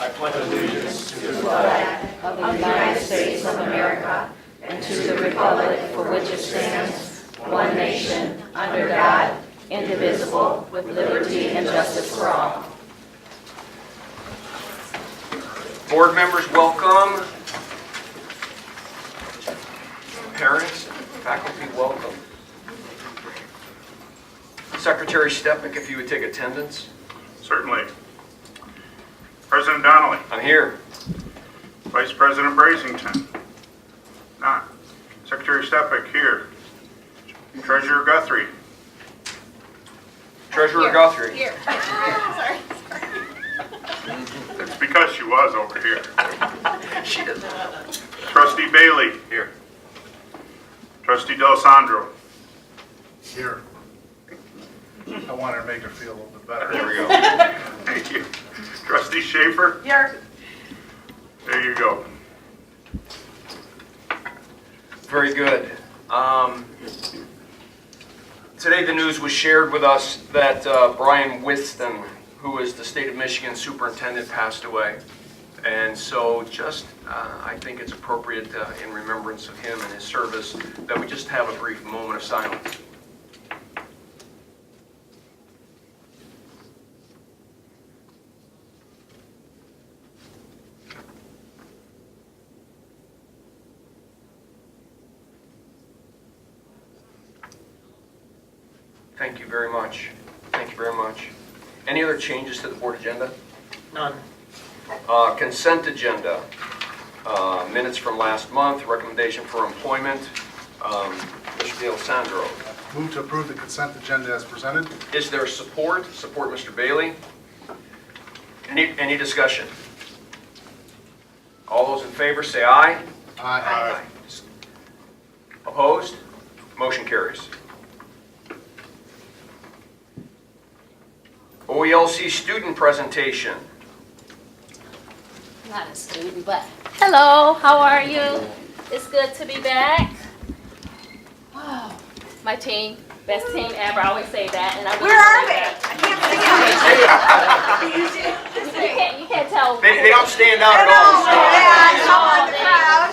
pledge allegiance to the flag of the United States of America and to the republic for which it stands, one nation, under God, indivisible, with liberty and justice for all. Board members, welcome. Parents, faculty, welcome. Secretary Stepnick, if you would take attendance. Certainly. President Donnelly. I'm here. Vice President Brasington. Not. Secretary Stepnick here. Treasurer Guthrie. Treasurer Guthrie. Here. Sorry. It's because she was over here. She doesn't. Trustee Bailey. Here. Trustee D'Alessandro. Here. I wanted to make her feel a little bit better. There we go. Thank you. Trustee Schaefer. Here. There you go. Very good. Today the news was shared with us that Brian Whiston, who is the state of Michigan superintendent, passed away. And so just, I think it's appropriate in remembrance of him and his service that we just have a brief moment of silence. Thank you very much. Thank you very much. Any other changes to the board agenda? None. Consent agenda. Minutes from last month, recommendation for employment. Mr. D'Alessandro. Move to approve the consent agenda as presented. Is there support? Support Mr. Bailey. Any discussion? All those in favor say aye. Aye. Opposed? Motion carries. OELC student presentation. Not a student, but hello, how are you? It's good to be back. Oh, my team, best team ever. I always say that, and I really Where are believe they? that. I can't see them. You can't tell. They don't stand out at all.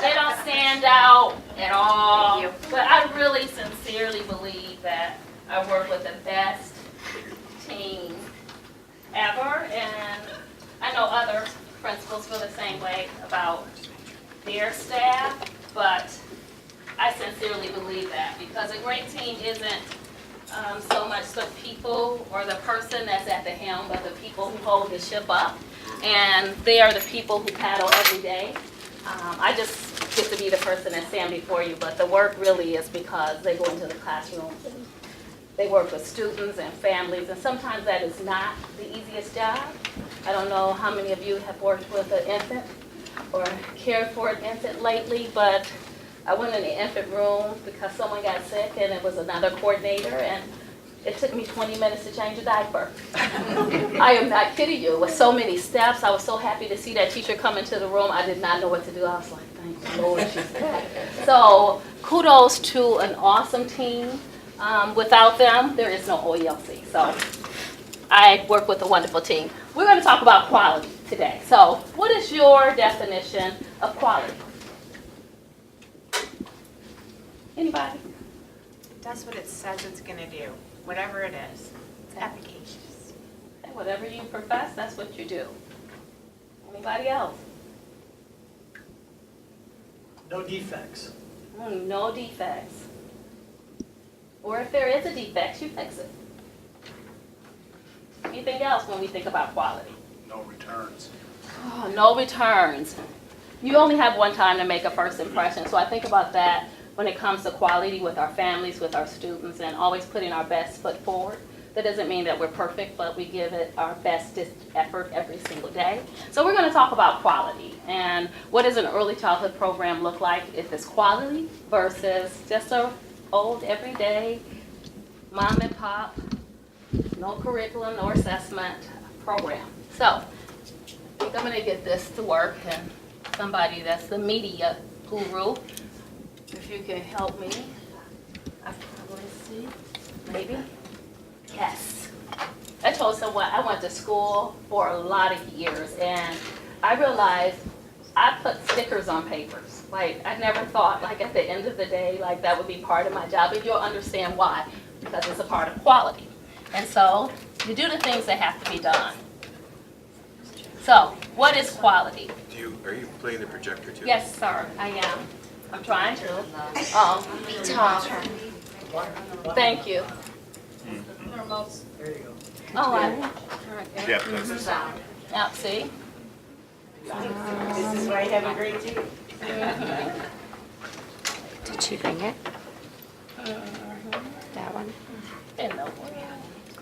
They don't stand out at all. Thank you. But I really sincerely believe that I work with the best team ever, and I know other principals feel the same way about their staff, but I sincerely believe that because a great team isn't so much the people or the person that's at the helm, but the people who hold the ship up, and they are the people who paddle every day. I just get to be the person that stand before you, but the work really is because they go into the classroom and they work with students and families, and sometimes that is not the easiest job. I don't know how many of you have worked with an infant or cared for an infant lately, but I went in the infant room because someone got sick and it was another coordinator, and it took me 20 minutes to change a diaper. I am not kidding you. It was so many steps. I was so happy to see that teacher come into the room. I did not know what to do. I was like, thank the Lord she's back. So kudos to an awesome team. Without them, there is no OELC. So I work with a wonderful team. We're going to talk about quality today. So what is your definition of quality? Anybody? It does what it says it's going to do, whatever it is. It's efficacious. And whatever you profess, that's what you do. Anybody else? No defects. No defects. Or if there is a defect, you fix it. Anything else when we think about quality? No returns. Oh, no returns. You only have one time to make a first impression, so I think about that when it comes to quality with our families, with our students, and always putting our best foot forward. That doesn't mean that we're perfect, but we give it our bestest effort every single day. So we're going to talk about quality and what does an early childhood program look like if it's quality versus just a old everyday mom and pop, no curriculum, no assessment program. So I think I'm going to get this to work, and somebody that's the media guru, if you can help me. I probably see, maybe. Yes. I told someone I went to school for a lot of years, and I realized I put stickers on papers. Like, I never thought, like, at the end of the day, like, that would be part of my job, and you'll understand why, because it's a part of quality. And so, you do the things that have to be done. So, what is quality? Are you playing the projector too? Yes, sir, I am. I'm trying to. Thank you. There you go. Oh, Yeah, that's now, see? This is why you have a great team. Did she bring it? That one? And no,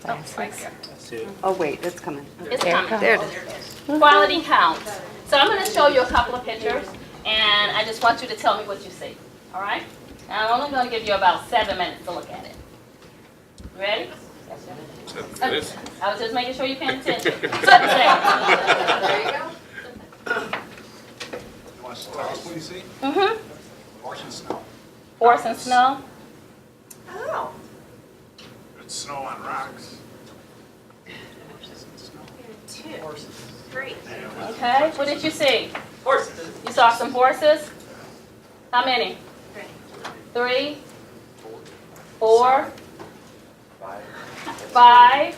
Glasses? here. Oh, wait, it's coming. It's There it coming. comes. There it is. Quality counts. So I'm going to show you a couple of pictures, and I just want you to tell me what you see. All right? And I'm only going to give you about 7 minutes to look at it. Ready? I was just making sure you're paying attention. 7 seconds. There you go. You want to tell us what you see? Mm-hmm. Horse and snow. Horse and snow. Oh. It's snow on rocks. Two. Three. Okay. What did you see? Horses. You saw some horses? How many? Three. 3, 4, 5,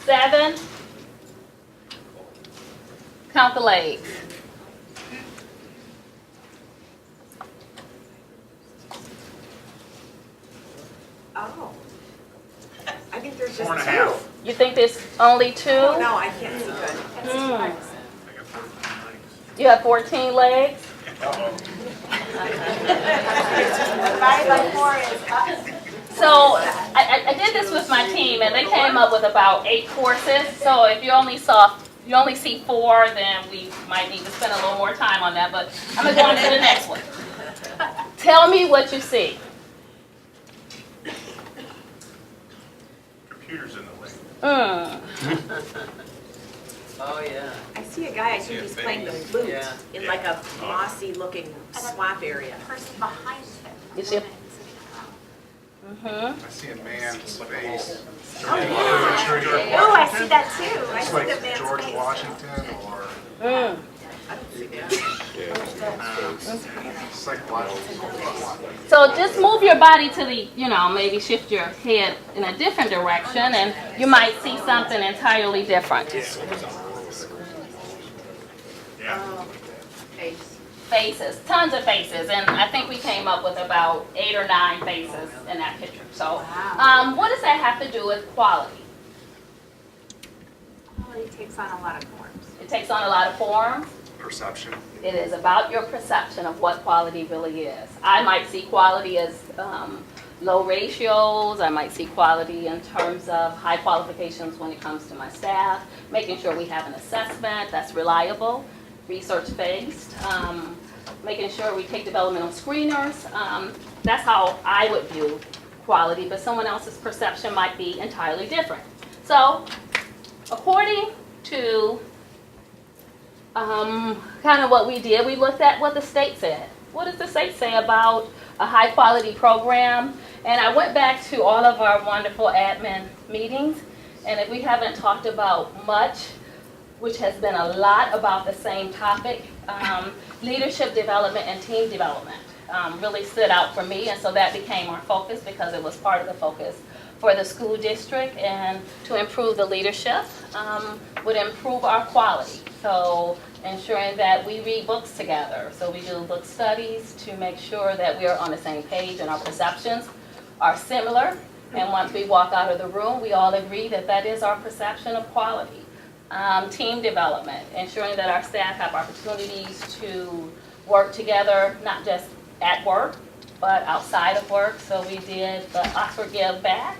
7. Count the legs. Oh. I think there's just 4 and a two. half. You think there's only 2? Oh, no, I can't see good. Hmm. You have 14 legs? Divided by 4 is up. So I did this with my team, and they came up with about 8 courses. So if you only see 4, then we might need to spend a little more time on that. But I'm gonna go on to the next one. Tell me what you see. computers in the way. Oh, yeah. I see a guy, I think he's playing the flute Yeah. in like a mossy looking swamp area. Person behind him. You see? I see a man's face. Oh, I see that too. I It's see the like man's George face. Washington or Mm. psychological. So just move your body to the, maybe shift your head in a different direction, and you might see something entirely different. Yeah. Faces, tons of faces, and I think we came up with about 8 or 9 faces in that picture. So, what does that have to do with quality? Quality takes on a lot of forms. It takes on a lot of forms. Perception. It is about your perception of what quality really is. I might see quality as low ratios. I might see quality in terms of high qualifications when it comes to my staff, making sure we have an assessment that's reliable, research-based, making sure we take developmental screeners. That's how I would view quality, but someone else's perception might be entirely different. So, according to kind of what we did, we looked at what the state said. What does the state say about a high-quality program? And I went back to all of our wonderful admin meetings, and if we haven't talked about much, which has been a lot about the same topic, leadership development and team development really stood out for me, and so that became our focus because it was part of the focus for the school district, and to improve the leadership would improve our quality. So ensuring that we read books together. So we do book studies to make sure that we are on the same page and our perceptions are similar. And once we walk out of the room, we all agree that that is our perception of quality. Team development, ensuring that our staff have opportunities to work together, not just at work, but outside of work. So we did the Oxford Give Back.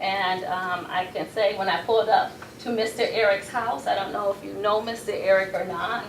And I can say when I pulled up to Mr. Eric's house, I don't know if you know Mr. Eric or not,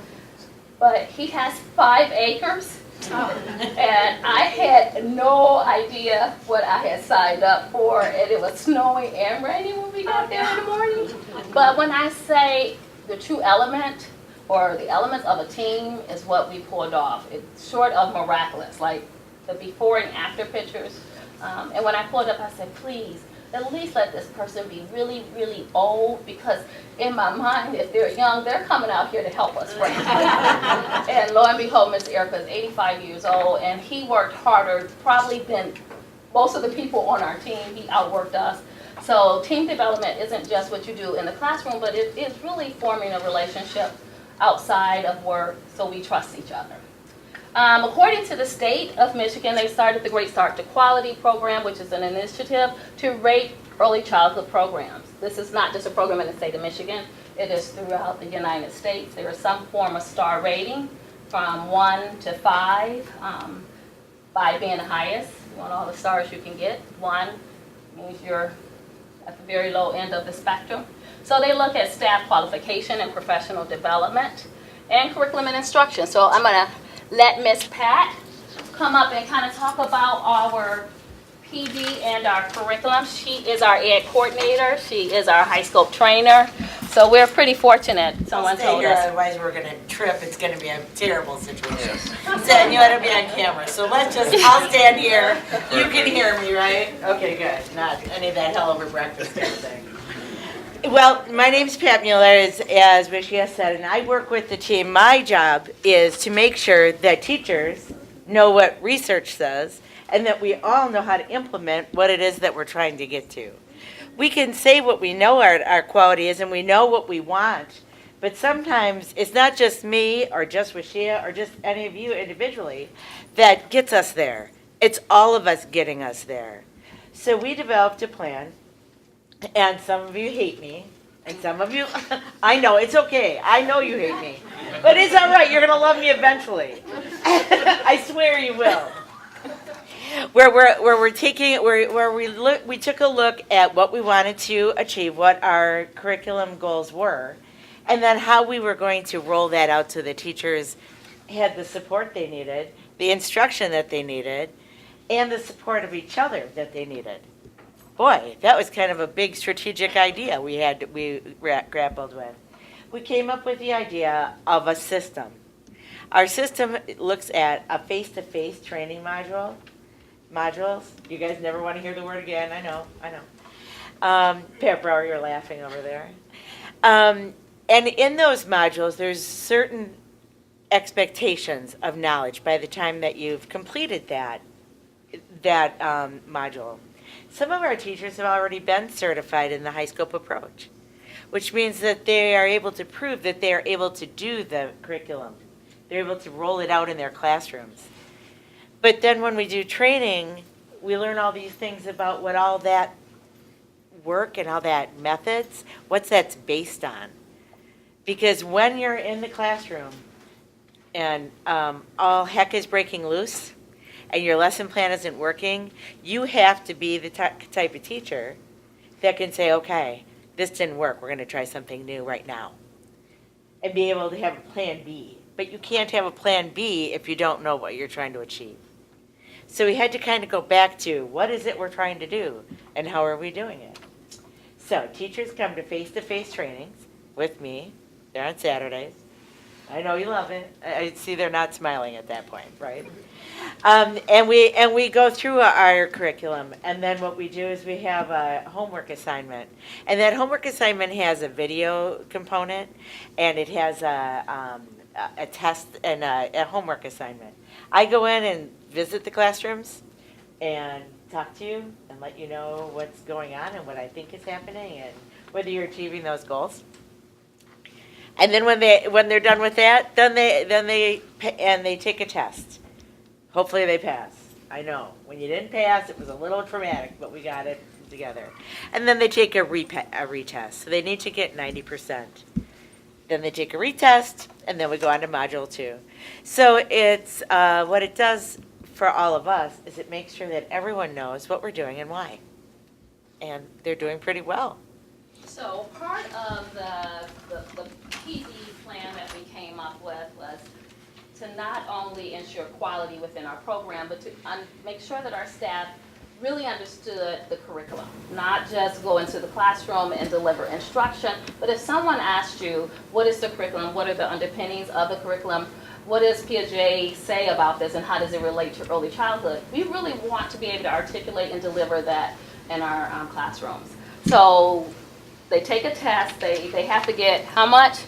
but he has 5 acres. And I had no idea what I had signed up for, and it was snowing and raining when we got there in the morning. But when I say the true element, or the elements of a team, is what we pulled off. It's short of miraculous, like the before and after pictures. And when I pulled up, I said, please, at least let this person be really, really old, because in my mind, if they're young, they're coming out here to help us, right? And lo and behold, Miss Erica is 85 years old, and he worked harder probably than most of the people on our team. He outworked us. So team development isn't just what you do in the classroom, but it is really forming a relationship outside of work, so we trust each other. According to the state of Michigan, they started the Great Start to Quality program, which is an initiative to rate early childhood programs. This is not just a program in the state of Michigan. It is throughout the United States. There is some form of star rating from 1 to 5, 5 being the highest. You want all the stars you can get. 1 means you're at the very low end of the spectrum. So they look at staff qualification and professional development and curriculum and instruction. So I'm going to let Miss Pat come up and kind of talk about our PD and our curriculum. She is our ed coordinator. She is our high scope trainer. So we're pretty fortunate. Someone Stay told here, us. otherwise we're gonna trip. It's gonna be a terrible situation. Zen, you ought to be on camera. So I'll stand here. You can hear me, right? Okay, good. Not any of that hell over breakfast kind of thing. Well, my name's Pat Mueller, as Michia said, and I work with the team. My job is to make sure that teachers know what research says and that we all know how to implement what it is that we're trying to get to. We can say what we know our quality is and we know what we want, but sometimes it's not just me or just Washia or just any of you individually that gets us there. It's all of us getting us there. So we developed a plan. And some of you hate me, and some of you, I know, it's okay. I know you hate me. But it's all right. You're going to love me eventually. I swear you will. We took a look at what we wanted to achieve, what our curriculum goals were, and then how we were going to roll that out so the teachers had the support they needed, the instruction that they needed, and the support of each other that they needed. Boy, that was kind of a big strategic idea we grappled with. We came up with the idea of a system. Our system looks at a face-to-face training modules. You guys never want to hear the word again. I know. Pat Brower, you're laughing over there. And in those modules, there's certain expectations of knowledge by the time that you've completed that module. Some of our teachers have already been certified in the high scope approach, which means that they are able to prove that they are able to do the curriculum. They're able to roll it out in their classrooms. But then when we do training, we learn all these things about what all that work and all that methods, what's that's based on. Because when you're in the classroom and all heck is breaking loose, and your lesson plan isn't working, you have to be the type of teacher that can say, okay, this didn't work, we're going to try something new right now. And be able to have a plan B. But you can't have a plan B if you don't know what you're trying to achieve. So we had to kind of go back to, what is it we're trying to do, and how are we doing it? So teachers come to face-to-face trainings with me. They're on Saturdays. I know you love it. I see they're not smiling at that point, right? And we go through our curriculum, and then what we do is we have a homework assignment, and that homework assignment has a video component, and it has a test and a homework assignment. I go in and visit the classrooms and talk to you and let you know what's going on and what I think is happening and whether you're achieving those goals. And then when they're done with that, then they take a test. Hopefully they pass. I know. When you didn't pass, it was a little traumatic, but we got it together. And then they take a retest. So they need to get 90%. Then they take a retest, and then we go on to Module 2. So it's what it does for all of us is it makes sure that everyone knows what we're doing and why. And they're doing pretty well. So part of the PD plan that we came up with was to not only ensure quality within our program, but to make sure that our staff really understood the curriculum, not just go into the classroom and deliver instruction, but if someone asked you, what is the curriculum, what are the underpinnings of the curriculum, what does Piaget say about this, and how does it relate to early childhood, we really want to be able to articulate and deliver that in our classrooms. So they take a test, they have to get how much?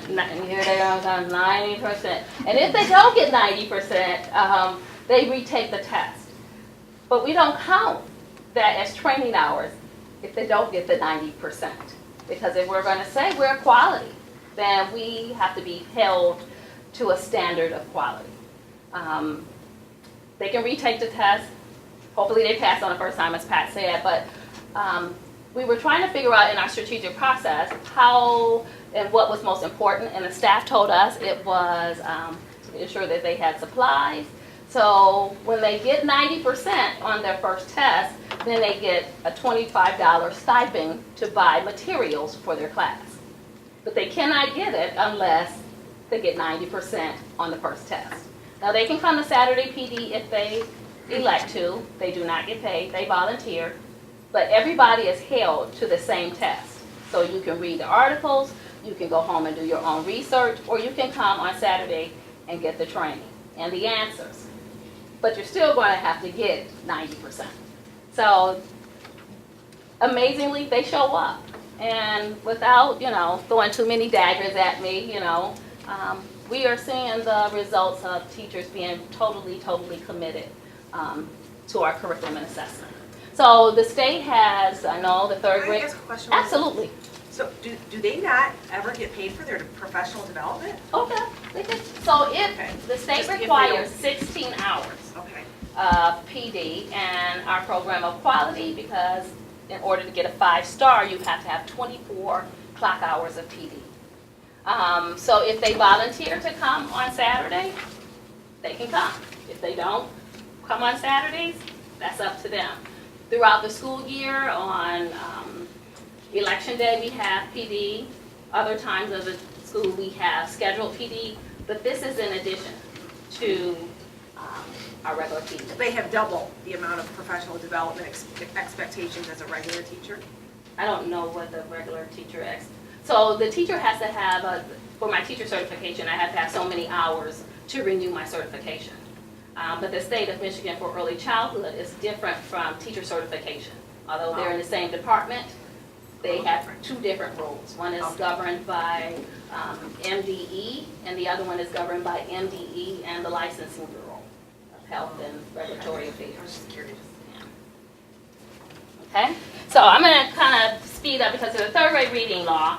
Here they are, 90%. And if they don't get 90%, they retake the test. But we don't count that as training hours if they don't get the 90%. Because if we're going to say we're quality, then we have to be held to a standard of quality. They can retake the test. Hopefully they pass on the first time, as Pat said, but we were trying to figure out in our strategic process how and what was most important, and the staff told us it was to ensure that they had supplies. So when they get 90% on their first test, then they get a $25 stipend to buy materials for their class. But they cannot get it unless they get 90% on the first test. Now they can come to Saturday PD if they elect to. They do not get paid, they volunteer. But everybody is held to the same test. So you can read the articles, you can go home and do your own research, or you can come on Saturday and get the training and the answers. But you're still going to have to get 90%. So amazingly, they show up. And without, throwing too many daggers at me, we are seeing the results of teachers being totally committed to our curriculum and assessment. So the state has, I know, the third grade. Can I ask a question? Absolutely. So do they not ever get paid for their professional development? Okay. They can. So Okay. if the state Just if they requires don't- 16 hours Okay. of PD and our program of quality, because in order to get a 5-star, you have to have 24 clock hours of PD. So if they volunteer to come on Saturday, they can come. If they don't come on Saturdays, that's up to them. Throughout the school year, on election day, we have PD. Other times of the school, we have scheduled PD. But this is in addition to our regular PD. They have double the amount of professional development expectations as a regular teacher? I don't know what the regular teacher is. So the teacher has to have, for my teacher certification, I have to have so many hours to renew my certification. But the state of Michigan for early childhood is different from teacher certification. Although they're in the same department, they have two different rules. One is governed by MDE, and the other one is governed by MDE and the Licensing Bureau of Health and Regulatory Affairs. Just curious. Okay, so I'm going to kind of speed up because of the third grade reading law.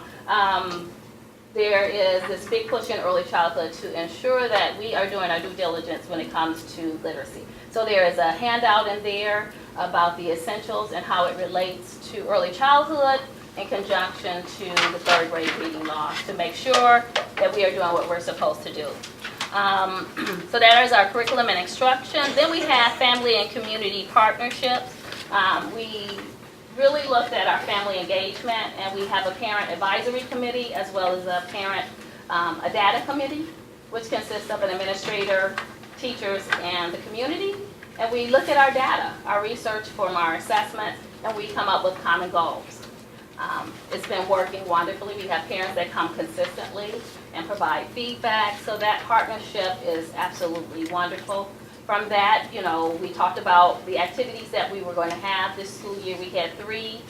There is this big push in early childhood to ensure that we are doing our due diligence when it comes to literacy. So there is a handout in there about the essentials and how it relates to early childhood in conjunction to the third grade reading law to make sure that we are doing what we're supposed to do. So that is our curriculum and instruction. Then we have family and community partnerships. We really looked at our family engagement, and we have a parent advisory committee as well as a parent a data committee, which consists of an administrator, teachers, and the community. And we look at our data, our research from our assessments, and we come up with common goals. It's been working wonderfully. We have parents that come consistently and provide feedback, so that partnership is absolutely wonderful. From that, we talked about the activities that we were going to have this school year. We had 3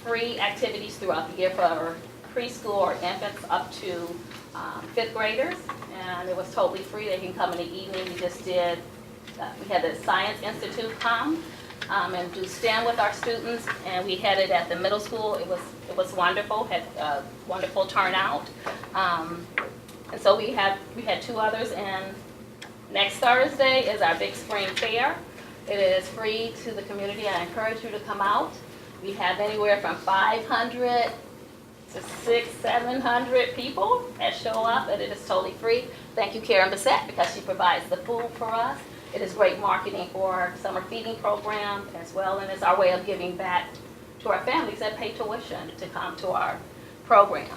free activities throughout the year for our preschool or infants up to 5th graders, and it was totally free. They can come in the evening. We just did, we had the Science Institute come and do STEM with our students, and we had it at the middle school. It was wonderful, had a wonderful turnout. And so we had 2 others, and next Thursday is our big spring fair. It is free to the community. I encourage you to come out. We have anywhere from 500 to 600-700 people that show up, and it is totally free. Thank you, Karen Bissett, because she provides the food for us. It is great marketing for our summer feeding program as well, and it's our way of giving back to our families that pay tuition to come to our program.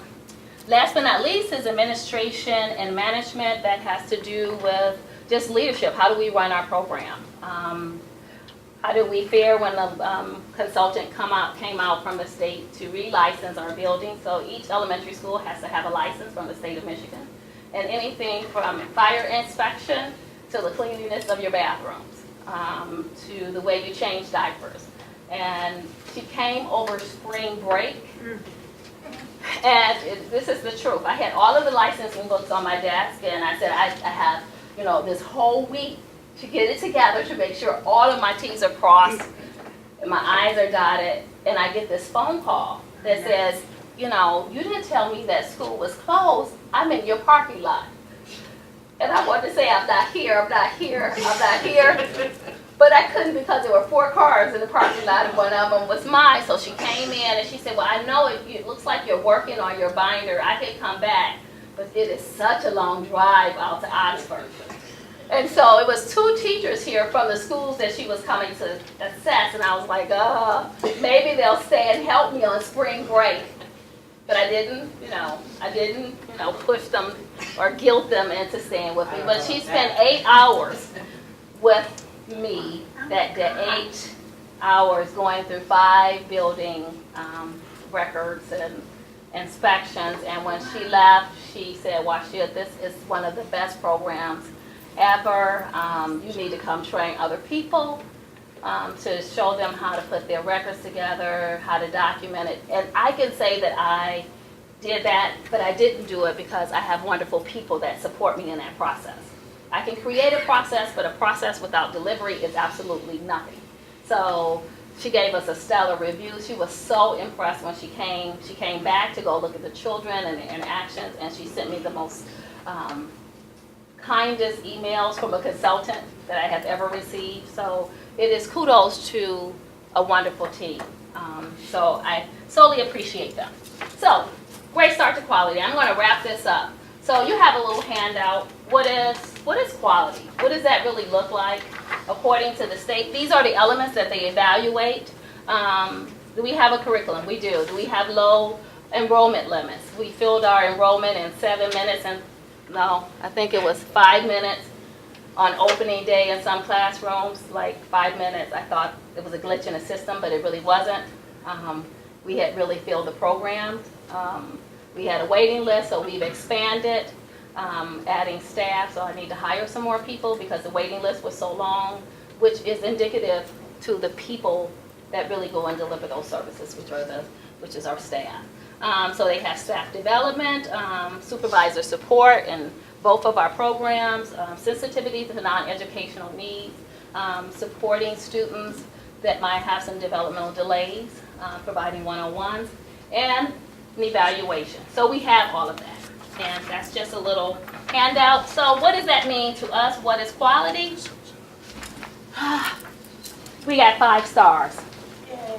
Last but not least is administration and management that has to do with just leadership. How do we run our program? How did we fare when the consultant came out from the state to relicense our building? So each elementary school has to have a license from the state of Michigan. And anything from fire inspection to the cleanliness of your bathrooms, to the way you change diapers. and she came over spring break. And this is the truth. I had all of the licensing books on my desk, and I said, I have, this whole week to get it together to make sure all of my T's are crossed and my I's are dotted. And I get this phone call that says, you didn't tell me that school was closed. I'm in your parking lot. And I wanted to say, I'm not here, I'm not here, I'm not here. But I couldn't because there were 4 cars in the parking lot and one of them was mine. So she came in and she said, well, I know it looks like you're working on your binder. I can come back, but it is such a long drive out to Oxford. And so it was 2 teachers here from the schools that she was coming to assess. And I was like, maybe they'll stay and help me on spring break. But I didn't, push them or guilt them into staying with me. But she spent 8 hours with me that day, 8 hours going through 5 building records and inspections. And when she left, she said, Washia, this is one of the best programs ever. You need to come train other people to show them how to put their records together, how to document it. And I can say that I did that, but I didn't do it because I have wonderful people that support me in that process. I can create a process, but a process without delivery is absolutely nothing. So she gave us a stellar review. She was so impressed when she came. She came back to go look at the children and the interactions, and she sent me the most kindest emails from a consultant that I have ever received. So it is kudos to a wonderful team. So I solely appreciate them. So, great start to quality. I'm going to wrap this up. So you have a little handout. What is quality? What does that really look like according to the state? These are the elements that they evaluate. Do we have a curriculum? We do. Do we have low enrollment limits? We filled our enrollment in 7 minutes, and no, I think it was 5 minutes on opening day in some classrooms, like 5 minutes. I thought it was a glitch in the system, but it really wasn't. We had really filled the program. We had a waiting list, so we've expanded, adding staff, so I need to hire some more people because the waiting list was so long, which is indicative to the people that really go and deliver those services, which is our staff. So they have staff development, supervisor support in both of our programs, sensitivity to non-educational needs, supporting students that might have some developmental delays, providing one-on-ones, and an evaluation. So we have all of that, and that's just a little handout. So what does that mean to us? What is quality? We got 5 stars.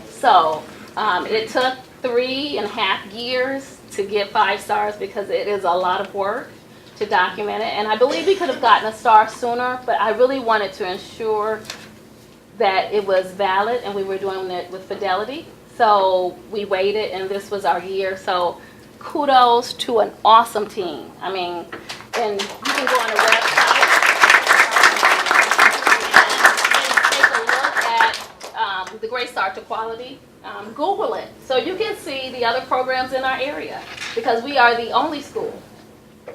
So it took 3.5 years to get 5 stars because it is a lot of work to document it. And I believe we could have gotten a star sooner, but I really wanted to ensure that it was valid and we were doing it with fidelity. So we waited, and this was our year. So kudos to an awesome team. I mean, and you can go on the website and take a look at the Great Start to Quality. Google it so you can see the other programs in our area, because we are the only school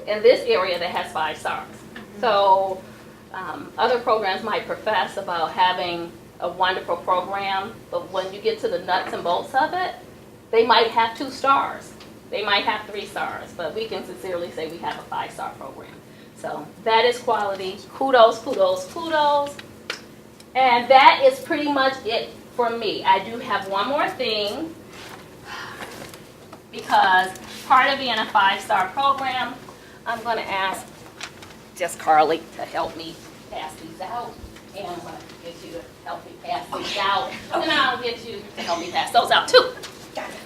in this area that has 5 stars. So other programs might profess about having a wonderful program, but when you get to the nuts and bolts of it, they might have 2 stars. They might have 3 stars, but we can sincerely say we have a 5-star program. So that is quality. Kudos, kudos, kudos. And that is pretty much it for me. I do have one more thing, because part of being a 5-star program, I'm going to ask just Carly to help me pass these out. And I'm going to get you to help me pass these out. And I'll get you to help me pass those out too.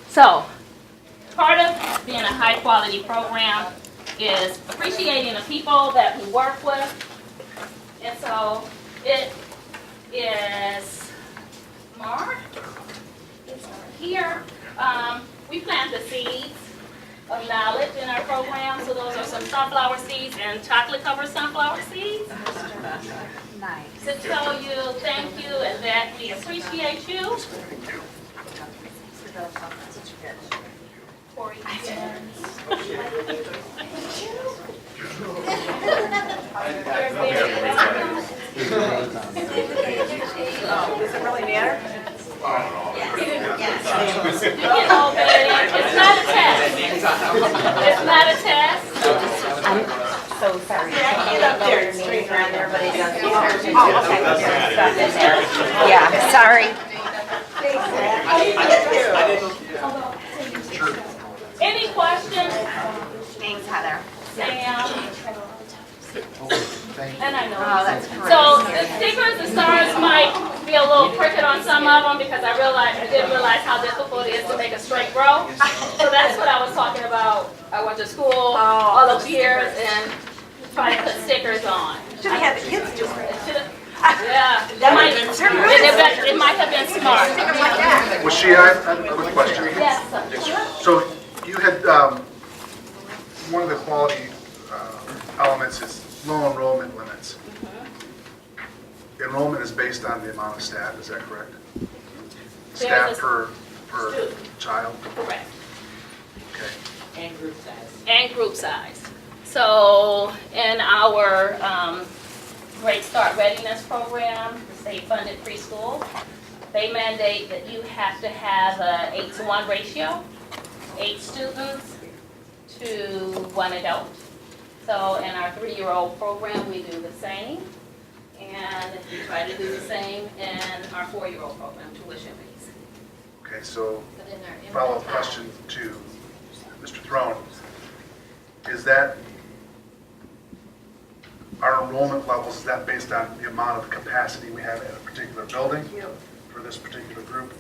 So, part of being a high quality program is appreciating the people that we work with. And so, it is Mark. It's here. We plant the seeds of knowledge in our program. So those are some sunflower seeds and chocolate covered sunflower seeds. Nice. To tell you thank you and that we appreciate you. Corey, Does it really matter? You can obey it. It's not a test. It's not a test. So sorry. Get up there and straight around everybody does. Yeah, sorry. Any questions? Thanks, Heather. Sam? And I know. Oh, that's great. So the stickers, the stars might be a little crooked on some of them because I didn't realize how difficult it is to make a straight row. So that's what I was talking about. I went to school all those years and tried to put stickers on. Should have had the kids do it. Yeah. That would have been super good. It might have been smart. Stick 'em like that. Was she, I have a quick question. Yes. So you had, one of the quality elements is low enrollment limits. Enrollment is based on the amount of staff, is that correct? Staff There's a per student. child? Correct. Okay. And group size. And group size. So in our Great Start Readiness Program, the state-funded preschool, they mandate that you have to have a 8-to-1 ratio, 8 students to 1 adult. So in our 3-year-old program, we do the same, and we try to do the same in our 4-year-old program, tuition-based. Okay, so But in our follow-up question to Mr. Throne. Is that, our enrollment levels, is that based on the amount of capacity we have in a particular building for this particular group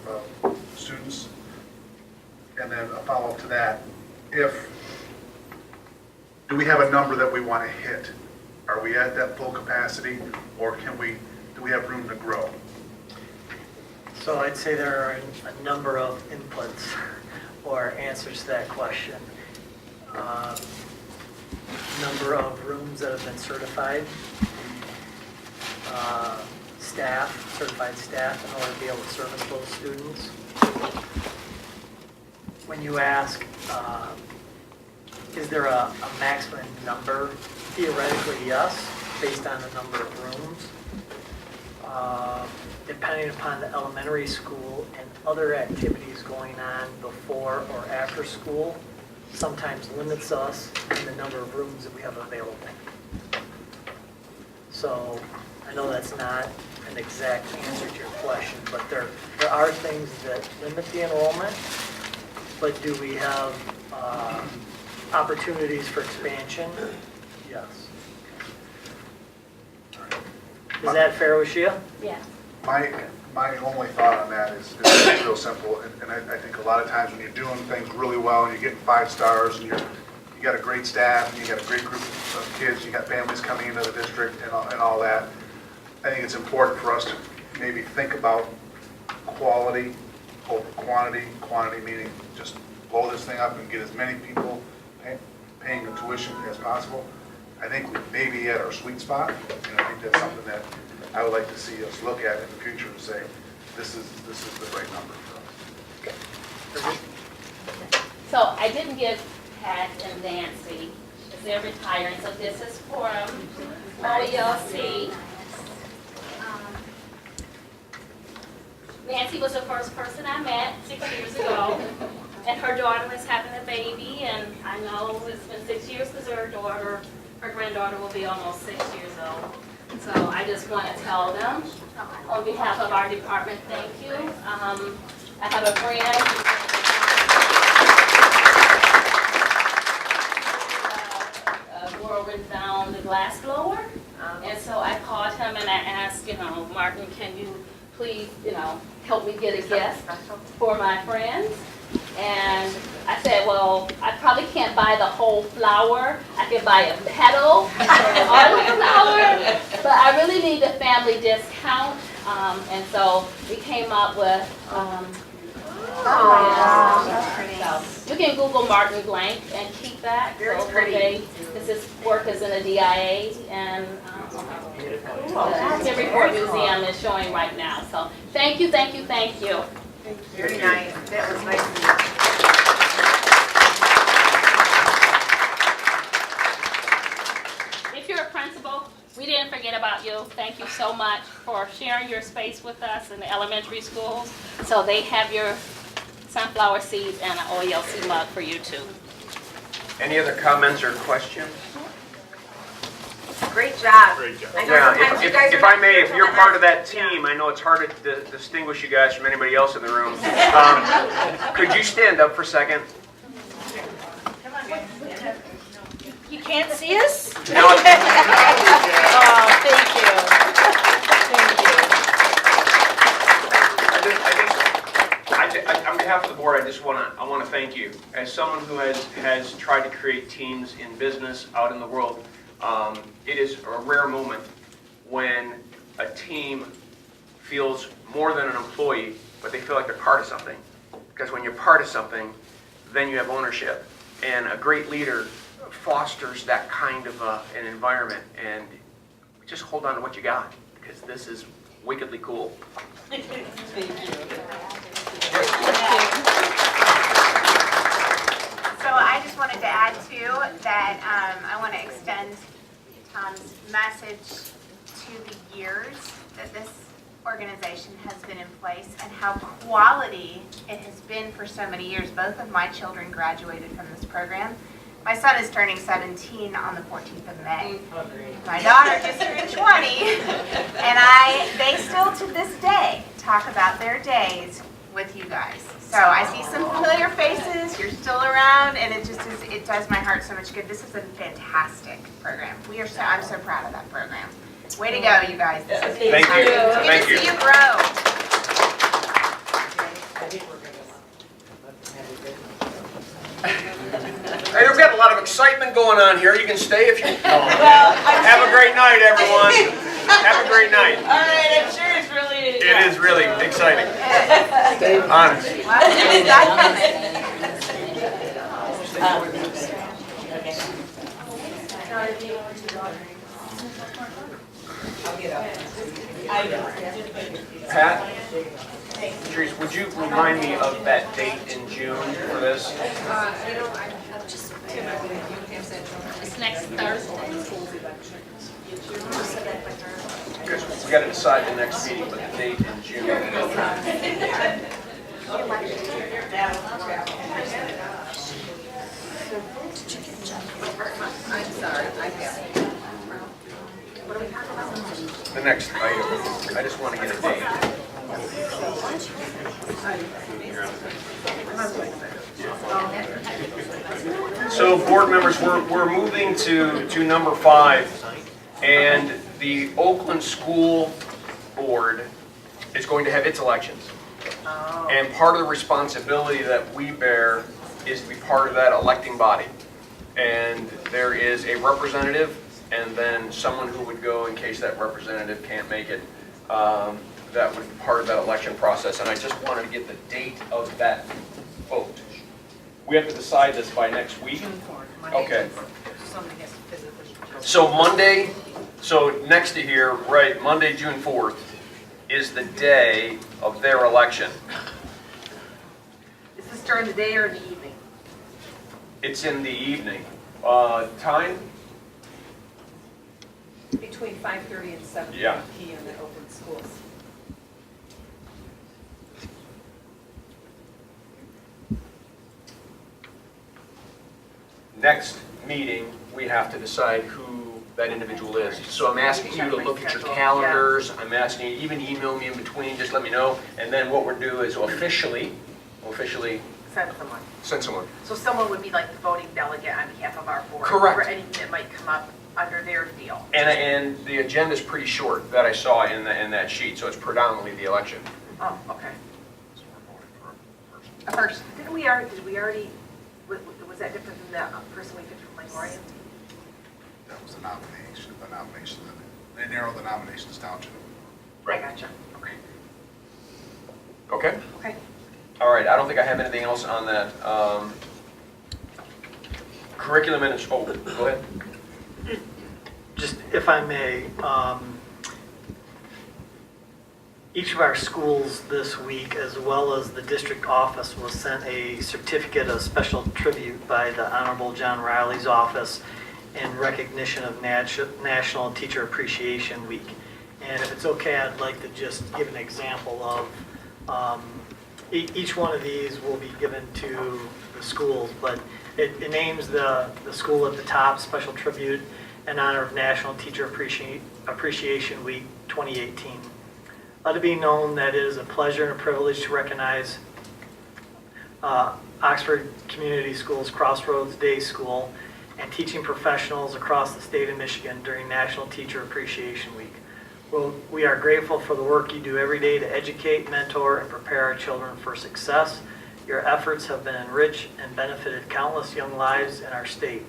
of students? And then a follow-up to that, do we have a number that we want to hit? Are we at that full capacity, or do we have room to grow? So I'd say there are a number of inputs or answers to that question. Number of rooms that have been certified, certified staff in order to be able to service those students. When you ask, is there a maximum number? Theoretically, yes, based on the number of rooms. Depending upon the elementary school and other activities going on before or after school, sometimes limits us in the number of rooms that we have available. So I know that's not an exact answer to your question, but there are things that limit the enrollment, but do we have opportunities for expansion? Yes. Is that fair, Washia? Yeah. My only thought on that is real simple, and I think a lot of times when you're doing things really well and you're getting 5 stars and you got a great staff and you got a great group of kids, you got families coming into the district and all that, I think it's important for us to maybe think about quality over quantity. Quantity meaning just blow this thing up and get as many people paying the tuition as possible. I think we may be at our sweet spot, and I think that's something that I would like to see us look at in the future and say, this is the right number for us. So I didn't give Pat and Nancy, because they're retiring, so this is for OELC. Nancy was the first person I met 6 years ago, and her daughter was having a baby, and I know it's been 6 years because her granddaughter will be almost 6 years old. So I just want to tell them, on behalf of our department, thank you. I have a friend, a world-renowned glass blower, and so I called him and I asked, Martin, can you please, help me get a gift for my friends? And I said, well, I probably can't buy the whole flower. I could buy a petal or the flower, but I really need the family discount. And so we came up with, you can Google Martin Blank and keep that. Very So pretty. this is work as in a DIA, and the Report Museum is showing right now. So thank you, thank you, thank you. Very nice. That was nice of you. If you're a principal, we didn't forget about you. thank you so much for sharing your space with us in the elementary schools. So they have your sunflower seeds and an OELC mug for you too. Any other comments or questions? Great job. Great job. I know Yeah, sometimes you guys if are I not may, if careful you're to part of have- that team, I know it's hard to distinguish you guys from anybody else in the room. Could you stand up for a second? You can't see us? No, Oh, thank you. Thank On behalf of the board, I want to thank you. As someone who has tried to create teams in business out in the world, it is a rare moment when a team feels more than an employee, but they feel like they're part of something. Because when you're part of something, then you have ownership. And a great leader fosters that kind of an environment. And just hold on to what you got, because this is wickedly cool. So I just wanted to add too that I want to extend Tom's message to the years that this organization has been in place and how quality it has been for so many years. Both of my children graduated from this program. My son is turning 17 on the 14th of May. My daughter just turned 20. And they still to this day talk about their days with you guys. So I see some familiar faces, you're still around, and it does my heart so much good. This is a fantastic program. I'm so proud of that program. Way to go, you guys. This is Thank you. fantastic. Thank Good you. to see you grow. Hey, we've got a lot of excitement going on here. You can stay if you want. Have a great night, everyone. Have a great night. All right, I'm sure it's really. It is really exciting. Honest. Well, it's not Pat, Patrice, would you remind me of that date in June for this? It's next Thursday. Because we got to decide the next meeting, but the date in June. I'm sorry, I can't. The next item. I just want to get a date. So board members, we're moving to number 5, and the Oakland School Board is going to have its elections. And part of the responsibility that we bear is to be part of that electing body. And there is a representative, and then someone who would go in case that representative can't make it. That would be part of that election process. And I just wanted to get the date of that vote. We have to decide this by next week. Okay. So Monday, so next to here, right, Monday, June 4th, is the day of their election. Is this during the day or in the evening? It's in the evening. Time? Between 5:30 and 7 Yeah. p.m. at Oakland Schools. Next meeting, we have to decide who that individual is. So I'm asking you to look at your calendars, I'm asking you, even email me in between, just let me know. And then what we'll do is officially Send someone. send someone. So someone would be like the voting delegate on behalf of our board. Correct. For anything that might come up under their deal. And the agenda's pretty short that I saw in that sheet, so it's predominantly the election. Oh, okay. First, did we already, was that different than the person we picked from Lake Orion? That was the nomination. They narrowed the nominations down to. I gotcha. Okay. Okay? Okay. All right, I don't think I have anything else on that. Curriculum and, oh, go ahead. Just if I may, each of our schools this week, as well as the district office, was sent a certificate of special tribute by the Honorable John Riley's office in recognition of National Teacher Appreciation Week. And if it's okay, I'd like to just give an example of, each one of these will be given to the schools, but it names the school at the top, special tribute in honor of National Teacher Appreciation Week 2018. Let it be known that it is a pleasure and a privilege to recognize Oxford Community Schools Crossroads Day School and teaching professionals across the state of Michigan during National Teacher Appreciation Week. Well, we are grateful for the work you do every day to educate, mentor, and prepare our children for success. Your efforts have been enriched and benefited countless young lives in our state.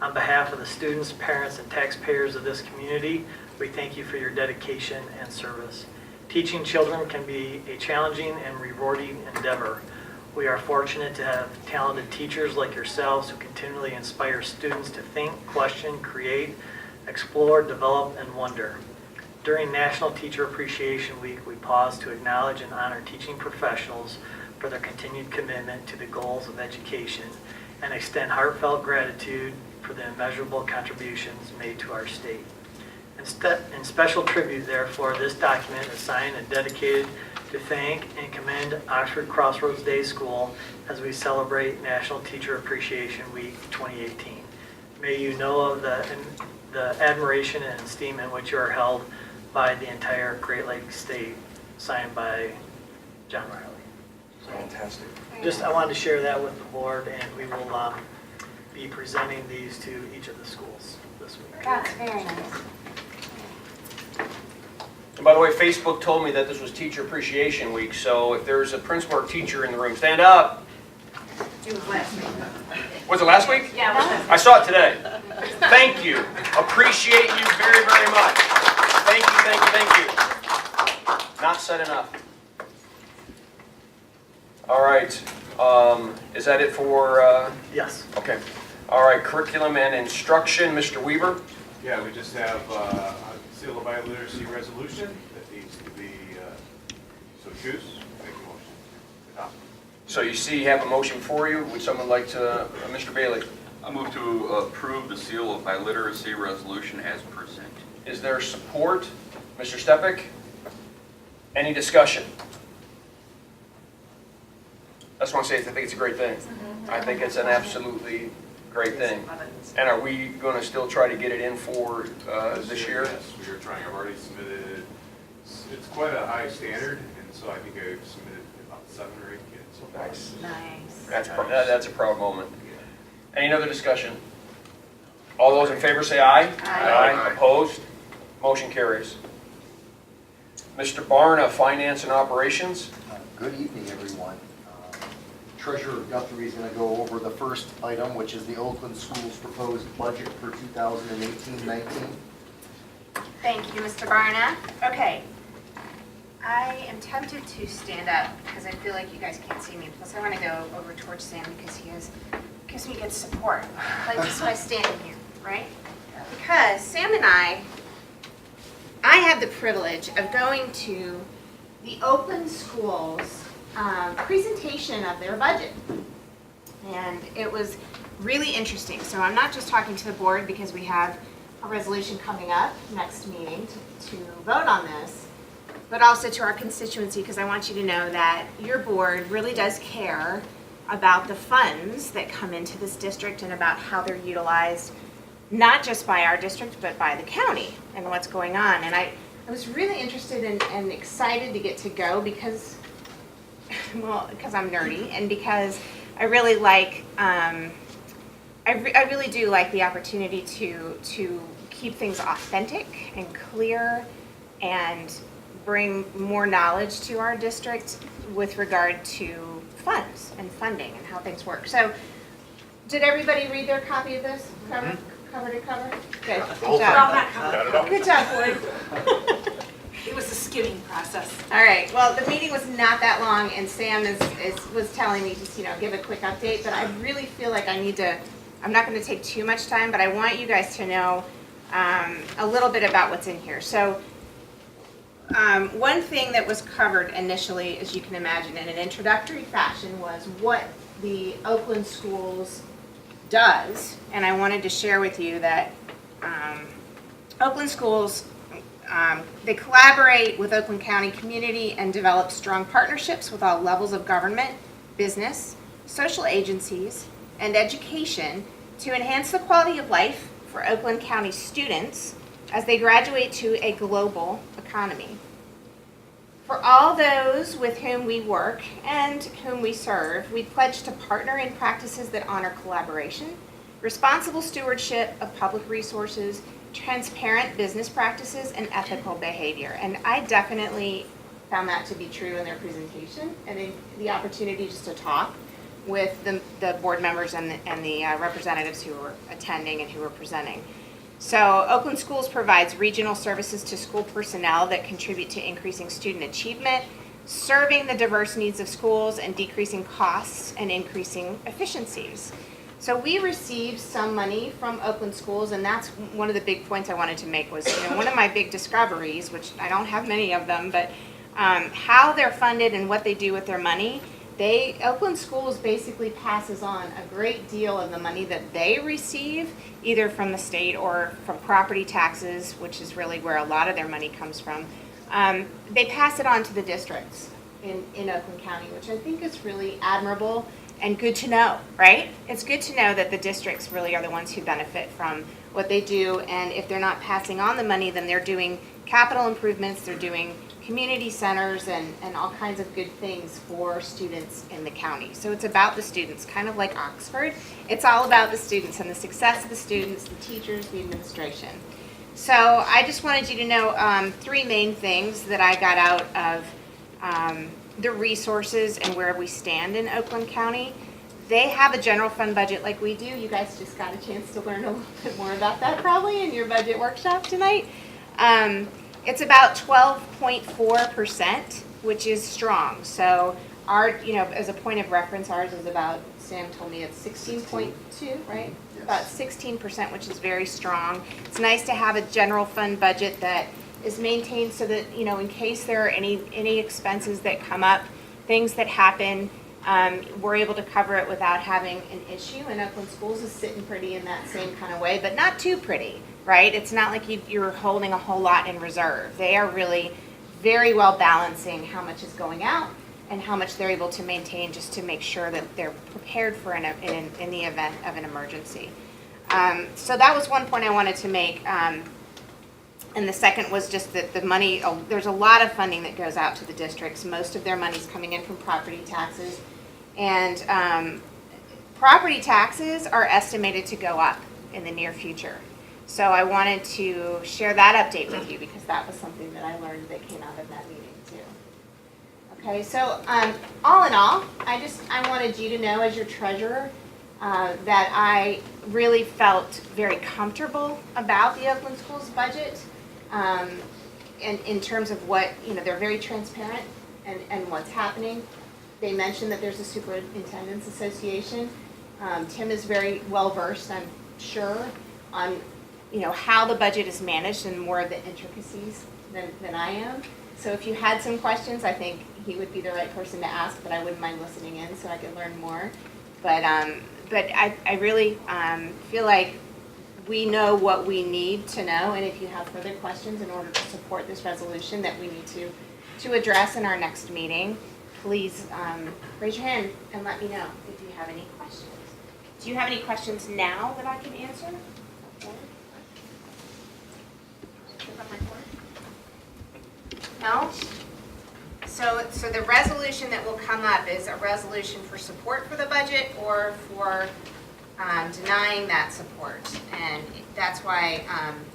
On behalf of the students, parents, and taxpayers of this community, we thank you for your dedication and service. Teaching children can be a challenging and rewarding endeavor. We are fortunate to have talented teachers like yourselves who continually inspire students to think, question, create, explore, develop, and wonder. During National Teacher Appreciation Week, we pause to acknowledge and honor teaching professionals for their continued commitment to the goals of education and extend heartfelt gratitude for the immeasurable contributions made to our state. In special tribute, therefore, this document is signed and dedicated to thank and commend Oxford Crossroads Day School as we celebrate National Teacher Appreciation Week 2018. May you know of the admiration and esteem in which you are held by the entire Great Lakes State, signed by John Riley. Fantastic. Just, I wanted to share that with the board, and we will be presenting these to each of the schools this week. That's very nice. And by the way, Facebook told me that this was Teacher Appreciation Week, so if there's a principal or teacher in the room, stand up. It was last week. Was it last week? Yeah, it was last week. I saw it today. Thank you. Appreciate you very, very much. Thank you, thank you, thank you. Not said enough. All right. Is that it for? Yes. Okay. All right. Curriculum and instruction, Mr. Weaver. Yeah, we just have a seal of biliteracy resolution that needs to be, so choose, make a motion. Adopt. So you see, you have a motion for you. Would someone like to, Mr. Bailey? I move to approve the seal of biliteracy resolution as presented. Is there support? Mr. Stepik? Any discussion? I just want to say I think it's a great thing. I think it's an absolutely great thing. And are we going to still try to get it in for this year? Yes, we are trying. I've already submitted, it's quite a high standard, and so I think I've submitted about 7 or 8 kids so far. Nice. Nice. That's a proud moment. Any other discussion? All those in favor say aye. Aye. Opposed? Motion carries. Mr. Barna, Finance and Operations. Good evening, everyone. Treasurer Guthrie is going to go over the first item, which is the Oakland Schools proposed budget for 2018-19. Thank you, Mr. Barna. Okay. I am tempted to stand up because I feel like you guys can't see me. Plus, I want to go over towards Sam because he gives me good support, like just by standing here, right? Because Sam and I had the privilege of going to the Oakland Schools presentation of their budget. And it was really interesting. So I'm not just talking to the board because we have a resolution coming up next meeting to vote on this, but also to our constituency because I want you to know that your board really does care about the funds that come into this district and about how they're utilized, not just by our district, but by the county and what's going on. And I was really interested and excited to get to go because because I'm nerdy and because I really like, I really do like the opportunity to keep things authentic and clear and bring more knowledge to our district with regard to funds and funding and how things work. So, did everybody read their copy of this? Cover to cover? Good. Good job. Good job, Floyd. It was a skimming process. All right, well, the meeting was not that long, and Sam was telling me just, give a quick update, but I really feel like I need to, I'm not going to take too much time, but I want you guys to know a little bit about what's in here. So, one thing that was covered initially, as you can imagine, in an introductory fashion was what the Oakland Schools does, and I wanted to share with you that Oakland Schools They collaborate with Oakland County community and develop strong partnerships with all levels of government, business, social agencies, and education to enhance the quality of life for Oakland County students as they graduate to a global economy. For all those with whom we work and whom we serve, we pledge to partner in practices that honor collaboration, responsible stewardship of public resources, transparent business practices, and ethical behavior. And I definitely found that to be true in their presentation, and in the opportunity just to talk with the board members and the representatives who were attending and who were presenting. So Oakland Schools provides regional services to school personnel that contribute to increasing student achievement, serving the diverse needs of schools, and decreasing costs and increasing efficiencies. So we received some money from Oakland Schools, and that's one of the big points I wanted to make was, one of my big discoveries, which I don't have many of them, but how they're funded and what they do with their money. Oakland Schools basically passes on a great deal of the money that they receive, either from the state or from property taxes, which is really where a lot of their money comes from. They pass it on to the districts in Oakland County, which I think is really admirable and good to know, right? It's good to know that the districts really are the ones who benefit from what they do, and if they're not passing on the money, then they're doing capital improvements, they're doing community centers and all kinds of good things for students in the county. So it's about the students, kind of like Oxford. It's all about the students and the success of the students, the teachers, the administration. So I just wanted you to know three main things that I got out of the resources and where we stand in Oakland County. They have a general fund budget like we do. You guys just got a chance to learn a little bit more about that probably in your budget workshop tonight. It's about 12.4%, which is strong. So our, as a point of reference, ours is about, Sam told me it's 16.2, right? Yes. About 16%, which is very strong. It's nice to have a general fund budget that is maintained so that, in case there are any expenses that come up, things that happen, we're able to cover it without having an issue. And Oakland Schools is sitting pretty in that same kind of way, but not too pretty, right? It's not like you're holding a whole lot in reserve. They are really very well balancing how much is going out and how much they're able to maintain just to make sure that they're prepared for in the event of an emergency. So that was one point I wanted to make. And the second was just that the money, there's a lot of funding that goes out to the districts. Most of their money's coming in from property taxes. And property taxes are estimated to go up in the near future. So I wanted to share that update with you because that was something that I learned that came out of that meeting too. Okay, so all in all, I wanted you to know as your treasurer that I really felt very comfortable about the Oakland Schools budget. And in terms of what, they're very transparent and what's happening. They mentioned that there's a superintendent's association. Tim is very well versed, I'm sure, on how the budget is managed and more of the intricacies than I am. So if you had some questions, I think he would be the right person to ask, but I wouldn't mind listening in so I could learn more. But I really feel like we know what we need to know, and if you have further questions in order to support this resolution that we need to address in our next meeting, please raise your hand and let me know if you have any questions. Do you have any questions now that I can answer? No? So the resolution that will come up is a resolution for support for the budget or for denying that support. And that's why,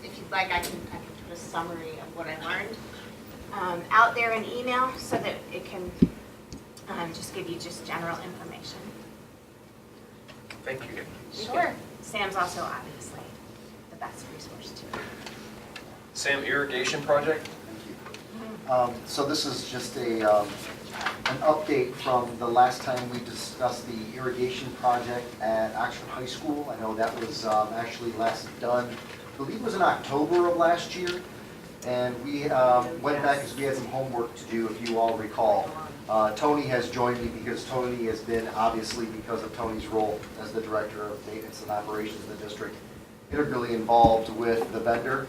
if you'd like, I can put a summary of what I learned out there in email so that it can just give you just general information. Thank you. Sure. Sam's also obviously the best resource too. Sam, irrigation project? So this is just an update from the last time we discussed the irrigation project at Oxford High School. I know that was actually last done, I believe it was in October of last year. And we went back because we had some homework to do, if you all recall. Tony has joined me because Tony has been, obviously because of Tony's role as the Director of Maintenance and Operations in the district, integrally involved with the vendor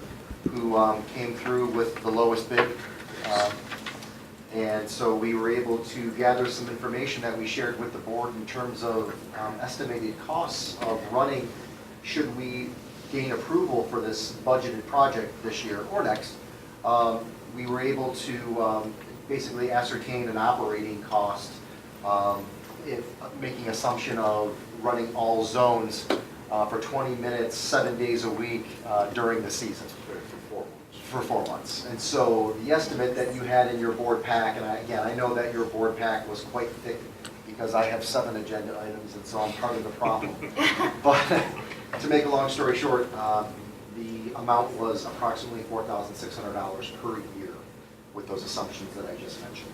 who came through with the lowest bid. And so we were able to gather some information that we shared with the board in terms of estimated costs of running should we gain approval for this budgeted project this year or next. We were able to basically ascertain an operating cost, if making assumption of running all zones for 20 minutes, 7 days a week during the season. For 4 months. And so the estimate that you had in your board pack, and I know that your board pack was quite thick because I have 7 agenda items, and so I'm part of the problem. But to make a long story short, the amount was approximately $4,600 per year with those assumptions that I just mentioned.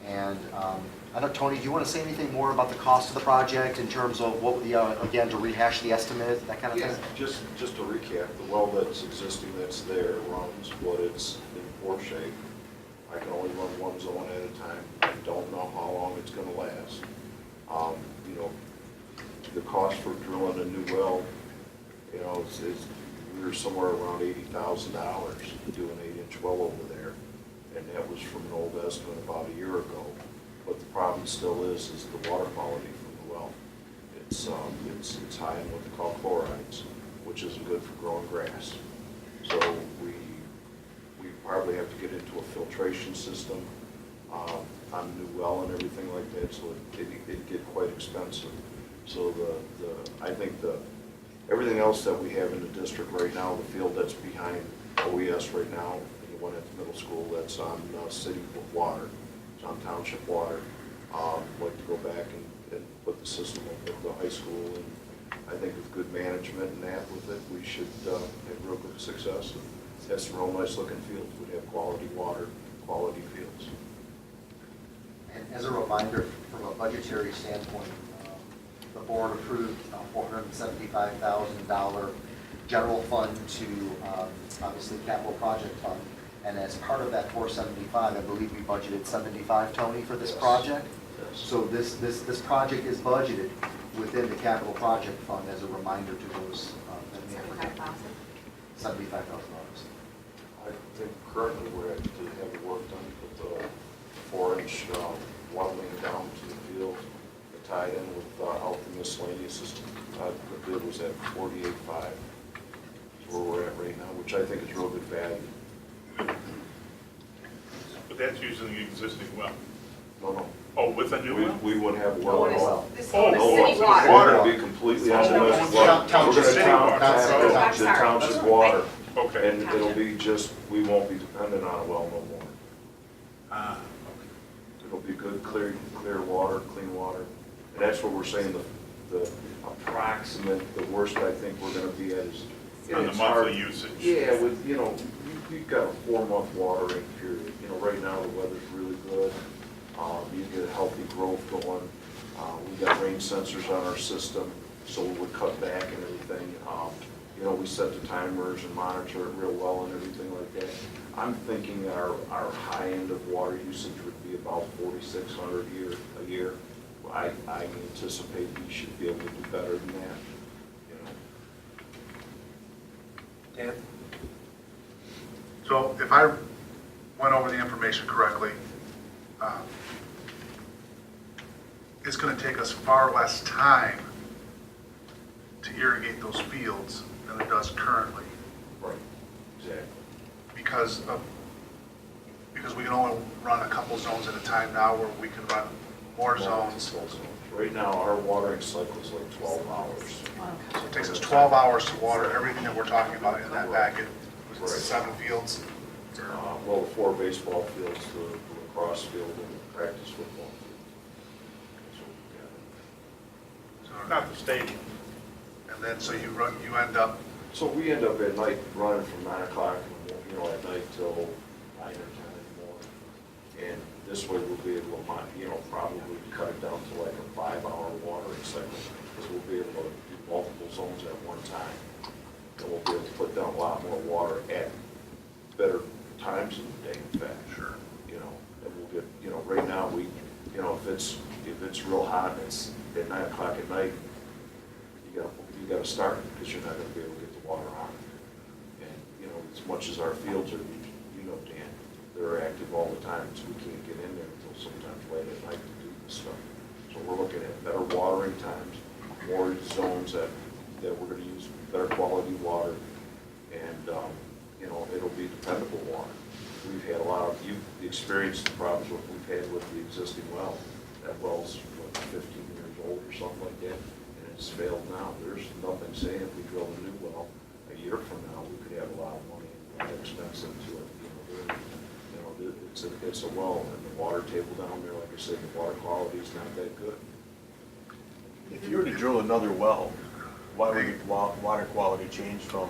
And I don't, Tony, do you want to say anything more about the cost of the project in terms of what the, again, to rehash the estimate, that kind of thing? Just to recap, the well that's existing that's there runs, but it's in poor shape. I can only run one zone at a time. I don't know how long it's gonna last. You know, the cost for drilling a new well, you know, we were somewhere around $80,000 to do an 8-inch well over there. And that was from an old estimate about a year ago. But the problem still is the water quality from the well. It's high in what they call chlorides, which isn't good for growing grass. So we probably have to get into a filtration system on a new well and everything like that, so it'd get quite expensive. So I think everything else that we have in the district right now, the field that's behind OES right now, the one at the middle school, that's on city water. It's on township water. I'd like to go back and put the system up at the high school, and I think with good management and that with it, we should have real good success. And have some real nice looking fields. We'd have quality water, quality fields. And as a reminder, from a budgetary standpoint, the board approved a $475,000 general fund to obviously capital project fund. And as part of that 475, I believe we budgeted 75, Tony, for this project. Yes. So this project is budgeted within the capital project fund as a reminder to those that may have forgotten. $75,000. I think currently we're at to have the work done with the 4-inch water main down to the field, tied in with out the miscellaneous system. The bid was at $48,500. That's where we're at right now, which I think is real good value. But that's using the existing well. No. Oh, with a new well? We wouldn't have well at all. This Oh, is no, city the water. Water would be completely on the Oh, water. township We're city gonna water. tap the Sorry. township water. Okay. And it'll be just, we won't be dependent on a well no more. Ah, It'll be good, clear water, clean water. And that's what we're saying, the approximate, the worst I think we're gonna be at is. on the it's hard- monthly usage. Yeah, with, you've got a 4-month watering period. Right now, the weather's really good. You get a healthy growth going. We've got rain sensors on our system, so we would cut back and everything. We set the timers and monitor it real well and everything like that. I'm thinking our high end of water usage would be about 4,600 a year. I anticipate we should be able to do better than that, Dan? So if I went over the information correctly, it's going to take us far less time to irrigate those fields than it does currently. Right, exactly. Because we can only run a couple zones at a time now, where we can run more zones. Right now, our watering cycle is like 12 hours. So it takes us 12 hours to water everything that we're talking about in that packet. Was it 7 fields? Well, the 4 baseball fields, the lacrosse field, and the practice football field. That's what we got. Not the stadium. And then, so you end up, So we end up at night running from 9 o'clock, at night till 9 or 10 in the morning. And this way we'll be able to, probably cut it down to like a 5-hour watering cycle, because we'll be able to do multiple zones at one time. And we'll be able to put down a lot more water at better times of the day, in fact. Sure. And we'll get, right now, if it's real hot and it's at 9 o'clock at night, you gotta start, because you're not gonna be able to get the water on it. And, you know, as much as our fields are, you know, Dan, they're active all the time, so we can't get in there until sometimes late at night to do this stuff. So we're looking at better watering times, more zones that we're gonna use better quality water, and, you know, it'll be dependable water. We've had a lot of, you've experienced the problems what we've had with the existing well. That well's, what, 15 years old or something like that, and it's failed now. There's nothing saying if we drill a new well, a year from now, we could have a lot of money and expense into it. You know, it's a well, and the water table down there, like I said, the water quality is not that good. If you were to drill another well, why would the water quality change from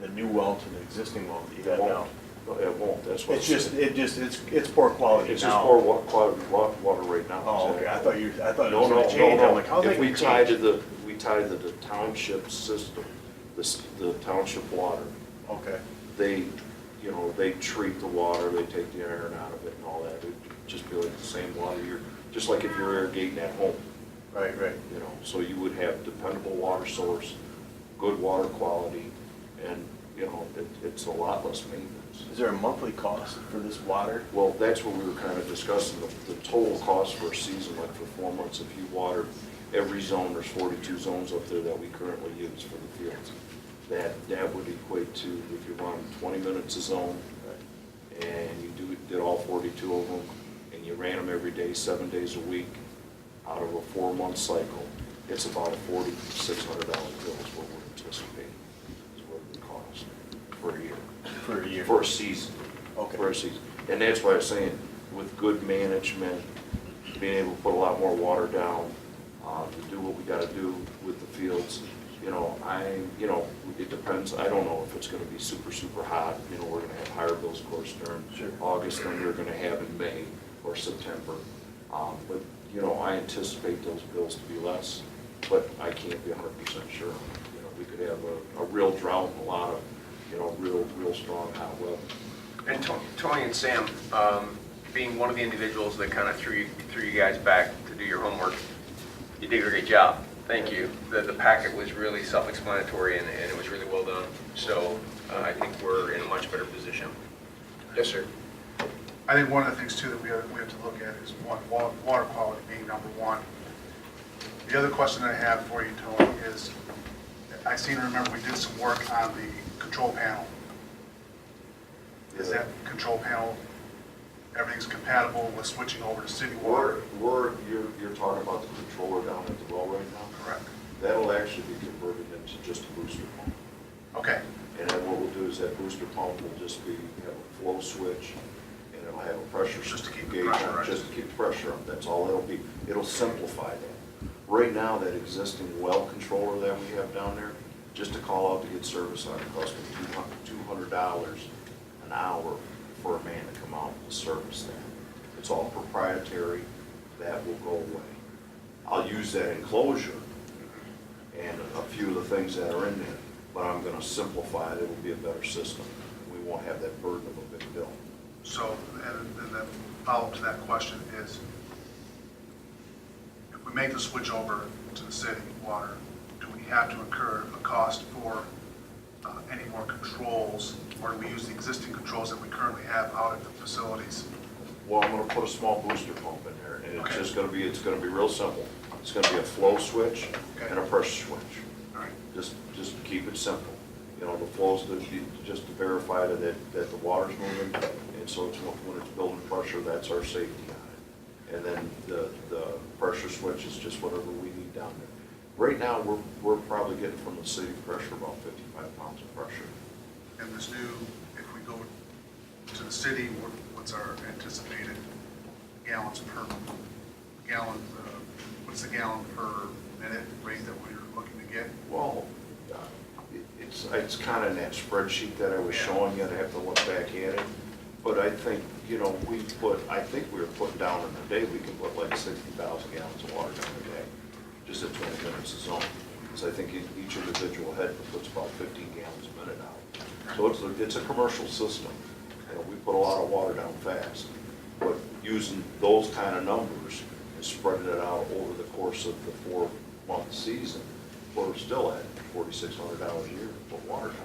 the new well to the existing well that you got now? It won't, that's what. It's poor quality now. It's just poor quality water right now. Oh, okay, I thought it was No, gonna change. I'm like, how's that If we gonna tie change? we tie to the township system, the township water, Okay, they, you know, they treat the water, they take the iron out of it and all that. It'd just be like the same water just like if you're irrigating at home, right. you know. So you would have dependable water source, good water quality, and, you know, it's a lot less maintenance. Is there a monthly cost for this water? Well, that's what we were kind of discussing, the total cost for a season, like for 4 months, if you water every zone, there's 42 zones up there that we currently use for the fields. That would equate to, if you run 20 minutes a zone, and you did all 42 of them, and you ran them every day, 7 days a week, out of a 4-month cycle, it's about a $4,600 bill is what we're anticipating, is what it would cost for a year. For a year? For a season. Okay. For a season. And that's why I'm saying, with good management, being able to put a lot more water down, to do what we gotta do with the fields, you know, it depends, I don't know if it's gonna be super, super hot, you know, we're gonna have higher bills, of course, during August than we're gonna have in May or September. But, you know, I anticipate those bills to be less, but I can't be 100% sure. You know, we could have a real drought and a lot of, you know, real strong hot weather. And Tony and Sam, being one of the individuals that kind of threw you guys back to do your homework, you did a great job. Thank you. The packet was really self-explanatory and it was really well done. So I think we're in a much better position. Yes, sir. I think one of the things too that we have to look at is water quality being number one. The other question that I have for you, Tony, is I seem to remember we did some work on the control panel. Is that control panel, everything's compatible with switching over to city water? You're talking about the controller down at the well right now? Correct. That'll actually be converted into just a booster pump. Okay. And then what we'll do is that booster pump will just have a flow switch, and it'll have a pressure Just to keep the gauge pressure, on it, right? just to keep the pressure up. That's all it'll be. It'll simplify that. Right now, that existing well controller that we have down there, just to call out to get service on it, costs me $200 an hour for a man to come out and service that. It's all proprietary. That will go away. I'll use that enclosure and a few of the things that are in there, but I'm going to simplify it. It will be a better system. We won't have that burden of a big bill. So, and then the follow-up to that question is, if we make the switch over to the city water, do we have to incur a cost for any more controls, or do we use the existing controls that we currently have out at the facilities? Well, I'm going to put a small booster pump in there, and it's just going to be real simple. It's going to be a flow switch and a pressure switch. All right. Just keep it simple. You know, the flows, just to verify that the water's moving, and so it's when it's building pressure, that's our safety on it. And then the pressure switch is just whatever we need down there. Right now, we're probably getting from the city pressure about 55 pounds of pressure. And this new, if we go to the city, what's our anticipated gallons per gallon, what's the gallon per minute rate that we're looking to get? Well, it's kind of in that spreadsheet that I was showing you. I'd have to look back at it. But I think, you know, I think we were putting down in a day, we can put like 60,000 gallons of water down a day, just at 20 minutes a zone. Because I think each individual head puts about 15 gallons a minute out. So it's a commercial system. You know, we put a lot of water down fast. But using those kind of numbers and spreading it out over the course of the 4-month season, we're still at $4,600 a year for water tower.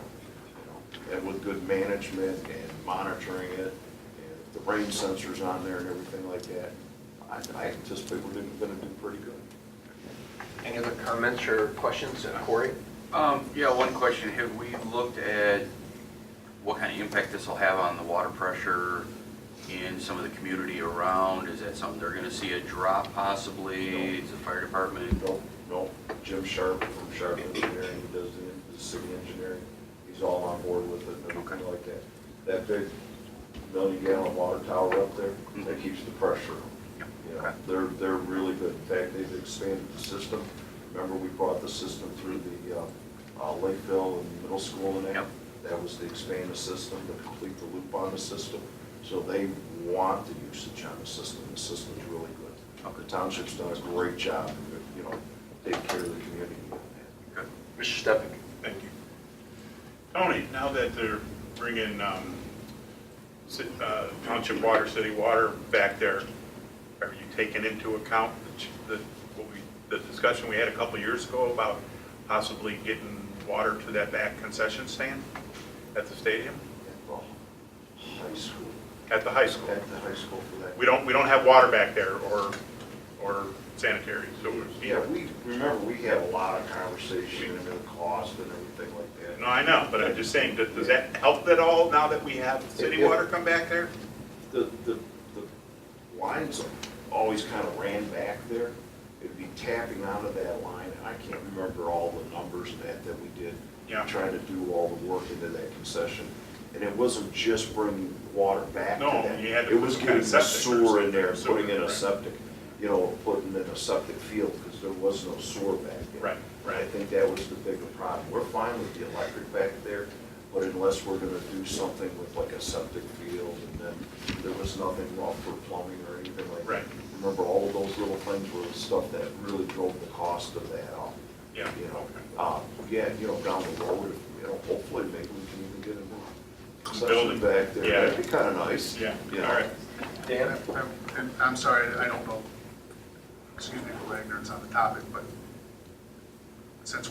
You know, and with good management and monitoring it, and the rain sensors on there and everything like that, I anticipate we're gonna do pretty good. Any other comments or questions, Corey? Yeah, one question. Have we looked at what kind of impact this will have on the water pressure in some of the community around? Is that something they're going to see a drop possibly? Is the fire department? No, Jim Sharp from Sharp Engineering, he does the city engineering, he's all on board with it and everything like that. That big million-gallon water tower up there, that keeps the pressure up. You know, they're really good. In fact, they've expanded the system. Remember, we brought the system through the Lakeville and middle school and that. That was the expanded system to complete the loop on the system. So they want the usage on the system. The system's really good. The township's done a great job, you know, taking care of the community. Good. Mr. Steppen. Thank you. Tony, now that they're bringing township water, city water back there, are you taking into account the discussion we had a couple years ago about possibly getting water to that back concession stand at the stadium? High school. At the high school. At the high school for that. We don't have water back there or sanitary, so. Yeah, we had a lot of conversation and the cost and everything like that. No, I know, but I'm just saying, does that help at all now that we have city water come back there? The lines always kind of ran back there. It'd be tapping onto that line, and I can't remember all the numbers that we did. Yeah. Trying to do all the work into that concession. And it wasn't just bringing water back to No, that. you had to It put was some kind getting of the septic or sewer in there, something, putting in a right. septic, you know, putting in a septic field, because there was no sewer back there. Right. I think that was the bigger problem. We're fine with the electric back there, but unless we're gonna do something with like a septic field, and then there was nothing wrong for plumbing or anything like that. Right. Remember, all of those little things were the stuff that really drove the cost of that up. Yeah. You know, yeah, you know, down the road, you know, hopefully maybe we can even get a concession Building. back there. Yeah. That'd be kind of nice. Yeah, you know. all right. Dan? And I'm sorry, I don't know, excuse me for my ignorance on the topic, but since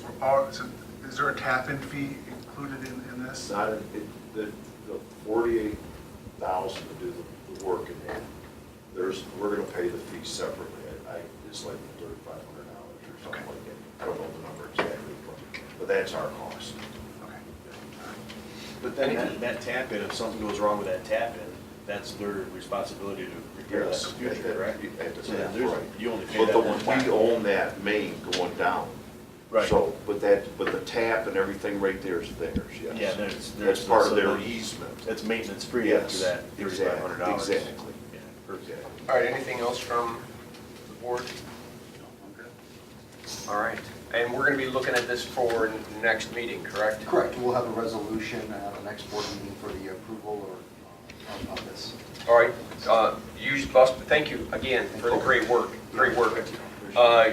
is there a tap-in fee included in this? It's not, the 48,000 to do the work in there, we're gonna pay the fee separately. It's like $3,500 or something like that. I don't know the number exactly, but that's our cost. Okay. But then that tap in, if something goes wrong with that tap in, that's their responsibility to repair that in the future, correct? So then there's, you only pay But that one we time. own that main going down. Right. So, but the tap and everything right there is theirs, yes. Yeah, That's part of so their then easement. It's maintenance free after Yes, that $3,500. Exactly. Yeah, perfect. All right, anything else from the board? All right, and we're going to be looking at this for next meeting, correct? Correct, we'll have a resolution at the next board meeting for the approval or of this. All right, used bus, thank you again for the great work,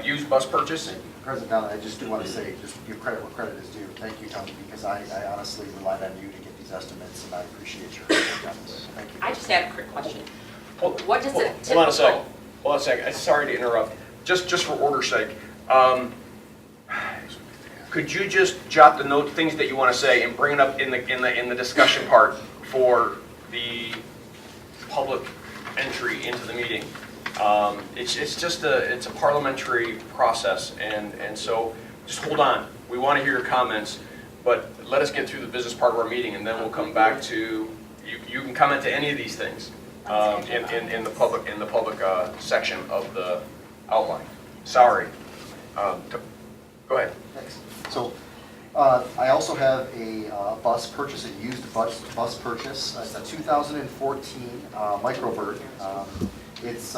used bus purchase? President Downing, I just do want to say, just give credit where credit is due. Thank you, Tony, because I honestly relied on you to get these estimates, and I appreciate your work on this. Thank you. I just have a quick question. Hold- What does a Hold on a sec, typical- hold on a sec, sorry to interrupt, just for order's sake. Could you just jot the note, things that you want to say, and bring it up in the discussion part for the public entry into the meeting? It's a parliamentary process, and so just hold on. We want to hear your comments, but let us get through the business part of our meeting, and then we'll come back to, you can comment to any of these things in the public section of the outline. Sorry. Go ahead. Thanks. So, I also have a bus purchase, a used bus purchase. It's a 2014 Microbird. It's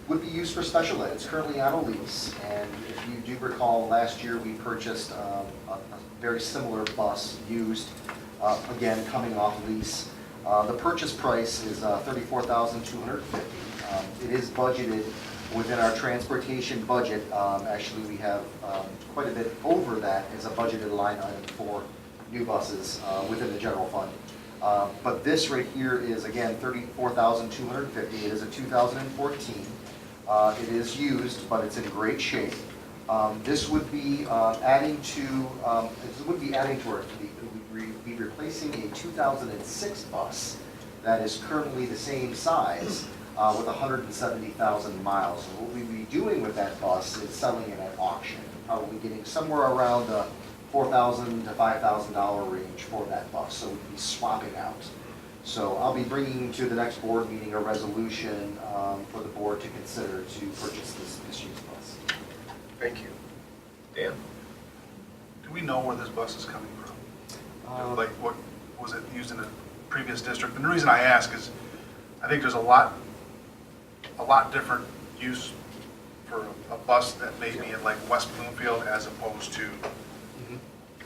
would be used for special ed. It's currently on a lease, and if you do recall, last year we purchased a very similar bus used, again coming off lease. The purchase price is $34,250. It is budgeted within our transportation budget. Actually, we have quite a bit over that as a budgeted line item for new buses within the general fund. But this right here is, again, $34,250. It is a 2014. It is used, but it's in great shape. This would be adding to our fleet. We would be replacing a 2006 bus that is currently the same size with 170,000 miles. And what we'd be doing with that bus is selling it at auction, probably getting somewhere around the $4,000 to $5,000 range for that bus. So we'd be swapping out. So I'll be bringing to the next board meeting a resolution for the board to consider to purchase this used bus. Thank you. Dan? Do we know where this bus is coming from? Like, what, was it used in a previous district? And the reason I ask is, I think there's a lot different use for a bus that may be in like West Bloomfield as opposed to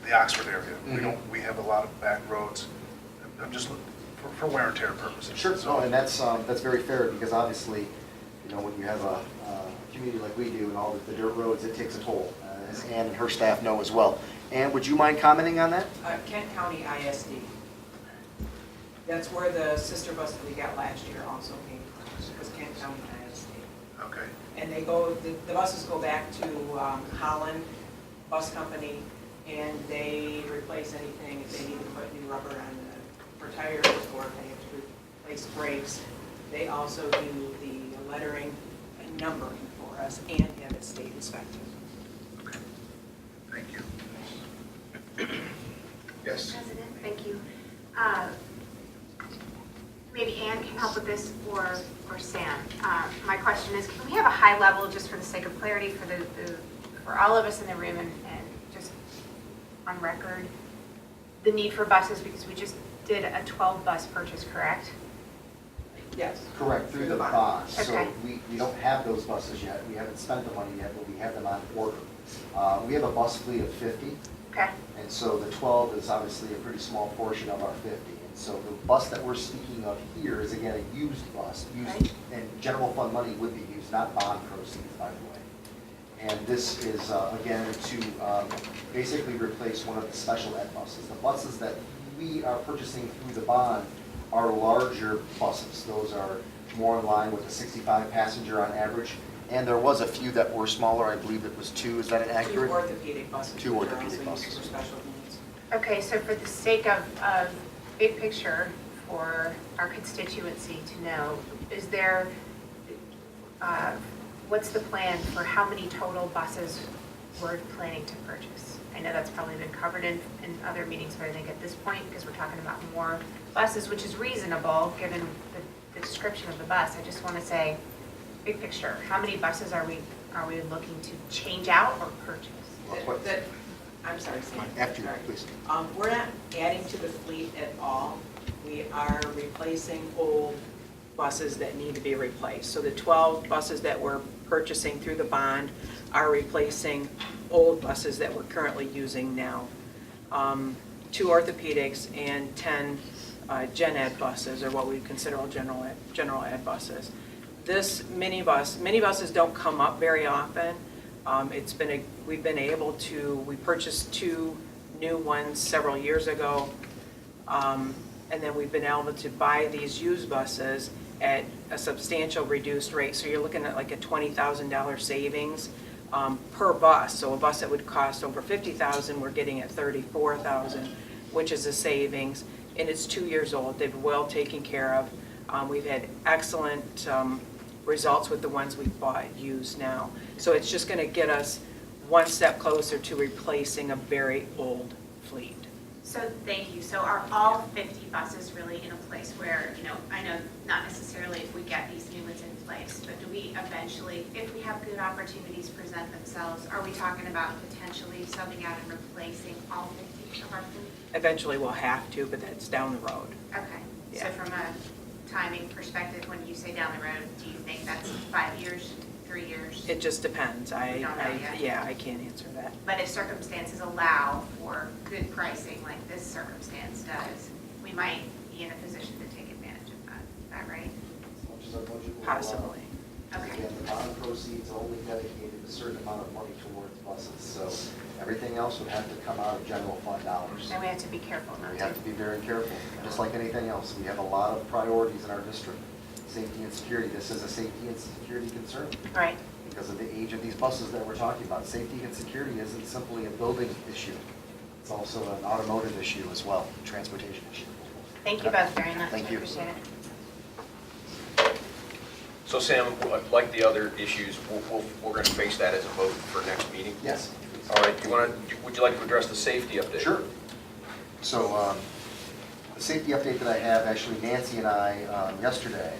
the Oxford area. We have a lot of back roads. I'm just looking for wear and tear purposes. Sure, no, and that's very fair, because obviously, when you have a community like we do and all the dirt roads, it takes a toll, as Ann and her staff know as well. Ann, would you mind commenting on that? Kent County ISD. That's where the sister bus that we got last year also came from, was Kent County ISD. Okay. And the buses go back to Holland Bus Company, and they replace anything if they need to put new rubber on for tires, or if they have to replace brakes. They also do the lettering and numbering for us and have it state inspected. Okay. Thank you. Yes. President, thank you. Maybe Ann can help with this, or Sam. My question is, can we have a high level, just for the sake of clarity, for all of us in the room, and just on record, the need for buses, because we just did a 12 bus purchase, correct? Yes. Correct, through the bond. Okay. So we don't have those buses yet. We haven't spent the money yet, but we have them on order. We have a bus fleet of 50. Okay. And so the 12 is obviously a pretty small portion of our 50. And so the bus that we're speaking of here is, again, a used bus. Right. And general fund money would be used, not bond proceeds, by the way. And this is, again, to basically replace one of the special ed buses. The buses that we are purchasing through the bond are larger buses. Those are more in line with a 65 passenger on average. And there was a few that were smaller. I believe it was 2. Is that accurate? 2 orthopedic buses. 2 orthopedic buses. For special needs. Okay, so for the sake of big picture for our constituency to know, is there, what's the plan for how many total buses we're planning to purchase? I know that's probably been covered in other meetings, but I think at this point, because we're talking about more buses, which is reasonable given the description of the bus, I just want to say, big picture, how many buses are we looking to change out or purchase? I'm sorry, Sam. After you, Sorry. please. We're not adding to the fleet at all. We are replacing old buses that need to be replaced. So the 12 buses that we're purchasing through the bond are replacing old buses that we're currently using now. 2 orthopedics and 10 gen ed buses, or what we consider all general ed buses. This minibuses don't come up very often. We purchased 2 new ones several years ago. And then we've been able to buy these used buses at a substantial reduced rate. So you're looking at like a $20,000 savings per bus. So a bus that would cost over $50,000, we're getting at $34,000, which is a savings. And it's 2 years old. They've been well taken care of. We've had excellent results with the ones we've bought used now. So it's just going to get us one step closer to replacing a very old fleet. So thank you. So are all 50 buses really in a place where, I know not necessarily if we get these new ones in place, but do we eventually, if we have good opportunities present themselves, are we talking about potentially subbing out and replacing all 50 of our fleet? Eventually we'll have to, but that's down the road. Okay. Yeah. So from a timing perspective, when you say down the road, do you think that's 5 years, 3 years? It just depends. We don't know yet. Yeah, I can't answer that. But if circumstances allow for good pricing like this circumstance does, we might be in a position to take advantage of that. Is that right? As much as our budget will allow. Possibly. Okay. Again, the bond proceeds only dedicated a certain amount of money towards buses, so everything else would have to come out of general fund dollars. And we have to be careful not We to. have to be very careful, just like anything else. We have a lot of priorities in our district. Safety and security, this is a safety and security concern. Right. because of the age of these buses that we're talking about. Safety and security isn't simply a building issue. It's also an automotive issue as well, transportation issue. Thank you both very much. Thank you. Appreciate it. So Sam, like the other issues, we're going to face that as a vote for next meeting? Yes. All right, would you like to address the safety update? Sure. So the safety update that I have, actually Nancy and I, yesterday,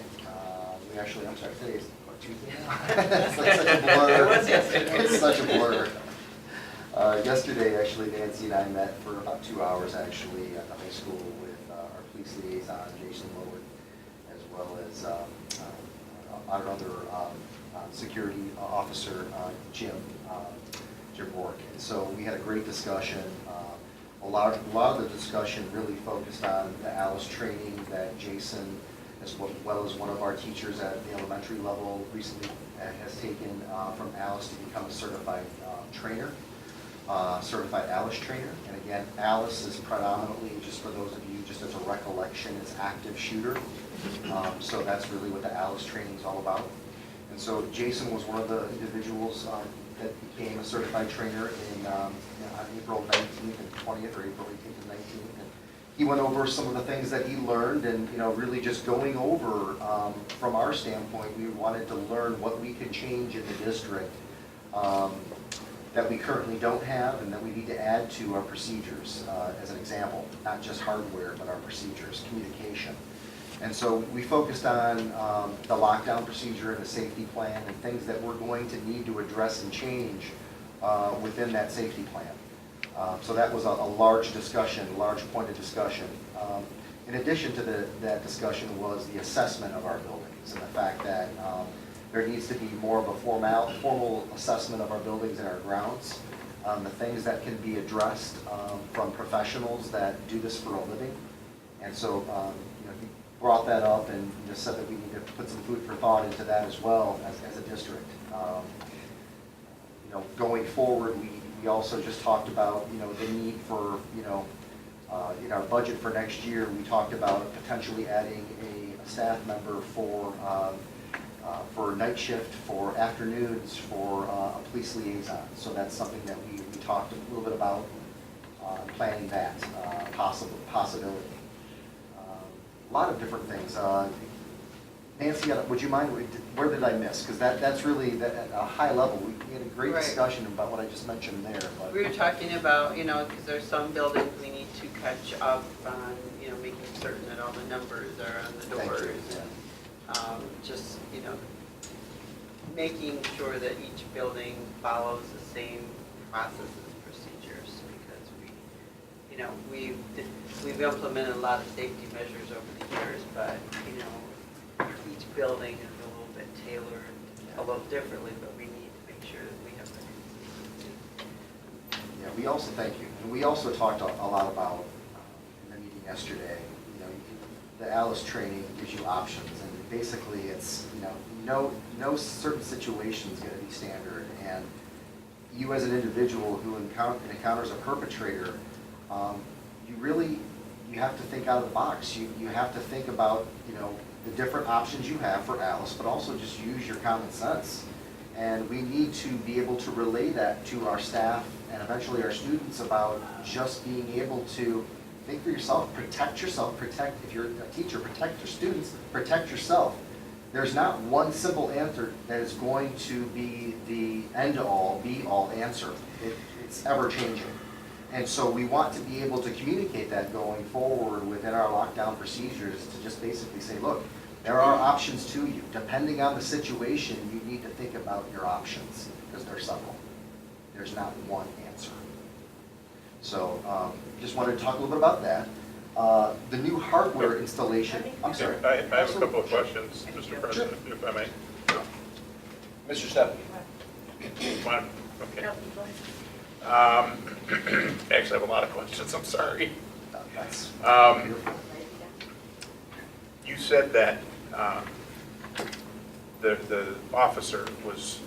I'm sorry, today is what, Tuesday now? It's like such a blur. It was yesterday. It's such a blur. Yesterday, actually, Nancy and I met for about 2 hours, actually, at the high school with our police liaison, Jason Loward, as well as our other security officer, Jim Bork. And so we had a great discussion. A lot of the discussion really focused on the ALICE training that Jason, as well as one of our teachers at the elementary level, recently has taken from ALICE to become a certified trainer, certified ALICE trainer. And again, ALICE is predominantly, just for those of you, just as a recollection, is active shooter. So that's really what the ALICE training is all about. And so Jason was one of the individuals that became a certified trainer on April 19th and 20th, or April 18th and 19th. And he went over some of the things that he learned, and really just going over, from our standpoint, we wanted to learn what we could change in the district that we currently don't have and that we need to add to our procedures, as an example, not just hardware, but our procedures, communication. And so we focused on the lockdown procedure and the safety plan and things that we're going to need to address and change within that safety plan. So that was a large discussion, large point of discussion. In addition to that discussion was the assessment of our buildings and the fact that there needs to be more of a formal assessment of our buildings and our grounds, the things that can be addressed from professionals that do this for a living. And so he brought that up and just said that we need to put some food for thought into that as well as a district. Going forward, we also just talked about the need for in our budget for next year, we talked about potentially adding a staff member for night shift, for afternoons, for a police liaison. So that's something that we talked a little bit about, planning that possibility. A lot of different things. Nancy, would you mind, where did I miss? Because that's really, at a high level, we had a great Right. discussion about what I just mentioned there. But We were talking about, because there's some buildings we need to catch up on, making certain that all the numbers are on the Thank you. doors. Just, making sure that each building follows the same processes, procedures, because we've implemented a lot of safety measures over the years, but, each building is a little bit tailored a little differently, but we need to make sure that we have the consistency. Yeah, we also, thank you. And we also talked a lot about, in the meeting yesterday, the ALICE training gives you options. And basically it's, no certain situation is going to be standard. And you as an individual who encounters a perpetrator, you have to think out of the box. You have to think about, the different options you have for ALICE, but also just use your common sense. And we need to be able to relay that to our staff and eventually our students about just being able to think for yourself, protect yourself, if you're a teacher, protect your students, protect yourself. There's not one simple answer that is going to be the end-all, be-all answer. It's ever-changing. And so we want to be able to communicate that going forward within our lockdown procedures to just basically say, look, there are options to you. Depending on the situation, you need to think about your options because there are several. There's not one answer. So just wanted to talk a little bit about that. The new hardware installation, I'm sorry. I have a couple of questions, Mr. President, if I may. Mr. Stepp. One, okay. Actually, I have a lot of questions, I'm sorry. You said that the officer was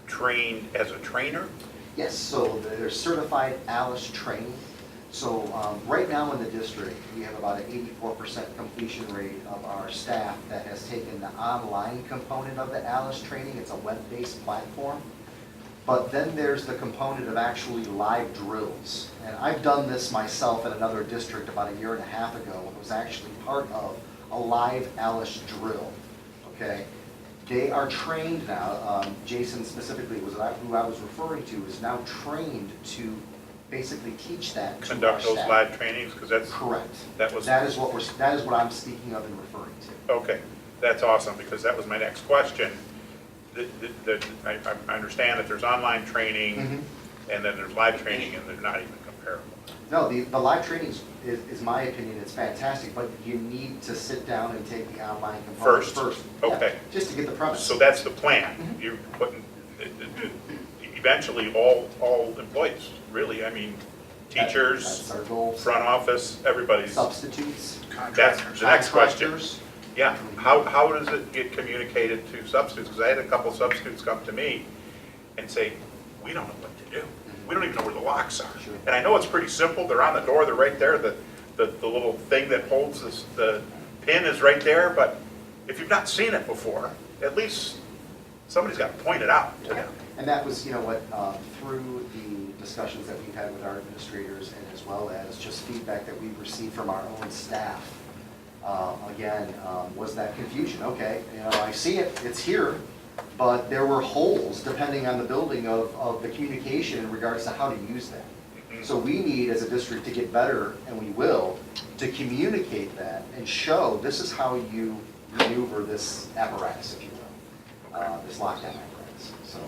trained as a trainer? Yes, so there's certified ALICE training So right now in the district, we have about an 84% completion rate of our staff that has taken the online component of the ALIS training. It's a web-based platform. But then there's the component of actually live drills. And I've done this myself in another district about a year and a half ago. It was actually part of a live ALIS drill, okay? They are trained now, Jason specifically was who I was referring to, is now trained to basically teach that to our Conduct those staff. live trainings, because that's. Correct. That was. That is what I'm speaking of and referring to. Okay, that's awesome, because that was my next question. I understand that there's online training, and then there's live training, and they're not even comparable. No, the live training is my opinion, it's fantastic, but you need to sit down and take the online component first. Okay. Yeah, just to get the premise. So that's the plan. You're putting, eventually, all employees, really, I mean, teachers, That's our goal. front office, everybody's. Substitutes. That's the next question. Contractors. Yeah, how does it get communicated to substitutes? Because I had a couple substitutes come to me and say, we don't know what to do. We don't even know where the locks are. Sure. And I know it's pretty simple, they're on the door, they're right there, the little thing that holds the pin is right there, but if you've not seen it before, at least somebody's got to point it out to them. And that was, you know what, through the discussions that we've had with our administrators and as well as just feedback that we've received from our own staff, again, was that confusion. Okay, you know, I see it, it's here, but there were holes depending on the building of the communication in regards to how to use that. So we need as a district to get better, and we will, to communicate that and show this is how you maneuver this apparatus, if you will, this lockdown apparatus. So,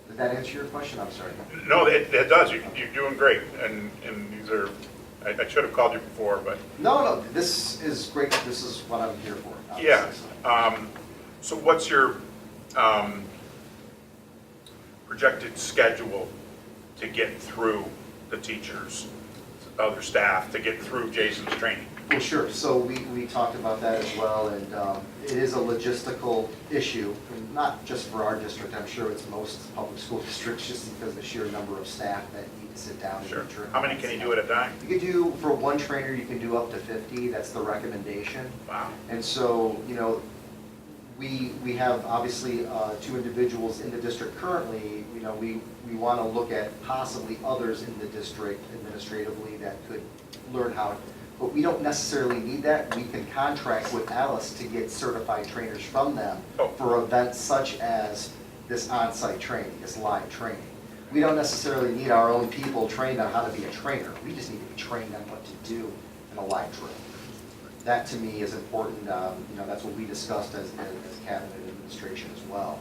did that answer your question? I'm sorry. No, it does, you're doing great, and these are, I should have called you before, but. No, this is great, this is what I'm here for. Yeah, so what's your projected schedule to get through the teachers, other staff, to get through Jason's training? Well, sure, so we talked about that as well, and it is a logistical issue, and not just for our district, I'm sure it's most public school districts, just because of the sheer number of staff that need to sit down and Sure. do training. How many can you do at a time? You can do, for one trainer, you can do up to 50, that's the recommendation. Wow. And so, you know, we have obviously 2 individuals in the district currently. You know, we want to look at possibly others in the district administratively that could learn how, but we don't necessarily need that. We can contract with ALIS to get certified trainers from them for events such as this on-site training, this live training. We don't necessarily need our own people trained on how to be a trainer. We just need to be trained on what to do in a live drill. That to me is important. You know, that's what we discussed as cabinet administration as well.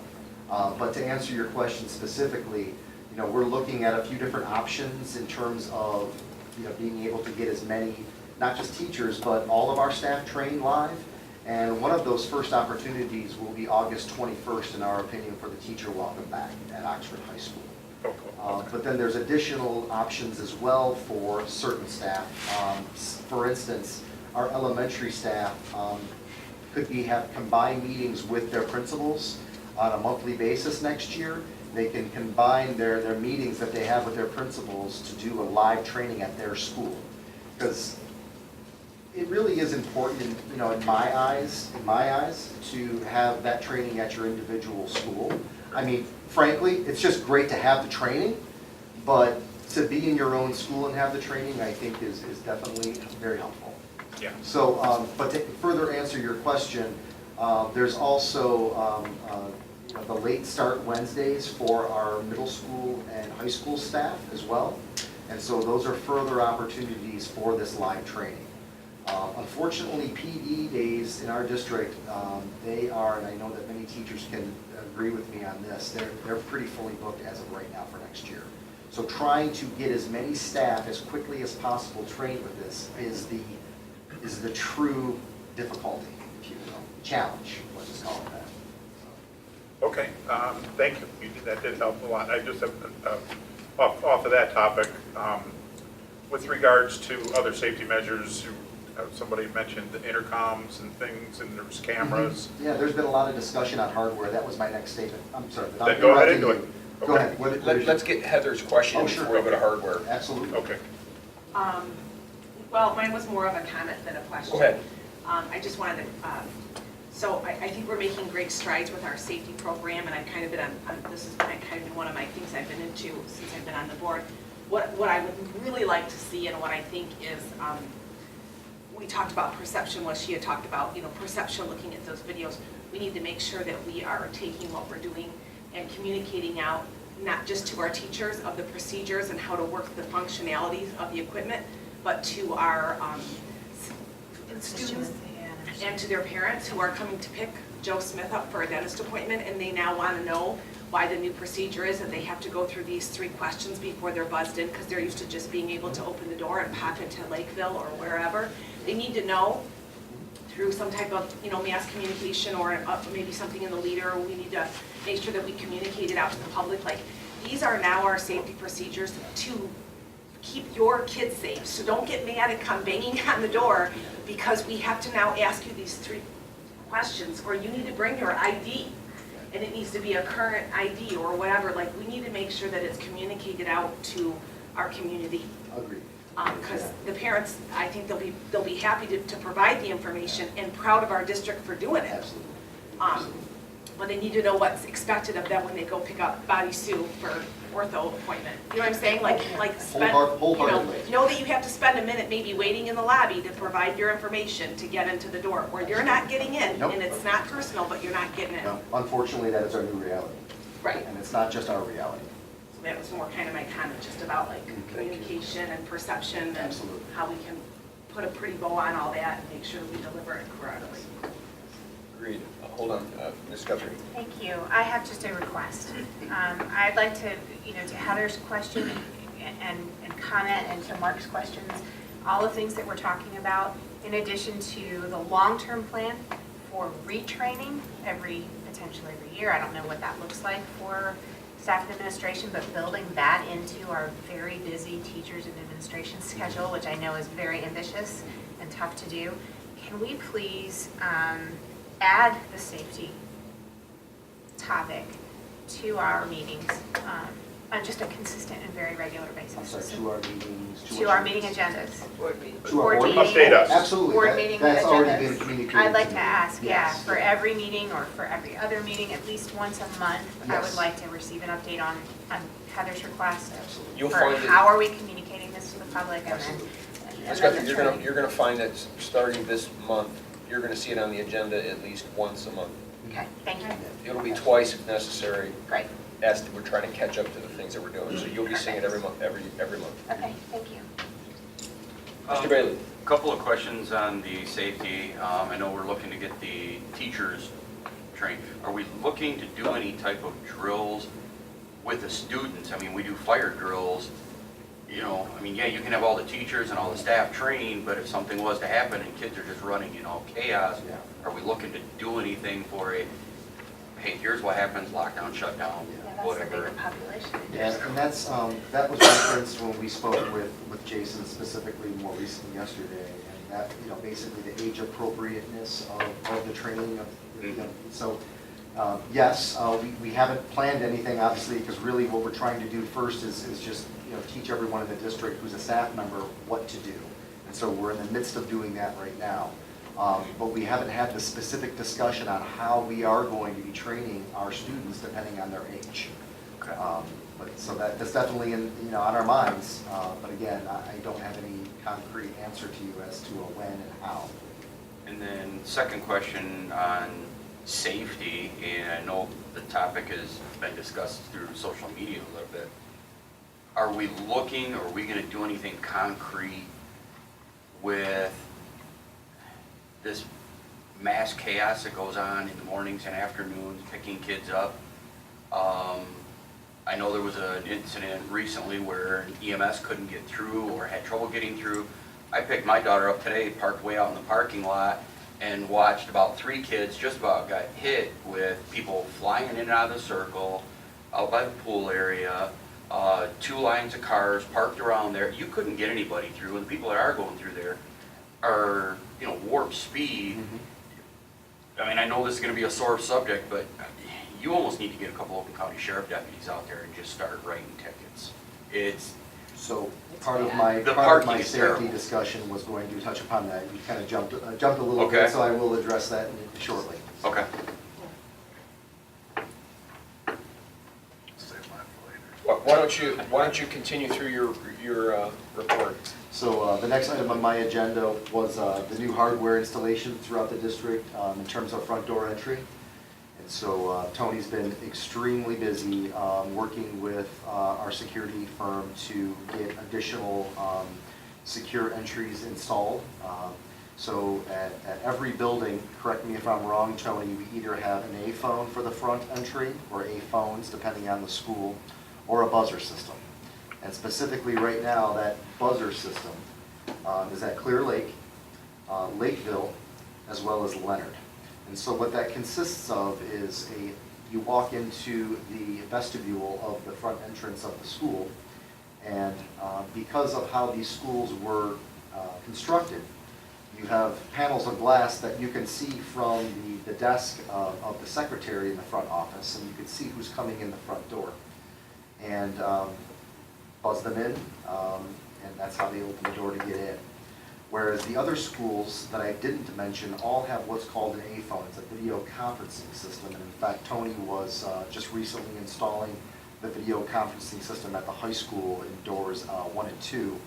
But to answer your question specifically, you know, we're looking at a few different options in terms of, you know, being able to get as many, not just teachers, but all of our staff trained live. And one of those first opportunities will be August 21st, in our opinion, for the teacher welcome back at Oxford High School. But then there's additional options as well for certain staff. For instance, our elementary staff could have combined meetings with their principals on a monthly basis next year. They can combine their meetings that they have with their principals to do a live training at their school. Because it really is important, you know, in my eyes, to have that training at your individual school. I mean, frankly, it's just great to have the training, but to be in your own school and have the training, I think is definitely very helpful. Yeah. So, but to further answer your question, there's also the late start Wednesdays for our middle school and high school staff as well. And so those are further opportunities for this live training. Unfortunately, PD days in our district, they are, and I know that many teachers can agree with me on this, they're pretty fully booked as of right now for next year. So trying to get as many staff as quickly as possible trained with this is the true difficulty, if you will, challenge, let's just call it that. Okay, thank you. That did help a lot. I just have, off of that topic, with regards to other safety measures, somebody mentioned the intercoms and things, and there's cameras. Yeah, there's been a lot of discussion on hardware. That was my next statement. I'm sorry. but I'm Then go ahead interrupting and do you. it. Go ahead. What is Let's get Heather's question Oh, before sure. we go to hardware. Absolutely. Okay. Well, mine was more of a comment than a question. Go ahead. I just wanted to, so I think we're making great strides with our safety program, and I've kind of been this has kind of been one of my things I've been into since I've been on the board. What I would really like to see, and what I think is, we talked about perception, what she had talked about, perception, looking at those videos. We need to make sure that we are taking what we're doing and communicating out, not just to our teachers of the procedures and how to work the functionalities of the equipment, but to our students and to their parents who are coming to pick Joe Smith up for a dentist appointment, and they now want to know why the new procedure is that they have to go through these 3 questions before they're buzzed in, because they're used to just being able to open the door and pop into Lakeville or wherever. They need to know through some type of, mass communication or maybe something in the leader. We need to make sure that we communicate it out to the public. Like, these are now our safety procedures to keep your kids safe. So don't get mad and come banging on the door because we have to now ask you these 3 questions, or you need to bring your ID, and it needs to be a current ID or whatever. Like, we need to make sure that it's communicated out to our community. Agreed. Because the parents, I think they'll be happy to provide the information and proud of our district for doing it. Absolutely. But they need to know what's expected of them when they go pick up Body Sue for ortho appointment. You know what I'm saying? Like spend, Wholeheartedly. know that you have to spend a minute maybe waiting in the lobby to provide your information to get into the door, where you're not getting in, Nope. and it's not personal, but you're not getting in. No, unfortunately, that is our new reality. Right. And it's not just our reality. So that was more kind of my comment, just about like communication and perception and Absolutely. how we can put a pretty bow on all that and make sure we deliver it correctly. Agreed. Hold on, Ms. Guthrie. Thank you. I have just a request. I'd like to, to Heather's question and comment, and to Mark's questions, all the things that we're talking about, in addition to the long-term plan for retraining potentially every year. I don't know what that looks like for staff and administration, but building that into our very busy teachers and administration schedule, which I know is very ambitious and tough to do. Can we please add the safety topic to our meetings on just a consistent and very regular basis? I'm sorry, to our meetings. To our meeting agendas. Board meeting. To our board meeting. Update us. Absolutely. Board meeting That's already agendas. been communicated. I'd like to to me. ask, Yes. for every meeting or for every other meeting, at least once a month, I would Yes. like to receive an update on Heather's request. Absolutely. You'll For find it- how are we communicating this to the public, and then. Absolutely. Ms. and then Guthrie, the you're gonna, training. you're gonna find that starting this month, you're gonna see it on the agenda at least once a month. Okay, thank you. It'll be twice if necessary, Great. as we're trying to catch up to the things that we're doing. So you'll be seeing it every month, every month. Okay, thank you. Mr. Bailey? Couple of questions on the safety. I know we're looking to get the teachers trained. Are we looking to do any type of drills with the students? I mean, we do fire drills, yeah, you can have all the teachers and all the staff trained, but if something was to happen and kids are just running, chaos, Yeah. are we looking to do anything for hey, here's what happens, lockdown, shutdown, Yeah, that's the whatever? bigger population. Yeah, and that was referenced when we spoke with Jason specifically more recently yesterday, and that, basically the age appropriateness of the training of, so, yes, we haven't planned anything, obviously, because really what we're trying to do first is just, teach everyone in the district who's a staff member what to do. And so we're in the midst of doing that right now. But we haven't had the specific discussion on how we are going to be training our students depending on their age. But so that's definitely on our minds. But again, I don't have any concrete answer to you as to a when and how. And then second question on safety, and I know the topic has been discussed through social media a little bit. Are we going to do anything concrete with this mass chaos that goes on in the mornings and afternoons, picking kids up? I know there was an incident recently where an EMS couldn't get through or had trouble getting through. I picked my daughter up today, parked way out in the parking lot, and watched about 3 kids just about got hit with people flying in and out of the circle, out by the pool area, 2 lines of cars parked around there. You couldn't get anybody through, and the people that are going through there are, warp speed. I mean, I know this is going to be a sore subject, but you almost need to get a couple Oakland County Sheriff deputies out there and just start writing tickets. So part of my The part of my parking is safety terrible. discussion was going to touch upon that. You kind of jumped a little Okay. bit, so I will address that shortly. Okay. Save mine for later. Why don't you continue through your report? So the next item on my agenda was the new hardware installation throughout the district in terms of front door entry. And so Tony's been extremely busy working with our security firm to get additional secure entries installed. So at every building, correct me if I'm wrong, Tony, we either have an A phone for the front entry or A phones, depending on the school, or a buzzer system. And specifically right now, that buzzer system is at Clear Lake, Lakeville, as well as Leonard. And so what that consists of is you walk into the vestibule of the front entrance of the school, and because of how these schools were constructed, you have panels of glass that you can see from the desk of the secretary in the front office, and you can see who's coming in the front door. And buzz them in, and that's how they open the door to get in. Whereas the other schools that I didn't mention all have what's called an A-phone. It's a video conferencing system. And in fact, Tony was just recently installing the video conferencing system at the high school in doors 1 and 2.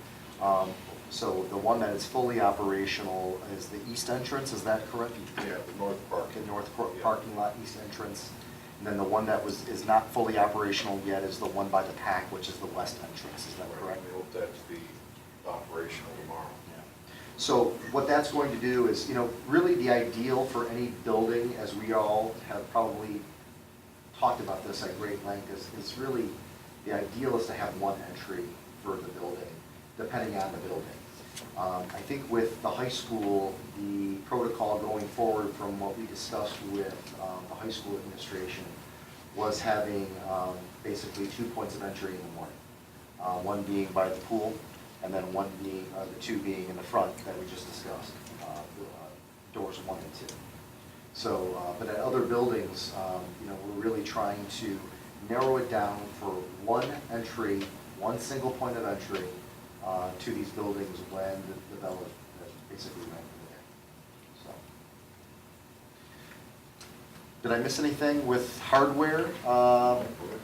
So the one that is fully operational is the east entrance, is that correct? Yeah, the north park. The north parking lot east entrance. And then the one that is not fully operational yet is the one by the PAC, which is the west entrance, is that correct? We hope that's the operational tomorrow. So what that's going to do is, really the ideal for any building, as we all have probably talked about this at great length, is really, the ideal is to have one entry for the building, depending on the building. I think with the high school, the protocol going forward from what we discussed with the high school administration was having basically 2 points of entry in the morning. One being by the pool, and then the two being in the front that we just discussed, doors 1 and 2. So, but at other buildings, we're really trying to narrow it down for one entry, one single point of entry to these buildings when the bell is basically rang for the day. So, did I miss anything with hardware?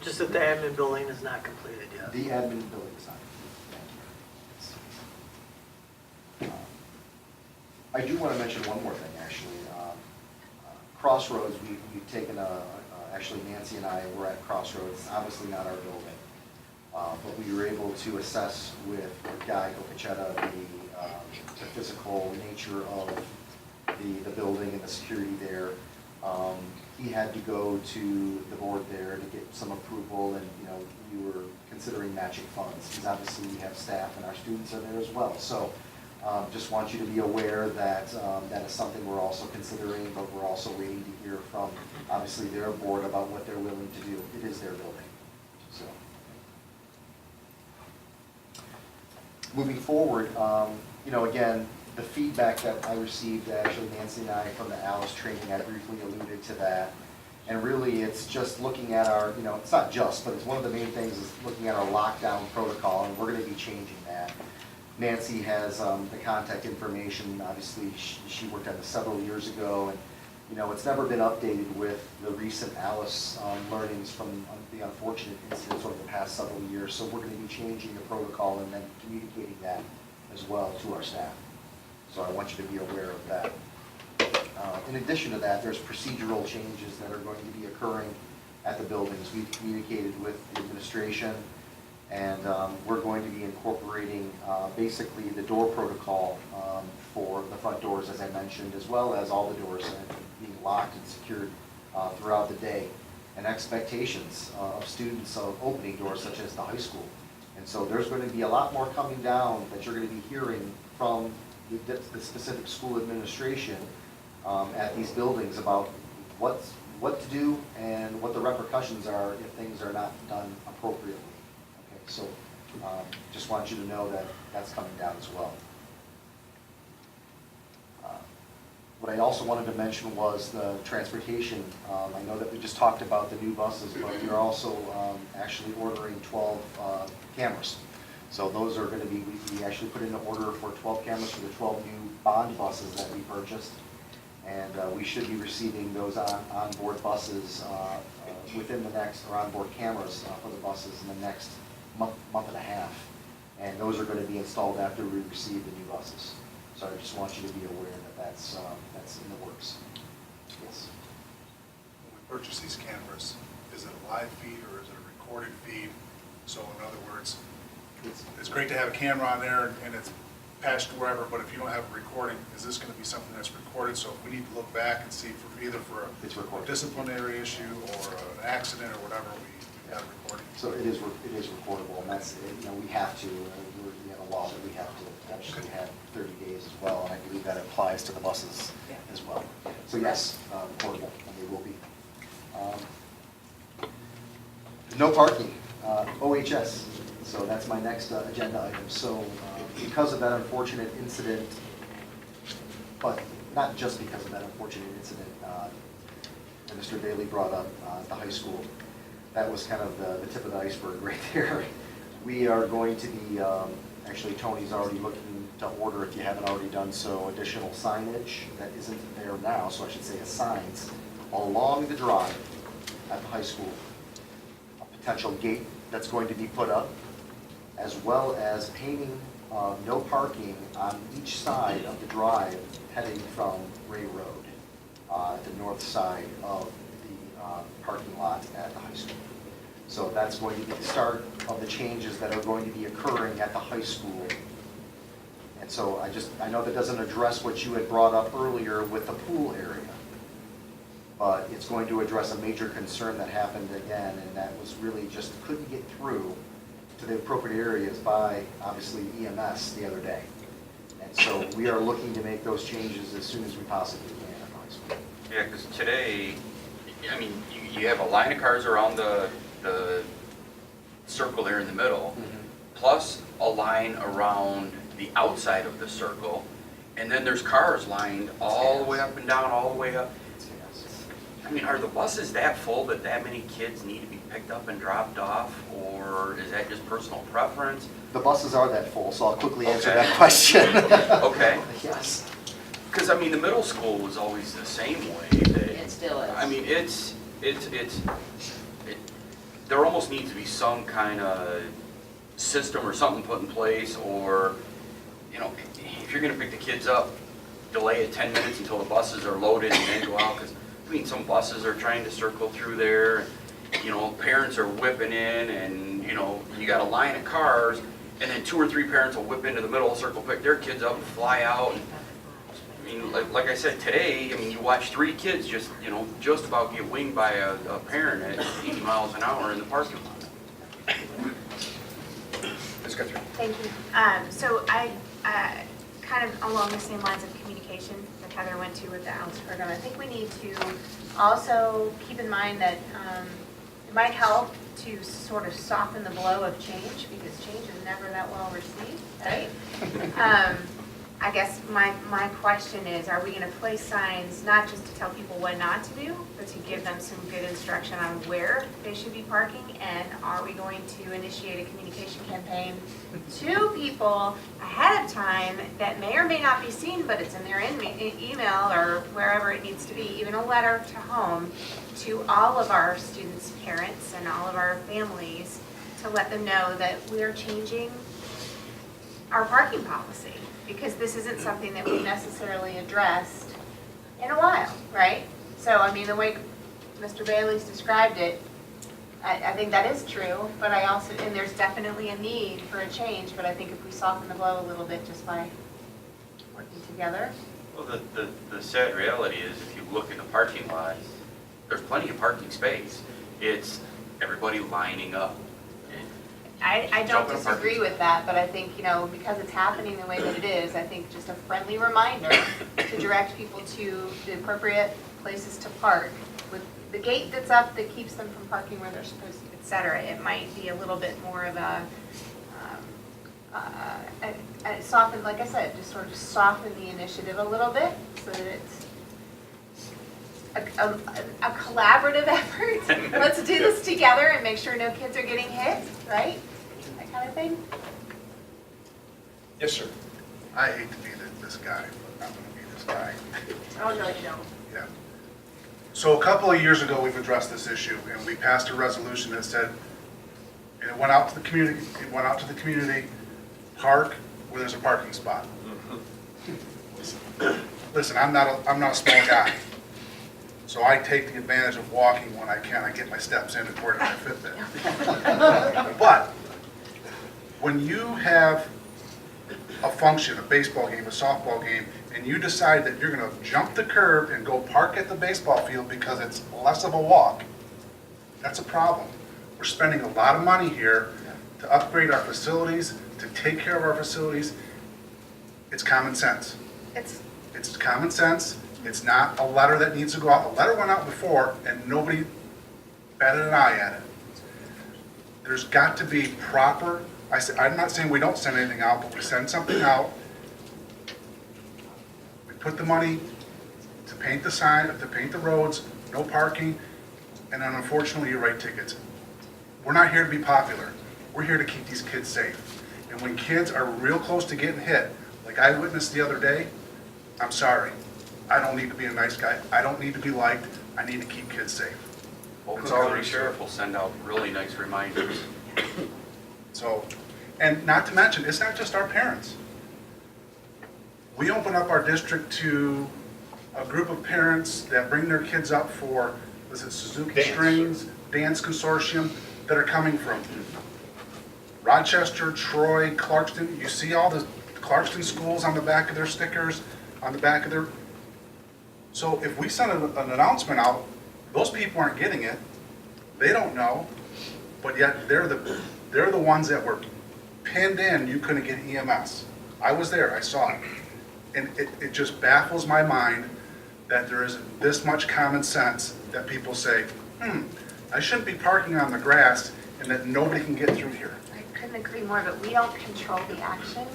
Just that the admin building is not completed yet. The admin building is not. I do want to mention one more thing, actually. Crossroads, we've taken actually Nancy and I were at Crossroads, obviously not our building, but we were able to assess with Guy Copachetta the physical nature of the building and the security there. He had to go to the board there to get some approval, and we were considering matching funds, because obviously we have staff and our students are there as well. So just want you to be aware that that is something we're also considering, but we're also waiting to hear from, obviously, their board about what they're willing to do. It is their building. So, moving forward, again, the feedback that I received, actually Nancy and I from the ALICE training, I briefly alluded to that. And really, it's just looking at our, it's not just, but it's one of the main things is looking at our lockdown protocol, and we're going to be changing that. Nancy has the contact information. Obviously, she worked on this several years ago, and it's never been updated with the recent ALICE learnings from the unfortunate incidents over the past several years. So we're going to be changing the protocol and then communicating that as well to our staff. So I want you to be aware of that. In addition to that, there's procedural changes that are going to be occurring at the buildings. We've communicated with the administration, and we're going to be incorporating basically the door protocol for the front doors, as I mentioned, as well as all the doors being locked and secured throughout the day, and expectations of students of opening doors such as the high school. And so there's going to be a lot more coming down that you're going to be hearing from the specific school administration at these buildings about what to do and what the repercussions are if things are not done appropriately. Okay, so just want you to know that that's coming down as well. What I also wanted to mention was the transportation. I know that we just talked about the new buses, but we're also actually ordering 12 cameras. So those are gonna be, we actually put in an order for 12 cameras for the 12 new bond buses that we purchased. And we should be receiving those onboard buses within the next, or onboard cameras for the buses in the next month and a half. And those are gonna be installed after we receive the new buses. So I just want you to be aware that that's in the works. Yes. When we purchase these cameras, is it a live feed or is it a recorded feed? So in other words, it's great to have a camera on there and it's patched wherever, but if you don't have a recording, is this going to be something that's recorded? So if we need to look back and see for either for a disciplinary issue or an accident or whatever, we got a recording. So it is recordable, and that's, you know, we have to, we have a law that we have to actually have 30 days as well, and I believe that applies to the buses as well. So yes, recordable, and they will be. No parking, OHS, so that's my next agenda item. So because of that unfortunate incident, but not just because of that unfortunate incident that Mr. Bailey brought up at the high school, that was kind of the tip of the iceberg right there. We are going to be, actually Tony's already looking to order, if you haven't already done so, additional signage that isn't there now, so I should say signs along the drive at the high school. A potential gate that's going to be put up, as well as painting no parking on each side of the drive heading from Ray Road, the north side of the parking lot at the high school. So that's going to be the start of the changes that are going to be occurring at the high school. And so I know that doesn't address what you had brought up earlier with the pool area, but it's going to address a major concern that happened again, and that was really just couldn't get through to the appropriate areas by, obviously, EMS the other day. And so we are looking to make those changes as soon as we possibly can at the high school. Yeah, because today, I mean, you have a line of cars around the circle there in the middle, plus a line around the outside of the circle, and then there's cars lined all the way up and down, all the way up. I mean, are the buses that full that many kids need to be picked up and dropped off, or is that just personal preference? The buses are that full, so I'll quickly answer that question. Okay. Yes. Because, I mean, the middle school was always the same way. It still is. I mean, there almost needs to be some kind of system or something put in place, or, you know, if you're going to pick the kids up, delay it 10 minutes until the buses are loaded and then go out, because, I mean, some buses are trying to circle through there, you know, parents are whipping in, and, you know, you got a line of cars, and then 2 or 3 parents will whip into the middle of the circle, pick their kids up and fly out. And, I mean, like I said, today, I mean, you watch 3 kids just, you know, just about get winged by a parent at 80 miles an hour in the parking lot. Let's go through. Thank you. So I, kind of along the same lines of communication that Heather went to with the ALS program, I think we need to also keep in mind that it might help to sort of soften the blow of change, because change is never that well received, right? I guess my question is, are we going to place signs not just to tell people what not to do, but to give them some good instruction on where they should be parking? And are we going to initiate a communication campaign to people ahead of time that may or may not be seen, but it's in their email or wherever it needs to be, even a letter to home to all of our students' parents and all of our families, to let them know that we are changing our parking policy, because this isn't something that we've necessarily addressed in a while, right? So, I mean, the way Mr. Bailey's described it, I think that is true, but I also, and there's definitely a need for a change, but I think if we soften the blow a little bit just by working together. Well, the sad reality is, if you look in the parking lot, there's plenty of parking space. It's everybody lining up. I don't disagree with that, but I think, you know, because it's happening the way that it is, I think just a friendly reminder to direct people to the appropriate places to park. With the gate that's up that keeps them from parking where they're supposed to, et cetera, it might be a little bit more of a soften, like I said, just sort of soften the initiative a little bit so that it's a collaborative effort. Let's do this together and make sure no kids are getting hit, right? That kind of thing. Yes, sir. I hate to be this guy, but I'm gonna be this guy. Oh, no, you don't. Yeah. So a couple of years ago, we've addressed this issue, and we passed a resolution that said, and it went out to the community, park where there's a parking spot. Listen, I'm not a small guy, so I take the advantage of walking when I can. I get my steps in according to my Fitbit. But when you have a function, a baseball game, a softball game, and you decide that you're gonna jump the curb and go park at the baseball field because it's less of a walk, that's a problem. We're spending a lot of money here to upgrade our facilities, to take care of our facilities. It's common sense. It's common sense. It's not a letter that needs to go out. The letter went out before and nobody batted an eye at it. There's got to be proper, I'm not saying we don't send anything out, but we send something out. We put the money to paint the sign, to paint the roads, no parking, and then unfortunately you write tickets. We're not here to be popular. We're here to keep these kids safe. And when kids are real close to getting hit, like I witnessed the other day, I'm sorry. I don't need to be a nice guy. I don't need to be liked. I need to keep kids safe. Oakland County Sheriff will send out really nice reminders. So, and not to mention, it's not just our parents. We open up our district to a group of parents that bring their kids up for, was it Suzuki Strings, Dance Consortium, that are coming from Rochester, Troy, Clarkston. You see all the Clarkston schools on the back of their stickers, on the back of their... So if we send an announcement out, those people aren't getting it. They don't know, but yet they're the ones that were pinned in. You couldn't get EMS. I was there. I saw it. And it just baffles my mind that there isn't this much common sense that people say, I shouldn't be parking on the grass and that nobody can get through here. I couldn't agree more, but we don't control the action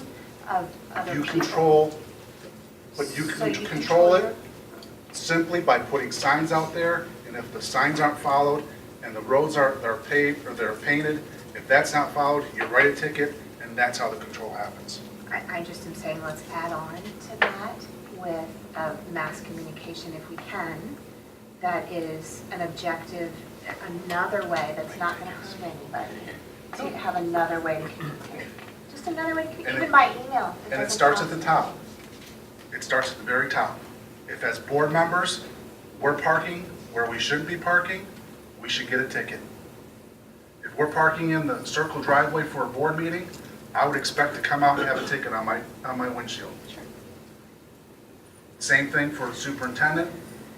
of other You people. control, but you So can you control control it simply by putting signs out there, and if the signs aren't followed and the roads are paved or they're painted, if that's not followed, you write a ticket, and that's how the control happens. I just am saying, let's add on to that with mass communication if we can. That is an objective, another way that's not going to hurt anybody, to have another way to communicate. Just another way to communicate, even by email. And it starts at the top. It starts at the very top. If as board members, we're parking where we shouldn't be parking, we should get a ticket. If we're parking in the circle driveway for a board meeting, I would expect to come out and have a ticket on my windshield. Same thing for the superintendent,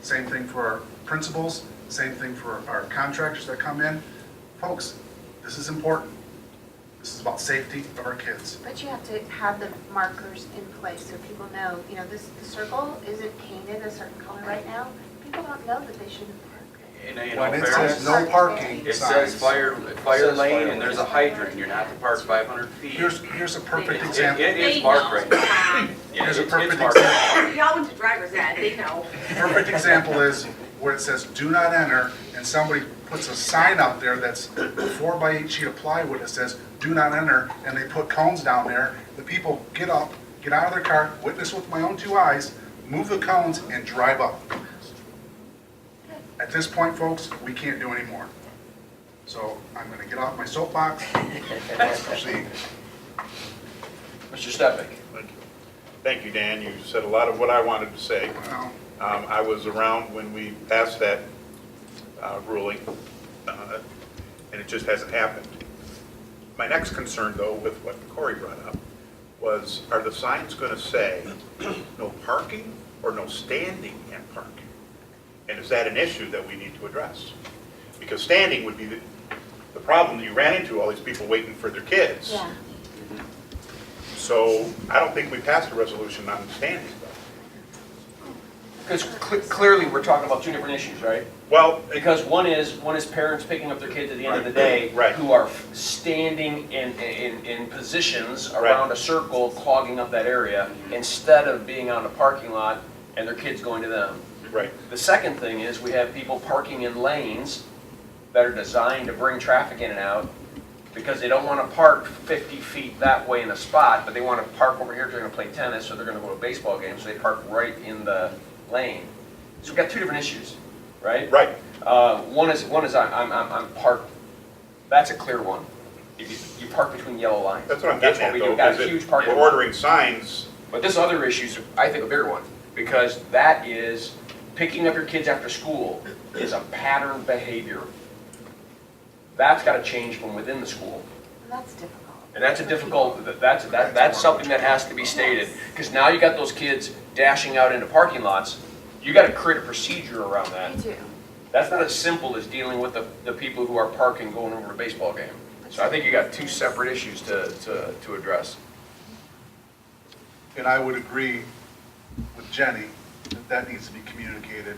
same thing for our principals, same thing for our contractors that come in. Folks, this is important. This is about safety of our kids. But you have to have the markers in place so people know, the circle isn't painted a certain color right now. People don't know that they shouldn't park. And, you When know, it fairness, says no parking it says signs. fire lane and there's a hydrant, you're not to park 500 feet. Here's a perfect example. It is marked right now. Yeah, Here's a it's perfect marked. example. Y'all went to driver's ed, they know. Perfect example is where it says do not enter, and somebody puts a sign out there that's a 4x8 sheet of plywood that says do not enter, and they put cones down there. The people get up, get out of their car, witness with my own two eyes, move the cones, and drive up. At this point, folks, we can't do any more. So I'm going to get off my soapbox. Let's proceed. Mr. Stepik. Thank you. Thank you, Dan. You said a lot of what I wanted to say. I was around when we passed that ruling, and it just hasn't happened. My next concern, though, with what Corey brought up, was are the signs going to say no parking or no standing and parking? And is that an issue that we need to address? Because standing would be the problem that you ran into, all these people waiting for their kids. Yeah. So I don't think we passed a resolution on standing, though. Because clearly, we're talking about two different issues, right? Well, Because one is parents picking up their kids at the end of the day Right. who are standing in positions around a circle, clogging up that area, instead of being on a parking lot and their kids going to them. right. The second thing is we have people parking in lanes that are designed to bring traffic in and out, because they don't want to park 50 feet that way in a spot, but they want to park over here, they're going to play tennis, or they're going to go to a baseball game, so they park right in the lane. So we've got two different issues, right? Right. One is I'm parked, that's a clear one. You park between yellow lines. That's what I'm That's getting what at, we do. though, Got a because huge parking we're lot. ordering signs. But this other issue is, I think, a bigger one, because that is, picking up your kids after school is a pattern behavior. That's got to change from within the school. That's difficult. And that's a difficult, that's something that has to be stated, because now you got those kids dashing out into parking lots. You got to create a procedure around that. Me too. That's not as simple as dealing with the people who are parking going over to a baseball game. So I think you got two separate issues to address. And I would agree with Jenny that that needs to be communicated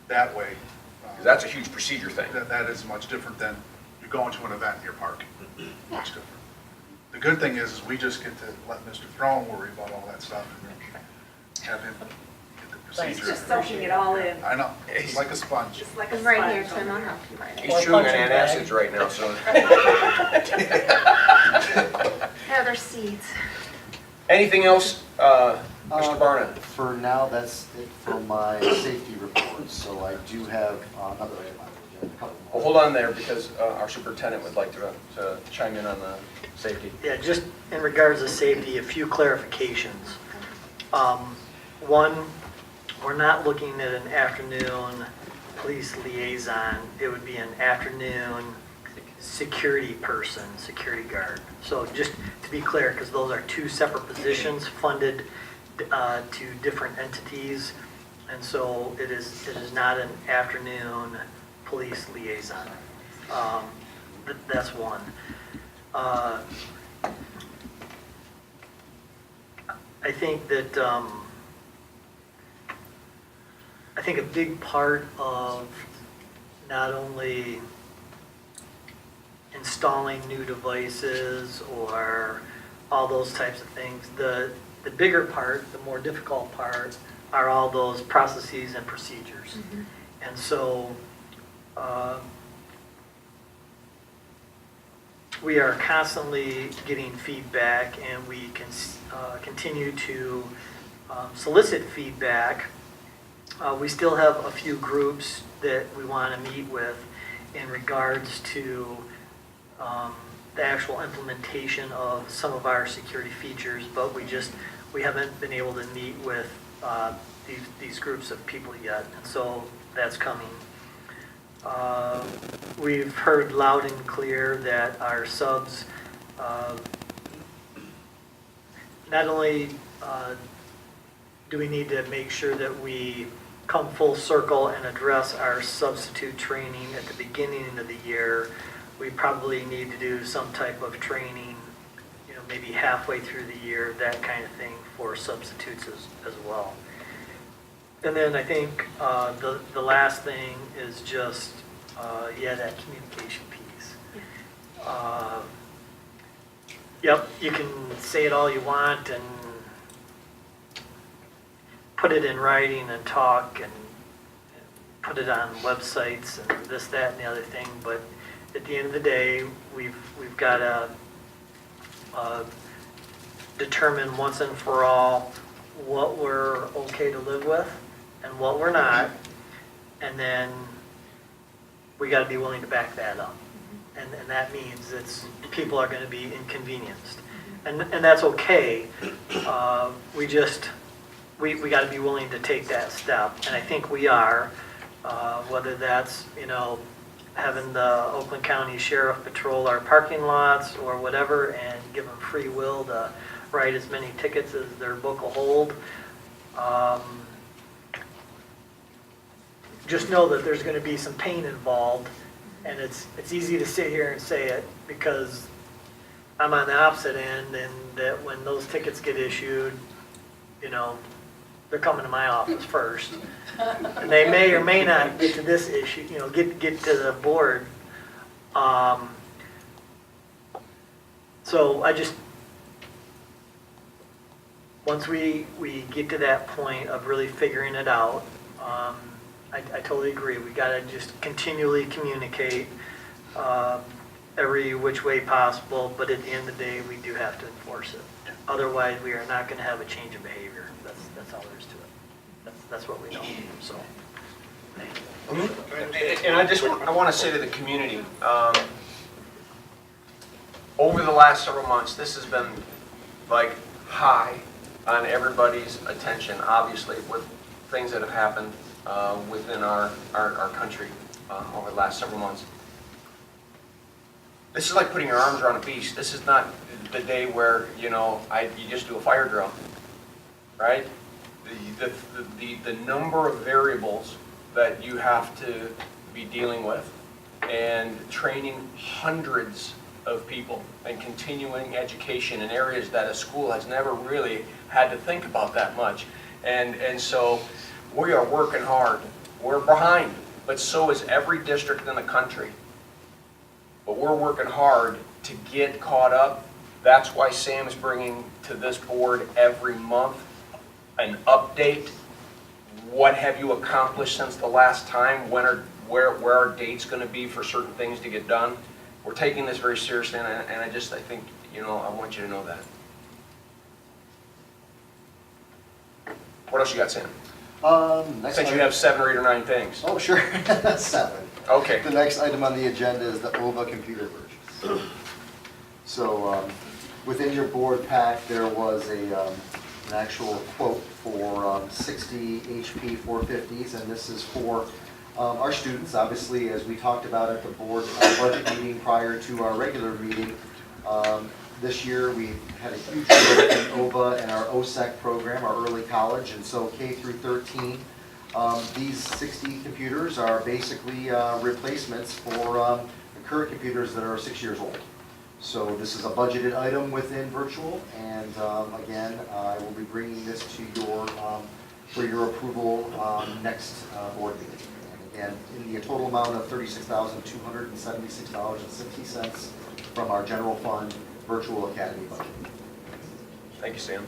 that way. 'Cause that's a huge procedure thing. That is much different than you're going to an event and you're parking. Much different. The good thing is we just get to let Mr. Throne worry about all that stuff and have him get the procedure. Just soaking it all in. I know, it's like a sponge. Just like a I'm right here, sponge. Tim, I'll help you right He's chewing on antacids right now, so. No, there's seeds. Anything else, Mr. Barnett? For now, that's it for my safety report, so I do have another item on the agenda, a couple Well, more. hold on there, because our superintendent would like to chime in on the safety. Yeah, just in regards to safety, a few clarifications. One, we're not looking at an afternoon police liaison. It would be an afternoon security person, security guard. So just to be clear, because those are two separate positions funded to different entities. And so it is not an afternoon police liaison. That's one. I think that, I think a big part of not only installing new devices or all those types of things, the bigger part, the more difficult part, are all those processes and procedures. And so, we are constantly getting feedback, and we can continue to solicit feedback. We still have a few groups that we want to meet with in regards to the actual implementation of some of our security features, but we haven't been able to meet with these groups of people yet, and so that's coming. We've heard loud and clear that our subs, not only do we need to make sure that we come full circle and address our substitute training at the beginning of the year, we probably need to do some type of training, maybe halfway through the year, that kind of thing for substitutes as well. And then I think the last thing is just, that communication piece. Yep, you can say it all you want and put it in writing and talk and put it on websites and this, that, and the other thing, but at the end of the day, we've got to determine once and for all what we're okay to live with and what we're not, and then we got to be willing to back that up. And that means people are going to be inconvenienced, and that's okay. We got to be willing to take that step, and I think we are. Whether that's having the Oakland County Sheriff patrol our parking lots or whatever, and give them free will to write as many tickets as their book will hold. Just know that there's going to be some pain involved, and it's easy to sit here and say it because I'm on the opposite end, and that when those tickets get issued, they're coming to my office first. And they may or may not get to this issue, get to the board. So once we get to that point of really figuring it out, I totally agree. We got to just continually communicate. every which way possible, but at the end of the day, we do have to enforce it. Otherwise, we are not going to have a change in behavior. That's all there is to it. That's what we know, so. And I want to say to the community, over the last several months, this has been like high on everybody's attention, obviously, with things that have happened within our country over the last several months. This is like putting your arms around a beast. This is not the day where, you just do a fire drill, right? The number of variables that you have to be dealing with and training hundreds of people and continuing education in areas that a school has never really had to think about that much. And so we are working hard. We're behind, but so is every district in the country. But we're working hard to get caught up. That's why Sam is bringing to this board every month an update. What have you accomplished since the last time? Where are dates going to be for certain things to get done? We're taking this very seriously, and I think, I want you to know that. What else you got, Sam? Since you have 7 or 8 or 9 things. Oh, sure, 7. Okay. The next item on the agenda is the OVA computer purchase. So within your board pack, there was an actual quote for 60 HP 450s, and this is for our students. Obviously, as we talked about at the board budget meeting prior to our regular meeting, this year we had a huge growth in OVA and our OSEC program, our early college, and so K through 13. These 60 computers are basically replacements for the current computers that are 6 years old. So this is a budgeted item within virtual, and again, I will be bringing this to for your approval next board meeting. And again, in the total amount of $36,276.60 from our general fund virtual academy budget. Thank you, Sam.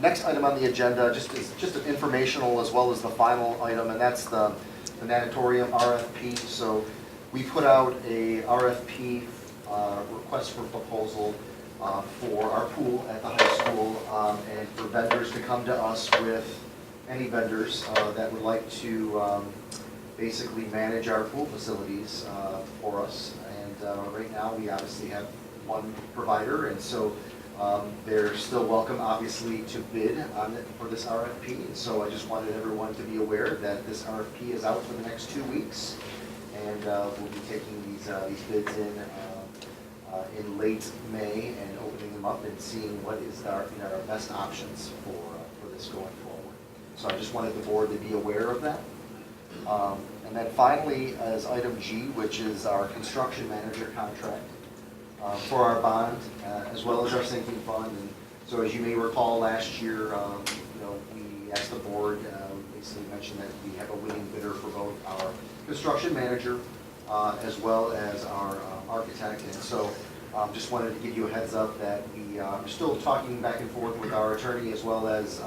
Next item on the agenda just an informational as well as the final item, and that's the natatorium RFP. So we put out a RFP request for proposal for our pool at the high school, and for vendors to come to us with any vendors that would like to basically manage our pool facilities for us. And right now we obviously have one provider, and so they're still welcome, obviously, to bid on it for this RFP. And so I just wanted everyone to be aware that this RFP is out for the next 2 weeks, and we'll be taking these bids in late May and opening them up and seeing what is our best options for this going forward. So I just wanted the board to be aware of that. And then finally, as item G, which is our construction manager contract for our bond, as well as our sinking fund. And so as you may recall, last year, we asked the board, basically mentioned that we have a winning bidder for both our construction manager as well as our architect. And so just wanted to give you a heads up that we are still talking back and forth with our attorney as well as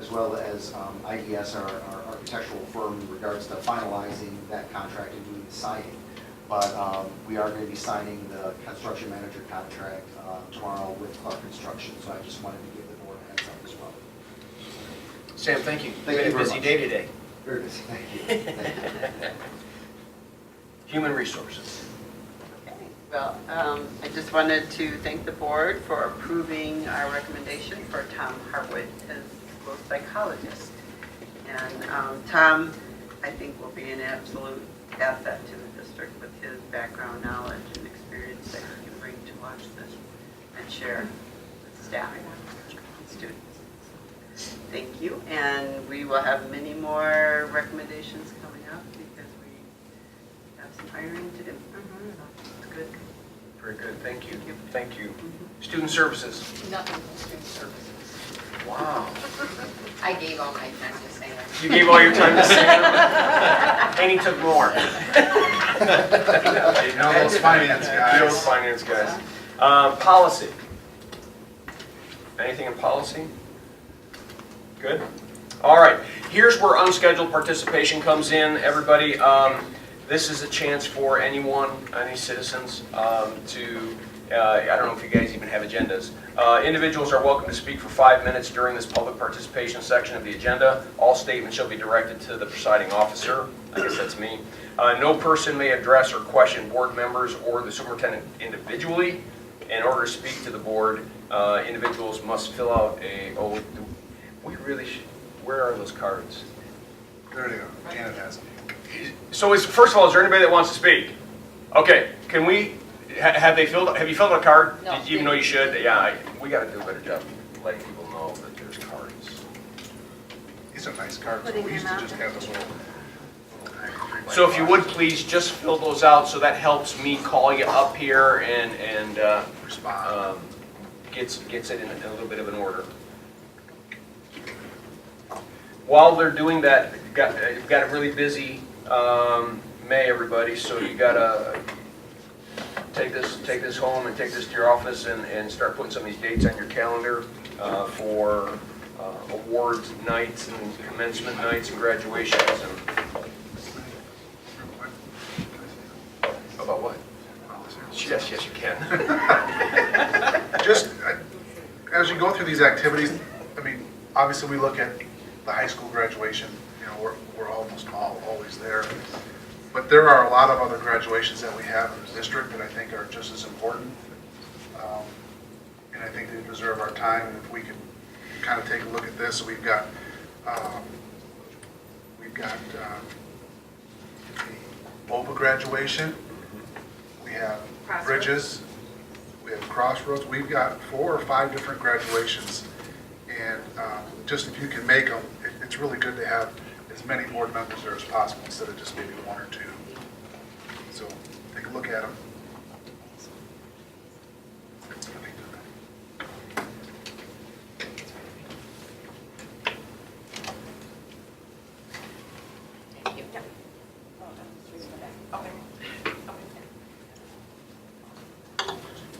IDS, our architectural firm, in regards to finalizing that contract and doing the signing. But we are going to be signing the construction manager contract tomorrow with Clark Construction. So I just wanted to give the board a heads up as well. Sam, thank you. Thank you Been a very busy much. day today. Very busy, thank you. Thank you. Human resources. Well, I just wanted to thank the board for approving our recommendation for Tom Hartwood as school psychologist. And Tom, I think, will be an absolute asset to the district with his background, knowledge, and experience that he can bring to watch this and share with staff and students. Thank you, and we will have many more recommendations coming up because we have some hiring to do. It's good. Very good, thank you. Thank you. Student services. Nothing from student services. Wow. I gave all my time to Sam. You gave all your time to Sam, and he took more. You know those finance guys. Those finance guys. Policy. Anything in policy? Good. All right. Here's where unscheduled participation comes in, everybody. This is a chance for anyone, any citizens, to, I don't know if you guys even have agendas. Individuals are welcome to speak for 5 minutes during this public participation section of the agenda. All statements shall be directed to the presiding officer. I guess that's me. No person may address or question board members or the superintendent individually. In order to speak to the board, individuals must fill out a, we really should, where are those cards? There you go. Janet has them. So first of all, is there anybody that wants to speak? Okay, can we, have you filled out a card? No. Even though you should? Yeah, we gotta do a better job letting people know that there's cards. These are nice cards. Putting We used to them just out have this little. So if you would please just fill those out, so that helps me call you up here and gets it in a little bit of an order. While they're doing that, got a really busy May, everybody, so you gotta take this home and take this to your office and start putting some of these dates on your calendar for awards nights and commencement nights and graduations and about what? Yes, you can. Just, as you go through these activities, I mean, obviously we look at the high school graduation, you know, we're almost always there. But there are a lot of other graduations that we have in the district that I think are just as important. And I think they deserve our time, and if we can kind of take a look at this, we've got the BOPA graduation, we have Bridges, we have Crossroads, we've got 4 or 5 different graduations. And just if you can make them, it's really good to have as many board members there as possible instead of just maybe 1 or 2. So take a look at them.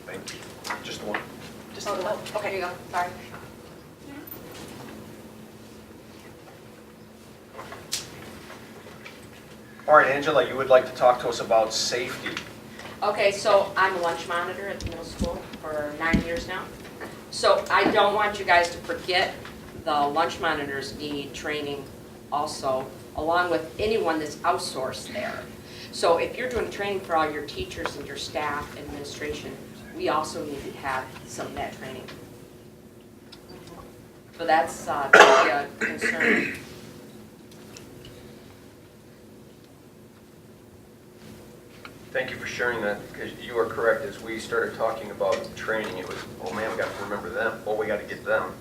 Thank you. Just one. Just a little, okay, here you go, sorry. All right, Angela, you would like to talk to us about safety. Okay, so I'm a lunch monitor at the middle school for 9 years now. So I don't want you guys to forget the lunch monitors need training also, along with anyone that's outsourced there. So if you're doing training for all your teachers and your staff, administration, we also need to have some of that training. So that's a concern. Thank you for sharing that, because you are correct. As we started talking about training, it was, oh man, we got to remember them. Oh, we got to get them.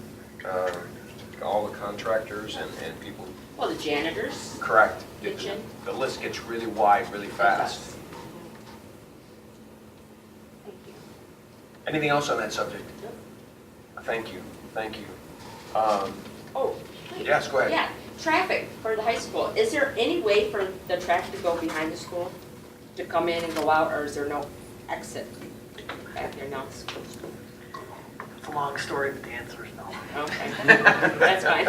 All the contractors and people. Well, the janitors. Correct. Kitchen. The list gets really wide, really fast. Thank you. Anything else on that subject? No. Thank you. Thank you. Oh. wait. Yes, go ahead. Yeah, traffic for the high school. Is there any way for the traffic to go behind the school? To come in and go out, or is there no exit back there now? It's a long story, but the answer is no. Okay, that's fine.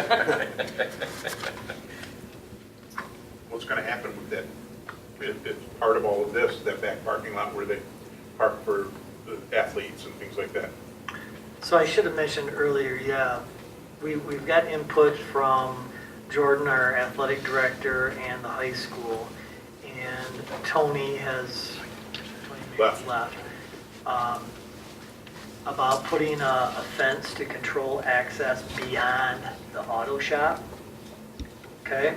What's going to happen with that, it's part of all of this, that back parking lot where they park for the athletes and things like that? So I should have mentioned earlier, yeah, we've got input from Jordan, our athletic director, and the high school. And Tony has left about putting a fence to control access beyond the auto shop. Okay?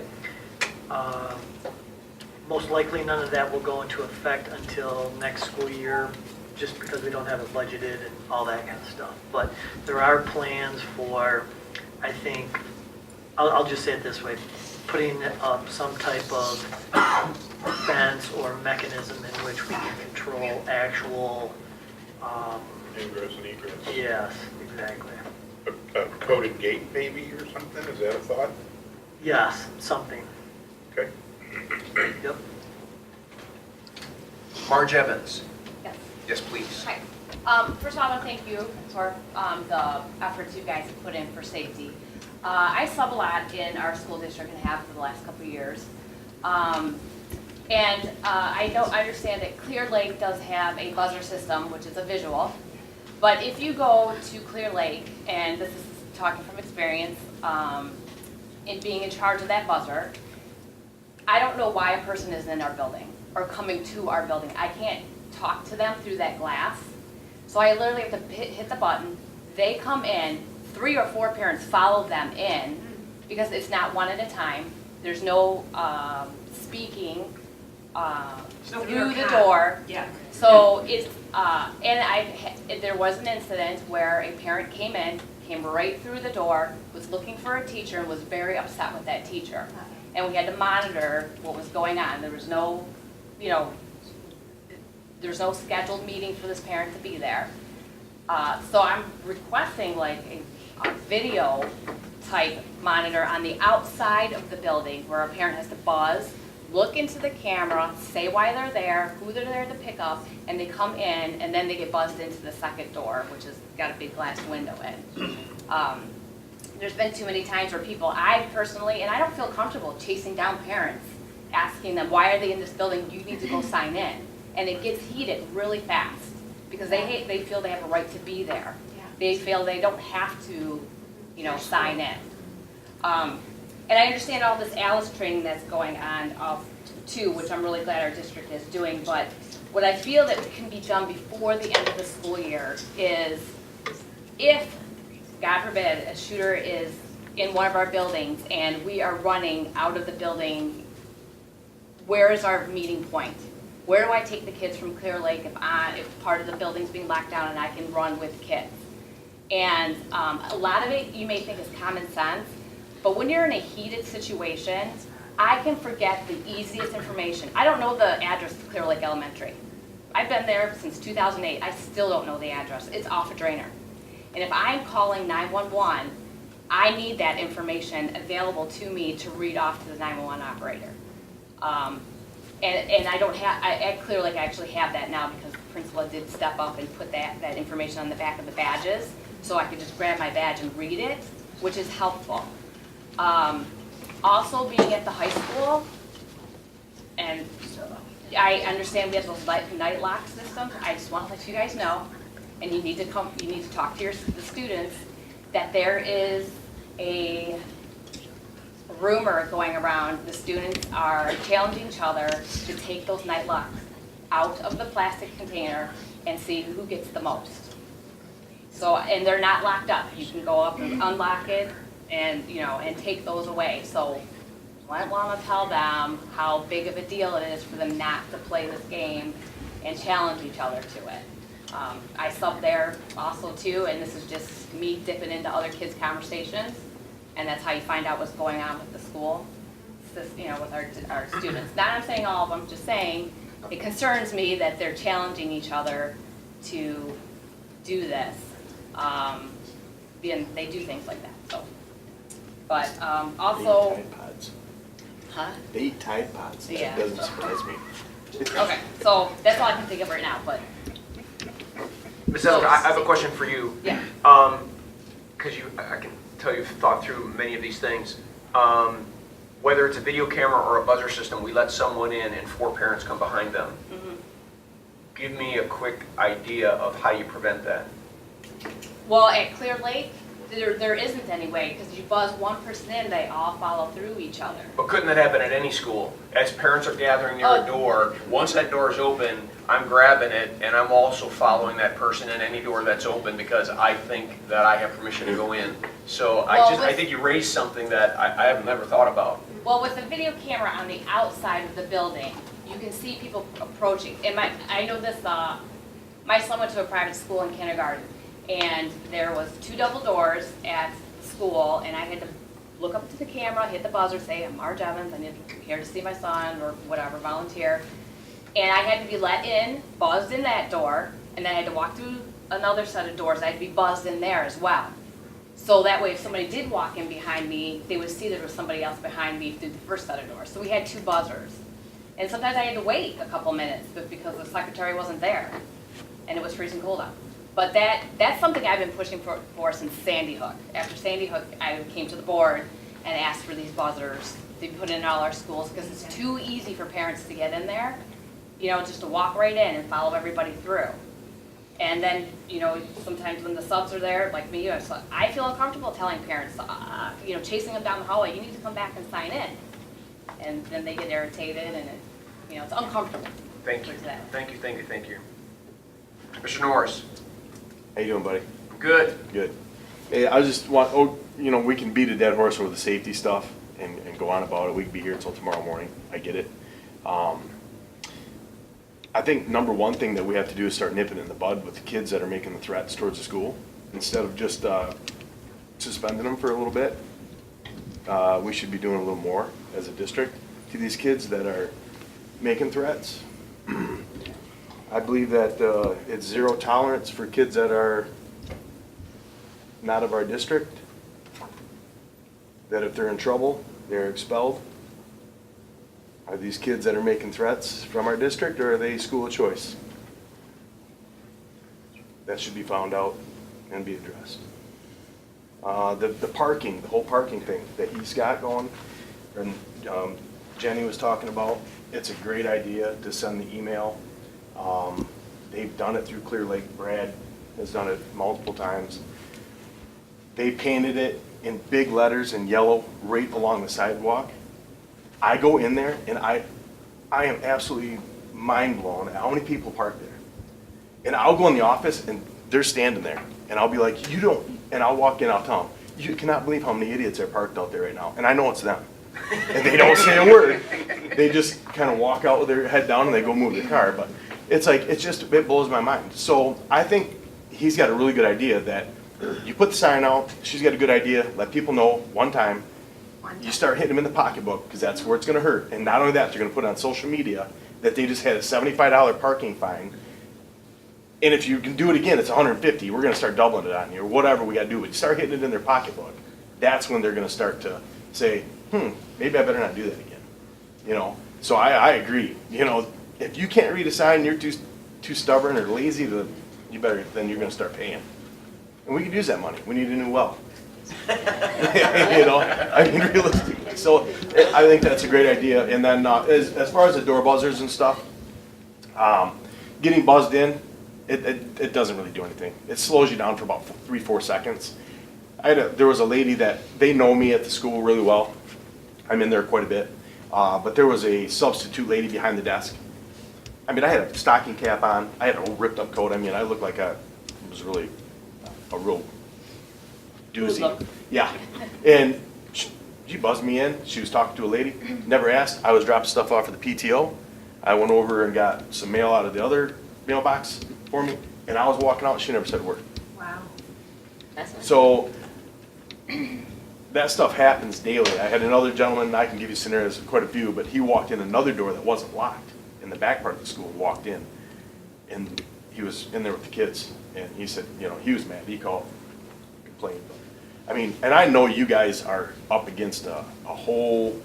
Most likely none of that will go into effect until next school year, just because we don't have it budgeted and all that kind of stuff. But there are plans for, I think, I'll just say it this way, putting up some type of fence or mechanism in which we can control actual. Ingress and egress? Yes, exactly. A coded gate maybe or something, is that a thought? Yes, something. Okay. Yep. Marge Evans. Yes. Yes, please. Hi. First of all, I want to thank you for the efforts you guys have put in for safety. I sub a lot in our school district and have for the last couple of years. And I understand that Clear Lake does have a buzzer system, which is a visual. But if you go to Clear Lake, and this is talking from experience, in being in charge of that buzzer, I don't know why a person isn't in our building or coming to our building. I can't talk to them through that glass. So I literally have to hit the button. They come in, 3 or 4 parents follow them in because it's not one at a time. There's no speaking through the door. Yeah. So it's, there was an incident where a parent came right through the door, was looking for a teacher, and was very upset with that teacher. And we had to monitor what was going on. There was no, there's no scheduled meeting for this parent to be there. So I'm requesting like a video type monitor on the outside of the building where a parent has to buzz, look into the camera, say why they're there, who they're there to pick up, and they come in, and then they get buzzed into the second door, which has got a big glass window in. There's been too many times where people, I personally, and I don't feel comfortable chasing down parents, asking them, why are they in this building? You need to go sign in. And it gets heated really fast because they feel they have a right to be there. They feel they don't have to, sign in. And I understand all this ALICE training that's going on too, which I'm really glad our district is doing, but what I feel that can be done before the end of the school year is if, God forbid, a shooter is in one of our buildings and we are running out of the building, where is our meeting point? Where do I take the kids from Clear Lake if part of the building's being locked down and I can run with kids? And a lot of it you may think is common sense, but when you're in a heated situation, I can forget the easiest information. I don't know the address to Clear Lake Elementary. I've been there since 2008. I still don't know the address. It's off a drainer. And if I'm calling 911, I need that information available to me to read off to the 911 operator. And I don't have, at Clear Lake I actually have that now because the principal did step up and put that information on the back of the badges, so I could just grab my badge and read it, which is helpful. Also being at the high school, and I understand we have those night lock systems. I just want to let you guys know, and you need to talk to the students, that there is a rumor going around. The students are challenging each other to take those night locks out of the plastic container and see who gets the most. So, and they're not locked up. You can go up and unlock it and, and take those away. So I want to tell them how big of a deal it is for them not to play this game and challenge each other to it. I sub there also too, and this is just me dipping into other kids' conversations, and that's how you find out what's going on with the school, with our students. Not I'm saying all of them, just saying it concerns me that they're challenging each other to do this. And they do things like that. So, but also. They eat Tide Pods. Huh? They eat Tide Pods. Yeah. That doesn't surprise me. Okay, so that's all I can think of right now, but. Ms. Elder, I have a question for you. Yeah. Because I can tell you've thought through many of these things. Whether it's a video camera or a buzzer system, we let someone in and 4 parents come behind them. Mm-hmm. Give me a quick idea of how you prevent that. Well, at Clear Lake, there isn't any way, because you buzz one person in, they all follow through each other. But couldn't that happen at any school? As parents are gathering near a door, once that door is open, I'm grabbing it and I'm also following that person in any door that's open because I think that I have permission to go in. So I think you raised something that I have never thought about. Well, with the video camera on the outside of the building, you can see people approaching. And I know this, my son went to a private school in kindergarten, and there was 2 double doors at school, and I had to look up to the camera, hit the buzzer, say, I'm Marge Evans, I'm here to see my son, or whatever, volunteer. And I had to be let in, buzzed in that door, and then I had to walk through another set of doors. I had to be buzzed in there as well. So that way, if somebody did walk in behind me, they would see there was somebody else behind me through the first set of doors. So we had 2 buzzers. And sometimes I had to wait a couple minutes because the secretary wasn't there, and it was freezing cold out. But that's something I've been pushing for since Sandy Hook. After Sandy Hook, I came to the board and asked for these buzzers to be put in all our schools, because it's too easy for parents to get in there, you know, just to walk right in and follow everybody through. And then, you know, sometimes when the subs are there, like me, I feel uncomfortable telling parents, you know, chasing them down the hallway, you need to come back and sign in. And then they get irritated and, you know, it's uncomfortable. Thank you. Like that. Thank you, thank you, thank you. Mr. Norris? How you doing, buddy? Good. Good. Hey, I just want, you know, we can beat a dead horse over the safety stuff and go on about it. We can be here until tomorrow morning. I get it. I think number one thing that we have to do is start nipping it in the bud with the kids that are making the threats towards the school. Instead of just suspending them for a little bit, we should be doing a little more as a district to these kids that are making threats. I believe that it's zero tolerance for kids that are not of our district, that if they're in trouble, they're expelled. Are these kids that are making threats from our district, or are they school of choice? That should be found out and be addressed. The parking, the whole parking thing that he's got going, and Jenny was talking about, it's a great idea to send the email. They've done it through Clear Lake. Brad has done it multiple times. They painted it in big letters in yellow right along the sidewalk. I go in there and I am absolutely mind blown at how many people park there. And I'll go in the office and they're standing there and I'll be like, you don't, and I'll walk in, I'll tell them, you cannot believe how many idiots are parked out there right now. And I know it's them. And they don't say a word. They just kind of walk out with their head down and they go move their car. But it's like, it blows my mind. So I think he's got a really good idea that you put the sign out, she's got a good idea, let people know one time. You start hitting them in the pocketbook because that's where it's going to hurt. And not only that, they're going to put it on social media that they just had a $75 parking fine. And if you can do it again, it's $150. We're going to start doubling it on you or whatever we got to do. But you start hitting it in their pocketbook. That's when they're going to start to say, maybe I better not do that again. You know. So I agree. You know, if you can't read a sign, you're too stubborn or lazy then you're going to start paying. And we could use that money. We need a new well. You know, I mean, realistically. So I think that's a great idea. And then as far as the door buzzers and stuff, getting buzzed in, it doesn't really do anything. It slows you down for about 3-4 seconds. There was a lady that, they know me at the school really well. I'm in there quite a bit. But there was a substitute lady behind the desk. I mean, I had a stocking cap on. I had a ripped up coat. I mean, I looked like it was really a real doozy. Yeah. And she buzzed me in. She was talking to a lady. Never asked. I was dropping stuff off at the PTO. I went over and got some mail out of the other mailbox for me. And I was walking out. She never said a word. Wow. That's nice. So that stuff happens daily. I had another gentleman, I can give you scenarios, quite a few, but he walked in another door that wasn't locked in the back part of the school, walked in. And he was in there with the kids. And he said, you know, he was mad. He called, complained. I mean, and I know you guys are up against a whole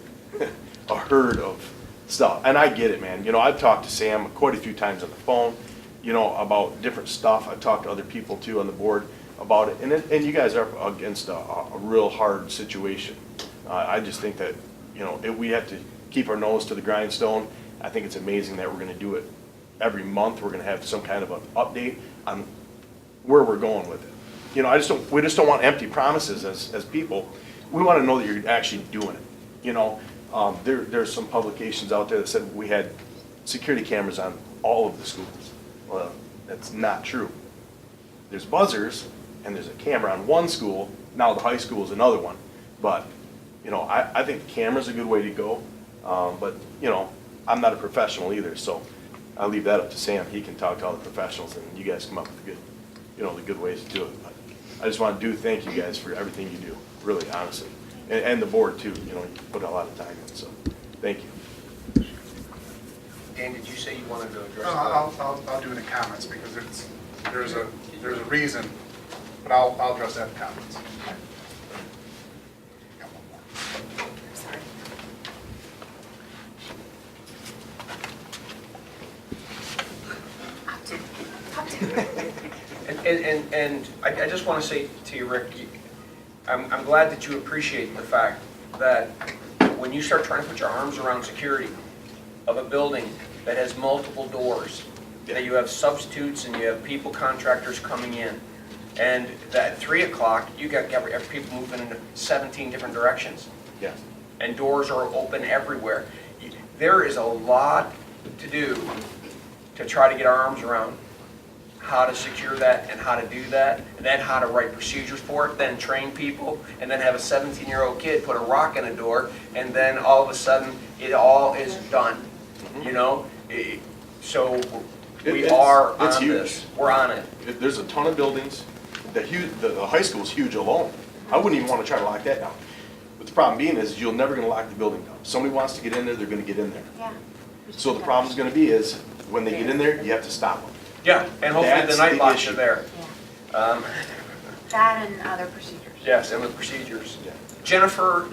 a herd of stuff, and I get it, man. You know, I've talked to Sam quite a few times on the phone, you know, about different stuff. I've talked to other people too on the board about it, and you guys are up against a real hard situation. I just think that, you know, we have to keep our nose to the grindstone. I think it's amazing that we're going to do it every month. We're going to have some kind of an update on where we're going with it. You know, we just don't want empty promises as people. We want to know that you're actually doing it. You know, there's some publications out there that said we had security cameras on all of the schools. Well, that's not true. There's buzzers and there's a camera on one school. Now the high school is another one. But, you know, I think the camera's a good way to go. But, you know, I'm not a professional either, so I leave that up to Sam. He can talk to all the professionals and you guys come up with the good ways to do it. But I just want to thank you guys for everything you do, really, honestly. And the board too, you know, you put a lot of time in, so thank you. Dan, did you say you wanted to address No, that? I'll do it in comments because there's a reason, but I'll address that in comments. Sorry. And I just want to say to you, Rick, I'm glad that you appreciate the fact that when you start trying to put your arms around security of a building that has multiple doors, that you have substitutes and you have people, contractors coming in, and at 3 o'clock, you got people moving in 17 different directions. Yes. And doors are open everywhere. There is a lot to do to try to get our arms around how to secure that and how to do that, and then how to write procedures for it, then train people, and then have a 17-year-old kid put a rock in a door, and then all of a sudden, it all is done, you know? So we are It's on huge. this. We're on it. There's a ton of buildings. The high school's huge alone. I wouldn't even want to try to lock that down. But the problem being is you're never going to lock the building down. If somebody wants to get in there, they're going to get in there. Yeah. So the problem's going to be is when they get in there, you have to stop them. Yeah, and hopefully the That's night the locks issue. are there. That and other procedures. Yes, and the procedures. Jennifer,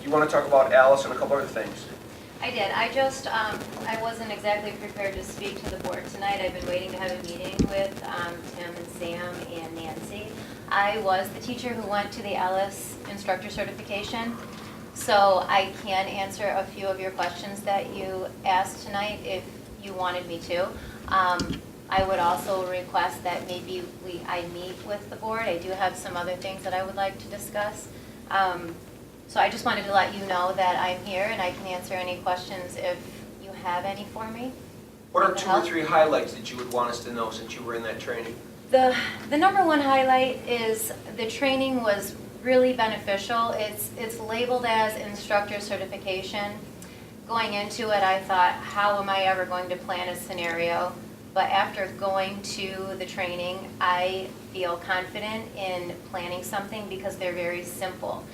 you want to talk about Alice and a couple other things? I did. I just, I wasn't exactly prepared to speak to the board tonight. I've been waiting to have a meeting with Tim and Sam and Nancy. I was the teacher who went to the Alice instructor certification, so I can answer a few of your questions that you asked tonight if you wanted me to. I would also request that maybe I meet with the board. I do have some other things that I would like to discuss. So I just wanted to let you know that I'm here and I can answer any questions if you have any for me. What are 2 or 3 highlights that you would want us to know since you were in that training? The number one highlight is the training was really beneficial. It's labeled as instructor certification. Going into it, I thought, how am I ever going to plan a scenario? But after going to the training, I feel confident in planning something because they're very simple.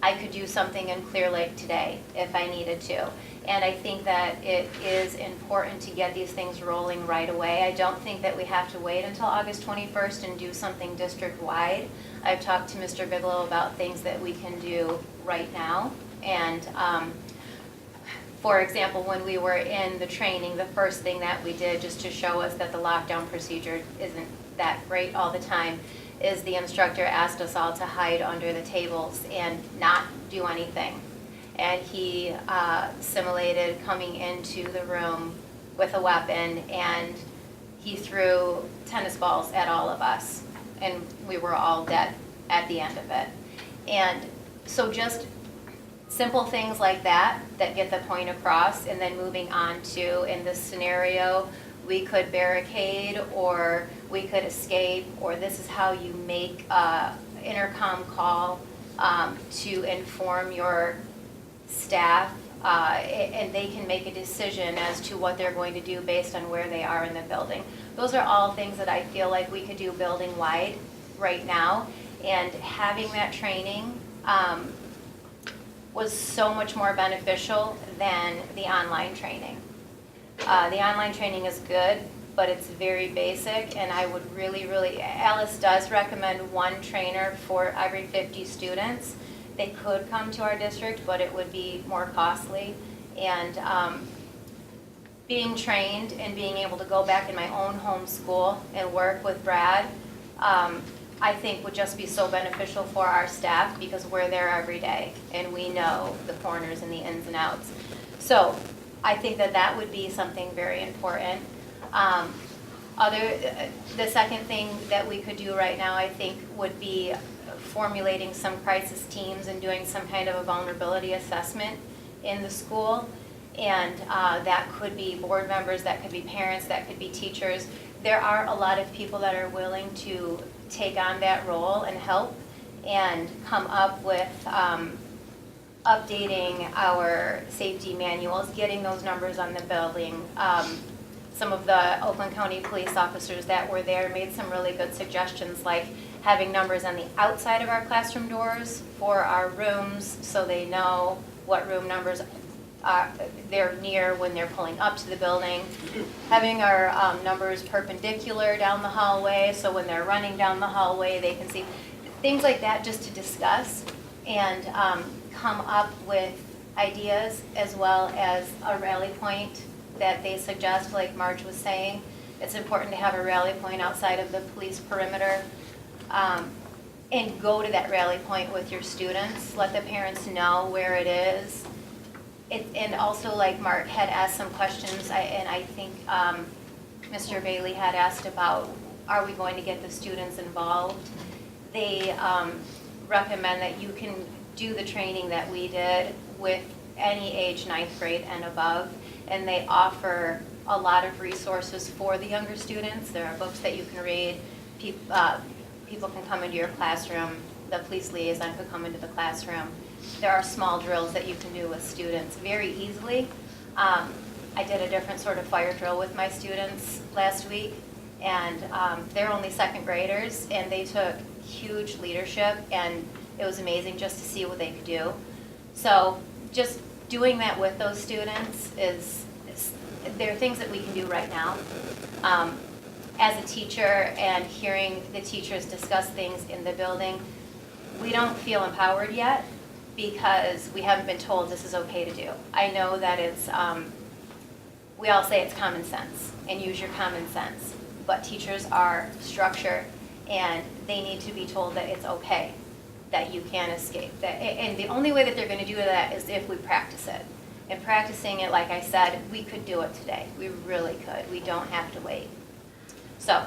I could do something in Clear Lake today if I needed to. And I think that it is important to get these things rolling right away. I don't think that we have to wait until August 21st and do something district-wide. I've talked to Mr. Bigelow about things that we can do right now. And for example, when we were in the training, the first thing that we did just to show us that the lockdown procedure isn't that great all the time is the instructor asked us all to hide under the tables and not do anything. And he simulated coming into the room with a weapon and he threw tennis balls at all of us. And we were all dead at the end of it. And so just simple things like that get the point across, and then moving on to, in this scenario, we could barricade or we could escape, or this is how you make an intercom call to inform your staff, and they can make a decision as to what they're going to do based on where they are in the building. Those are all things that I feel like we could do building-wide right now, and having that training was so much more beneficial than the online training. The online training is good, but it's very basic, and I would really, Alice does recommend one trainer for every 50 students. They could come to our district, but it would be more costly. And being trained and being able to go back in my own home school and work with Brad, I think would just be so beneficial for our staff because we're there every day and we know the corners and the ins and outs. So I think that that would be something very important. The second thing that we could do right now, I think, would be formulating some crisis teams and doing some kind of a vulnerability assessment in the school. And that could be board members, that could be parents, that could be teachers. There are a lot of people that are willing to take on that role and help and come up with updating our safety manuals, getting those numbers on the building. Some of the Oakland County police officers that were there made some really good suggestions, like having numbers on the outside of our classroom doors for our rooms so they know what room numbers they're near when they're pulling up to the building. Having our numbers perpendicular down the hallway so when they're running down the hallway they can see. Things like that just to discuss and come up with ideas as well as a rally point that they suggest, like Marge was saying. It's important to have a rally point outside of the police perimeter. and go to that rally point with your students, let the parents know where it is. And also, like Mark had asked some questions, and I think Mr. Bailey had asked about, are we going to get the students involved? They recommend that you can do the training that we did with any age, 9th grade and above, and they offer a lot of resources for the younger students. There are books that you can read, people can come into your classroom, the police liaison could come into the classroom. There are small drills that you can do with students very easily. I did a different sort of fire drill with my students last week, and they're only 2nd graders, and they took huge leadership, and it was amazing just to see what they could do. So just doing that with those students there are things that we can do right now. As a teacher and hearing the teachers discuss things in the building, we don't feel empowered yet because we haven't been told this is okay to do. I know that it's, we all say it's common sense and use your common sense, but teachers are structure and they need to be told that it's okay, that you can escape. And the only way that they're going to do that is if we practice it. And practicing it, like I said, we could do it today. We really could. We don't have to wait. So, I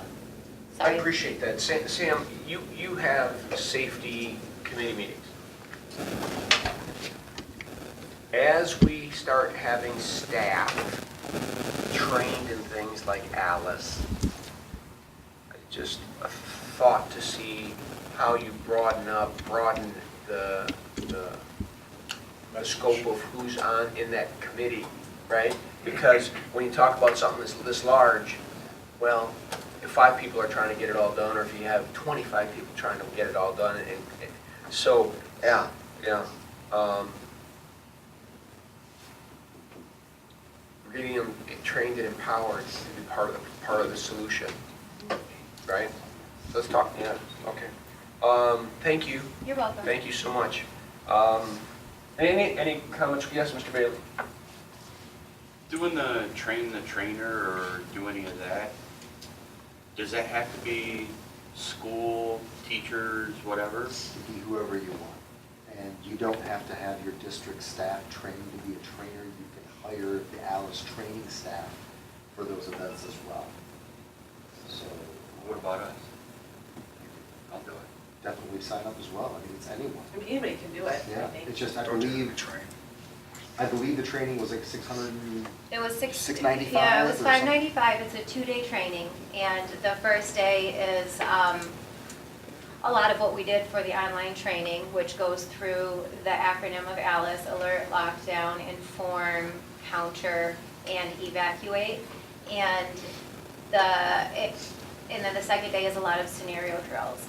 sorry. appreciate that. Sam, you have safety committee meetings. As we start having staff trained in things like Alice, just a thought to see how you broaden the scope of who's in that committee, right? Because when you talk about something this large, well, if 5 people are trying to get it all done, or if you have 25 people trying to get it all done, and so getting them trained and empowered to be part of the solution, right? Let's talk. Yeah. Okay. Thank you. You're welcome. Thank you so much. Any comments? Yes, Mr. Bailey. Doing the train the trainer or do any of that, does that have to be school, teachers, whatever? It can be whoever you want. And you don't have to have your district staff trained to be a trainer. You can hire the Alice training staff for those events as well. So What about us? I'll do it. definitely sign up as well. I mean, it's anyone. I mean, anybody can do it, I Yeah, think. it's just, I believe the training was like 600 and... It was $695 Yeah, it was or something. $595. It's a 2-day training, and the first day is a lot of what we did for the online training, which goes through the acronym of ALICE: Alert, Lockdown, Inform, Counter, and Evacuate. And then the second day is a lot of scenario drills.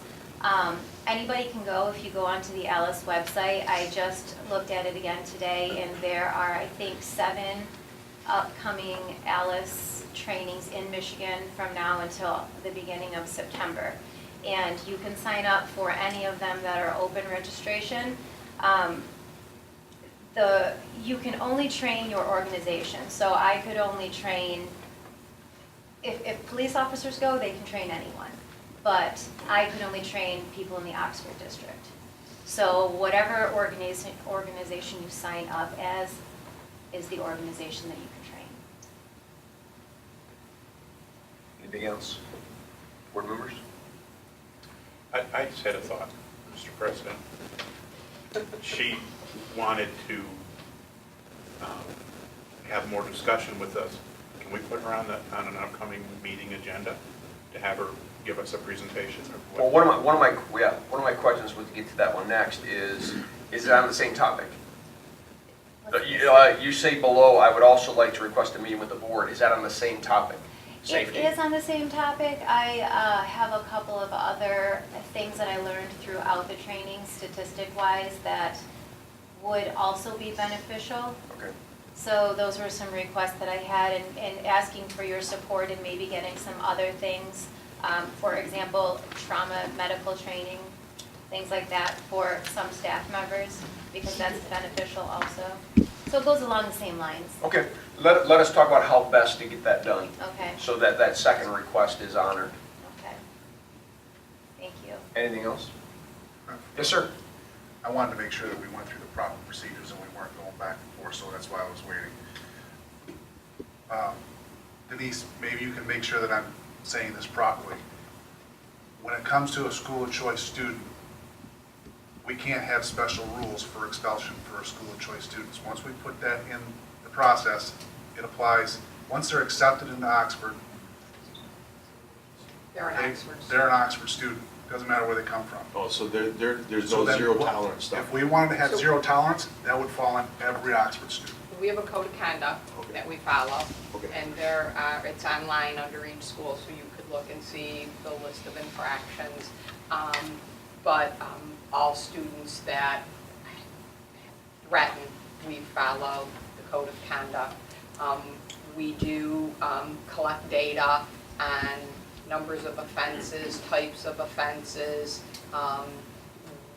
Anybody can go if you go onto the ALICE website. I just looked at it again today, and there are, I think, 7 upcoming ALICE trainings in Michigan from now until the beginning of September. And you can sign up for any of them that are open registration. You can only train your organization. So I could only train, if police officers go, they can train anyone. But I could only train people in the Oxford district. So whatever organization you sign up as is the organization that you can train. Anything else? Board members? I just had a thought, Mr. President. She wanted to have more discussion with us. Can we put her on an upcoming meeting agenda to have her give us a presentation? Well, one of my questions, would get to that one next, is it on the same topic? You say below, I would also like to request a meeting with the board. Is that on the same topic? Safety? It is on the same topic. I have a couple of other things that I learned throughout the training, statistic-wise, that would also be beneficial. Okay. So those were some requests that I had, and asking for your support and maybe getting some other things. For example, trauma medical training, things like that for some staff members, because that's beneficial also. So it goes along the same lines. Okay, let us talk about how best to get that done. Okay. So that second request is honored. Okay. Thank you. Anything else? Yes, sir. I wanted to make sure that we went through the proper procedures and we weren't going back and forth, so that's why I was waiting. Denise, maybe you can make sure that I'm saying this properly. When it comes to a school of choice student, we can't have special rules for expulsion for school of choice students. Once we put that in the process, it applies, once they're accepted into Oxford, They're an Oxford they're an Oxford student, doesn't matter where they come from. Oh, so there's So no then zero what- tolerance stuff? If we wanted to have zero tolerance, that would fall on every Oxford student. We have a code of conduct that we follow, Okay. and it's online under each school, so you could look and see the list of infractions. But all students that threaten, we follow the code of conduct. We do collect data on numbers of offenses, types of offenses,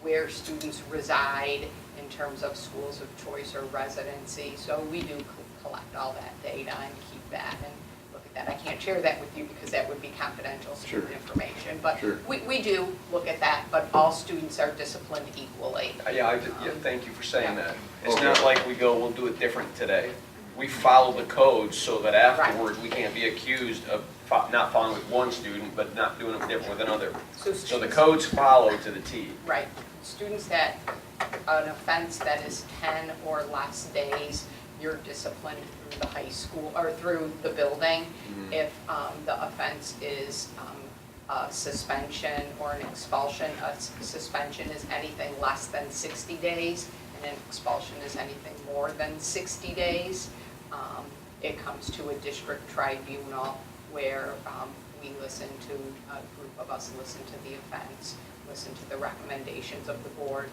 where students reside in terms of schools of choice or residency. So we do collect all that data and keep that and look at that. I can't share that with you because that would be confidential student information. But Sure. we do look at that, but all students are disciplined equally. Yeah, thank you for saying that. It's Okay. not like we go, we'll do it different today. We follow the code so that afterward, we can't be accused of not following with one student, but not doing it different with another. So the students- code's followed to the T. Right. Students that, an offense that is 10 or less days, you're disciplined through the high school, or through the building. Mhm. If the offense is a suspension or an expulsion, suspension is anything less than 60 days, and an expulsion is anything more than 60 days. It comes to a district tribunal where we listen to, a group of us listen to the offense, listen to the recommendations of the board,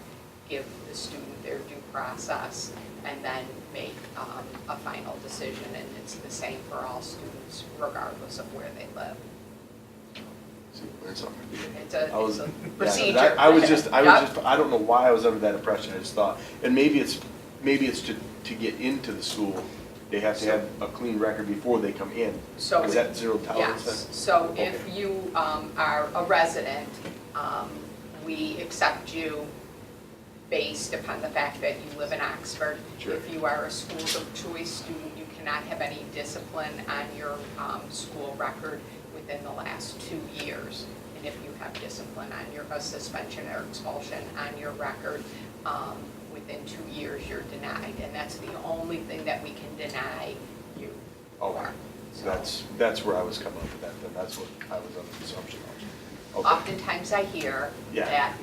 give the student their due process, and then make a final decision. And it's the same for all students, regardless of where they live. See, learn something. It's I was- a yeah, procedure. I was just, Yep. I don't know why I was under that impression, I just thought, and maybe it's to get into the school, they have to have a clean record before they come in. So Is that zero tolerance then? Yes, so if Okay. you are a resident, we accept you based upon the fact that you live in Oxford. Sure. If you are a schools of choice student, you cannot have any discipline on your school record within the last 2 years. And if you have discipline on a suspension or expulsion on your record, within 2 years, you're denied. And that's the only thing that we can deny you for. That's where I was coming up with that, then that's what I was under the assumption of. Okay. Oftentimes I hear Yeah. that,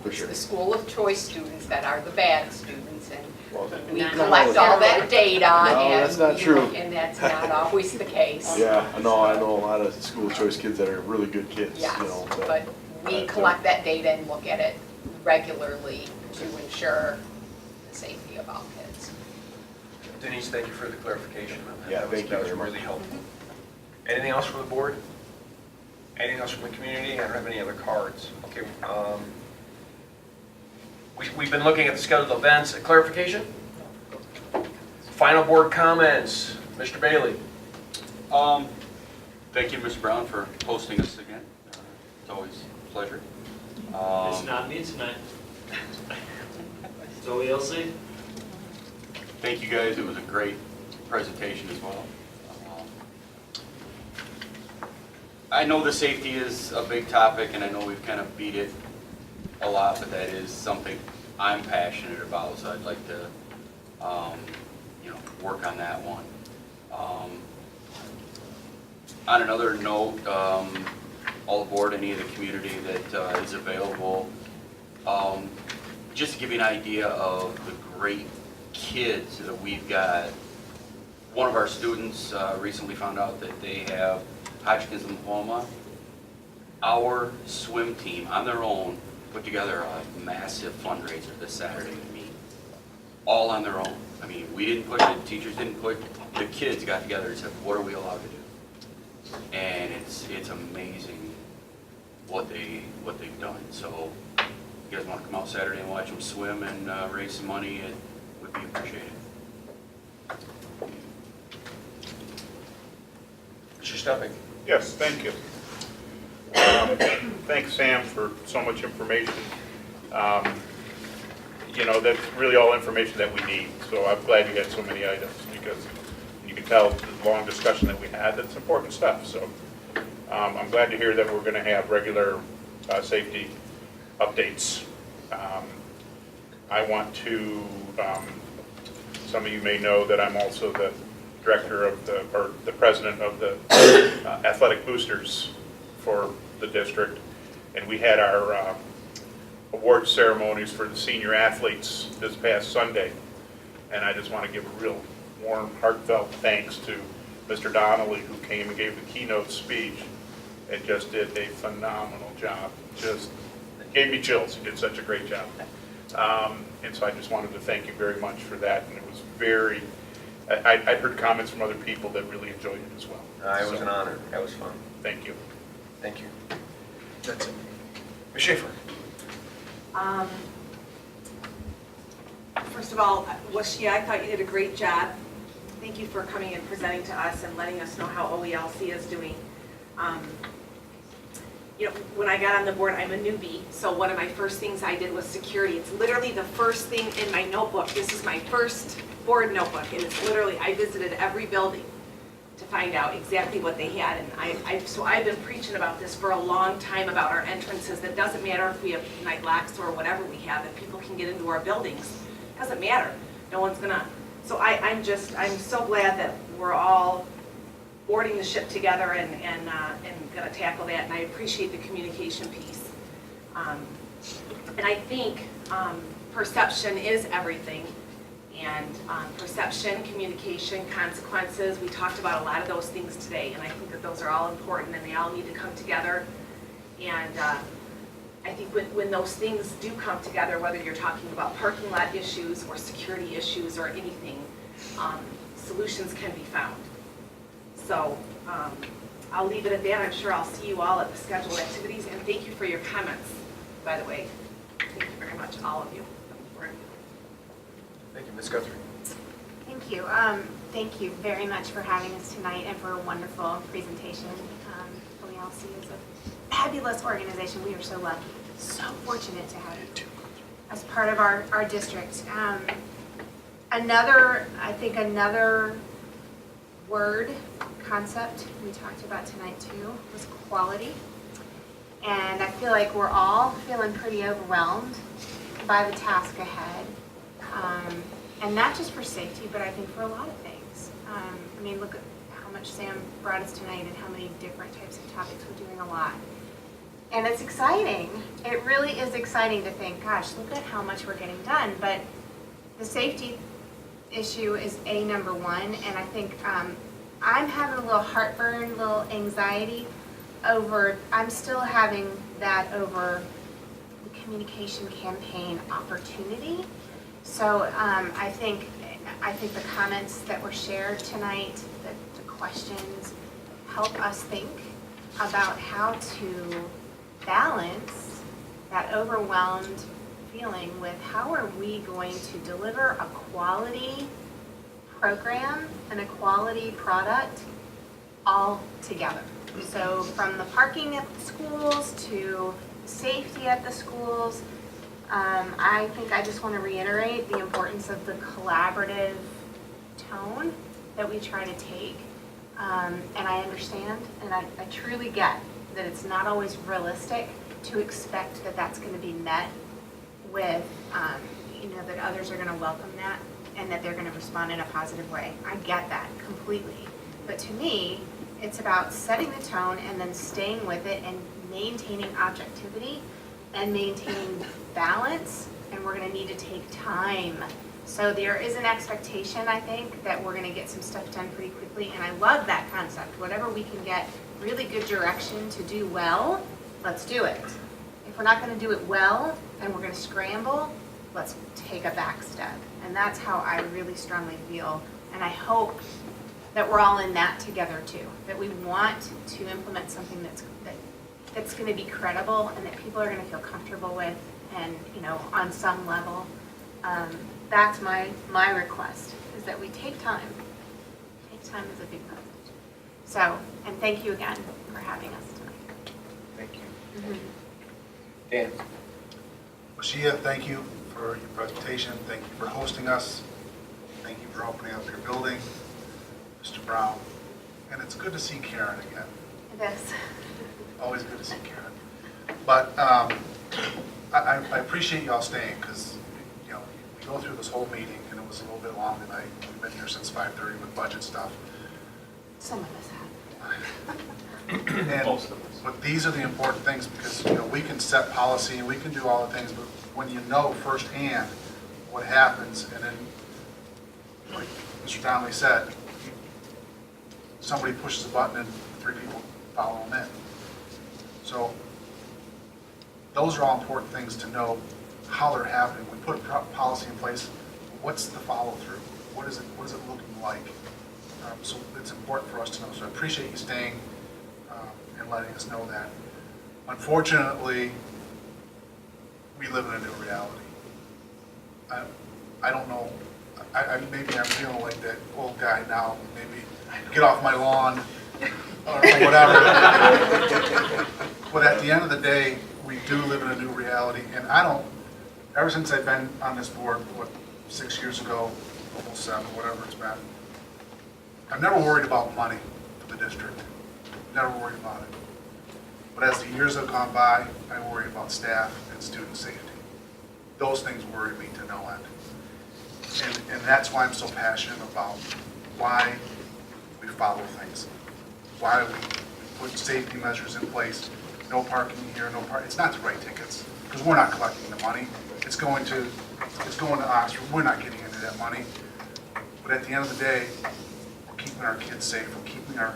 For it's sure. the school of choice students that are the bad students, and Well, we no, collect all that data, No, that's and not true. and that's not always the case. Yeah, I know a lot of school choice kids that are really good kids, Yes, you know. but we collect that data and look at it regularly to ensure the safety of all kids. Denise, thank you for the clarification on that. Yeah, That was- thank you That was very much. really helpful. Anything else from the board? Anything else from the community? I don't have any other cards. Okay. We've been looking at the scheduled events. Clarification? Final board comments. Mr. Bailey? Thank you, Mr. Brown, for hosting us again. It's always a pleasure. It's not me tonight. Zoe Ilse? Thank you, guys. It was a great presentation as well. I know the safety is a big topic, and I know we've kind of beat it a lot, but that is something I'm passionate about, so I'd like to, work on that one. On another note, all aboard, any of the community that is available, just to give you an idea of the great kids that we've got. One of our students recently found out that they have Hodgkin's lymphoma. Our swim team, on their own, put together a massive fundraiser this Saturday to meet. All on their own. I mean, we didn't push it, teachers didn't push it. The kids got together and said, what are we allowed to do? And it's amazing what they've done. So if you guys want to come out Saturday and watch them swim and raise some money, it would be appreciated. Mr. Stepping? Yes, thank you. Thanks, Sam, for so much information. You know, that's really all information that we need. So I'm glad you had so many items, because you can tell the long discussion that we had, that's important stuff. So I'm glad to hear that we're going to have regular safety updates. I want to, some of you may know that I'm also the director of or the president of the athletic boosters for the district. And we had our award ceremonies for the senior athletes this past Sunday. And I just want to give a real warm, heartfelt thanks to Mr. Donnelly, who came and gave the keynote speech and just did a phenomenal job. Just gave me chills. He did such a great job. And so I just wanted to thank you very much for that. And it was very, I heard comments from other people that really enjoyed it as well. It was an honor. That was fun. Thank you. Thank you. That's it. Ms. Schaefer. First of all, Washia, I thought you did a great job. Thank you for coming and presenting to us and letting us know how OELC is doing. You know, when I got on the board, I'm a newbie, so one of my first things I did was security. It's literally the first thing in my notebook. This is my first board notebook, and it's literally, I visited every building to find out exactly what they had. And so I've been preaching about this for a long time, about our entrances. That doesn't matter if we have night locks or whatever we have, that people can get into our buildings. Doesn't matter. No one's gonna. So I'm so glad that we're all boarding the ship together and gonna tackle that. And I appreciate the communication piece. And I think perception is everything. And perception, communication, consequences, we talked about a lot of those things today, and I think that those are all important and they all need to come together. And I think when those things do come together, whether you're talking about parking lot issues or security issues or anything, solutions can be found. So I'll leave it at that. I'm sure I'll see you all at the scheduled activities, and thank you for your comments, by the way. Thank you very much, all of you. Thank you, Ms. Guthrie. Thank you. Thank you very much for having us tonight and for a wonderful presentation. OELC is a fabulous organization. We are so lucky, so fortunate to have you as part of our district. I think another word, concept we talked about tonight too was quality. And I feel like we're all feeling pretty overwhelmed by the task ahead. And not just for safety, but I think for a lot of things. I mean, look at how much Sam brought us tonight and how many different types of topics. We're doing a lot. And it's exciting. It really is exciting to think, gosh, look at how much we're getting done. But the safety issue is number one. And I think I'm having a little heartburn, a little anxiety over, I'm still having that over the communication campaign opportunity. So I think the comments that were shared tonight, the questions, help us think about how to balance that overwhelmed feeling with how are we going to deliver a quality program and a quality product all together. So from the parking at the schools to safety at the schools, I think I just want to reiterate the importance of the collaborative tone that we try to take. And I understand, and I truly get that it's not always realistic to expect that that's going to be met with, that others are going to welcome that and that they're going to respond in a positive way. I get that completely. But to me, it's about setting the tone and then staying with it and maintaining objectivity and maintaining balance, and we're going to need to take time. So there is an expectation, I think, that we're going to get some stuff done pretty quickly, and I love that concept. Whatever we can get really good direction to do well, let's do it. If we're not going to do it well and we're going to scramble, let's take a back step. And that's how I really strongly feel, and I hope that we're all in that together too, that we want to implement something that's going to be credible and that people are going to feel comfortable with, and on some level. That's my request, is that we take time. Take time is a big message. So, and thank you again for having us tonight. Thank you. Mm-hmm. Dan? Lucia, thank you for your presentation. Thank you for hosting us. Thank you for opening up your building. Mr. Brown. And it's good to see Karen again. It is. Always good to see Karen. But I appreciate y'all staying because, you know, we go through this whole meeting and it was a little bit long tonight. We've been here since 5:30 with budget stuff. Some of us have. And, but these are the important things because, you know, we can set policy and we can do all the things, but when you know firsthand what happens and then, like Mr. Donnelly said, somebody pushes a button and 3 people follow them in. So those are all important things to know how they're happening. We put policy in place. What's the follow through? What is it looking like? So it's important for us to know. So I appreciate you staying and letting us know that. Unfortunately, we live in a new reality. I don't know. Maybe I'm feeling like that old guy now. Maybe get off my lawn or whatever. But at the end of the day, we do live in a new reality. And I don't, ever since I've been on this board, 6 years ago, almost 7, whatever it's been, I've never worried about money for the district. Never worried about it. But as the years have gone by, I worry about staff and student safety. Those things worry me to no end. And that's why I'm so passionate about why we follow things. Why we put safety measures in place. No parking here, no parking. It's not to write tickets, because we're not collecting the money. It's going to Oxford. We're not getting into that money. But at the end of the day, we're keeping our kids safe. We're keeping our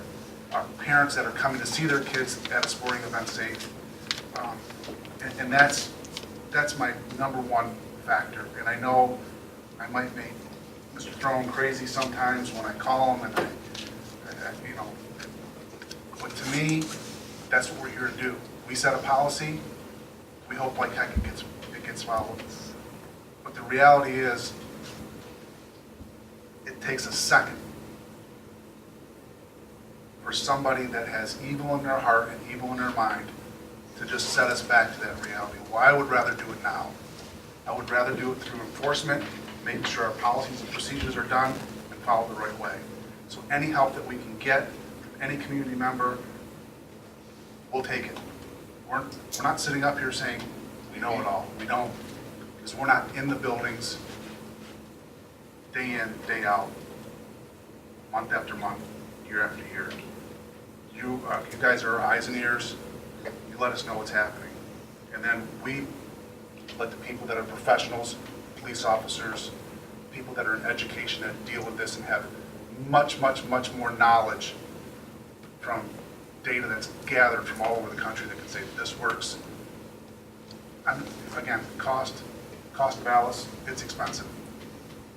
parents that are coming to see their kids at a sporting event safe. And that's my #1 factor. And I know I might make Mr. Throne crazy sometimes when I call him, and you know, but to me, that's what we're here to do. We set a policy. We hope like heck it gets followed. But the reality is, it takes a second for somebody that has evil in their heart and evil in their mind to just set us back to that reality. Well, I would rather do it now. I would rather do it through enforcement, making sure our policies and procedures are done and followed the right way. So any help that we can get from any community member, we'll take it. We're not sitting up here saying we know it all. We don't, because we're not in the buildings day in, day out, month after month, year after year. You guys are our eyes and ears. You let us know what's happening. And then we let the people that are professionals, police officers, people that are in education that deal with this and have much, much, much more knowledge from data that's gathered from all over the country that can say that this works. Again, cost of Alice, it's expensive.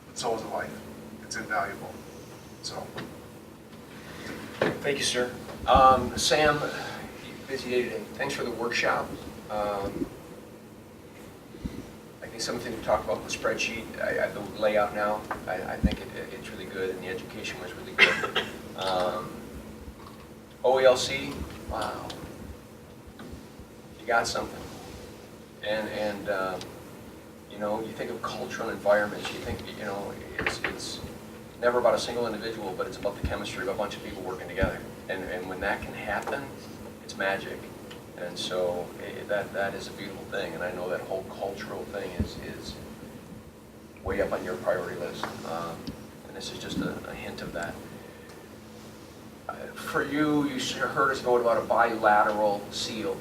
But so is a life. It's invaluable. So. Thank you, sir. Sam, busy day today. Thanks for the workshop. I think something to talk about in the spreadsheet, the layout now, I think it's really good, and the education was really good. OELC, wow, you got something. And you know, you think of cultural environments, you think, you know, it's never about a single individual, but it's about the chemistry of a bunch of people working together. And when that can happen, it's magic. And so that is a beautiful thing. And I know that whole cultural thing is way up on your priority list. And this is just a hint of that. For you heard us go about a bilateral seal.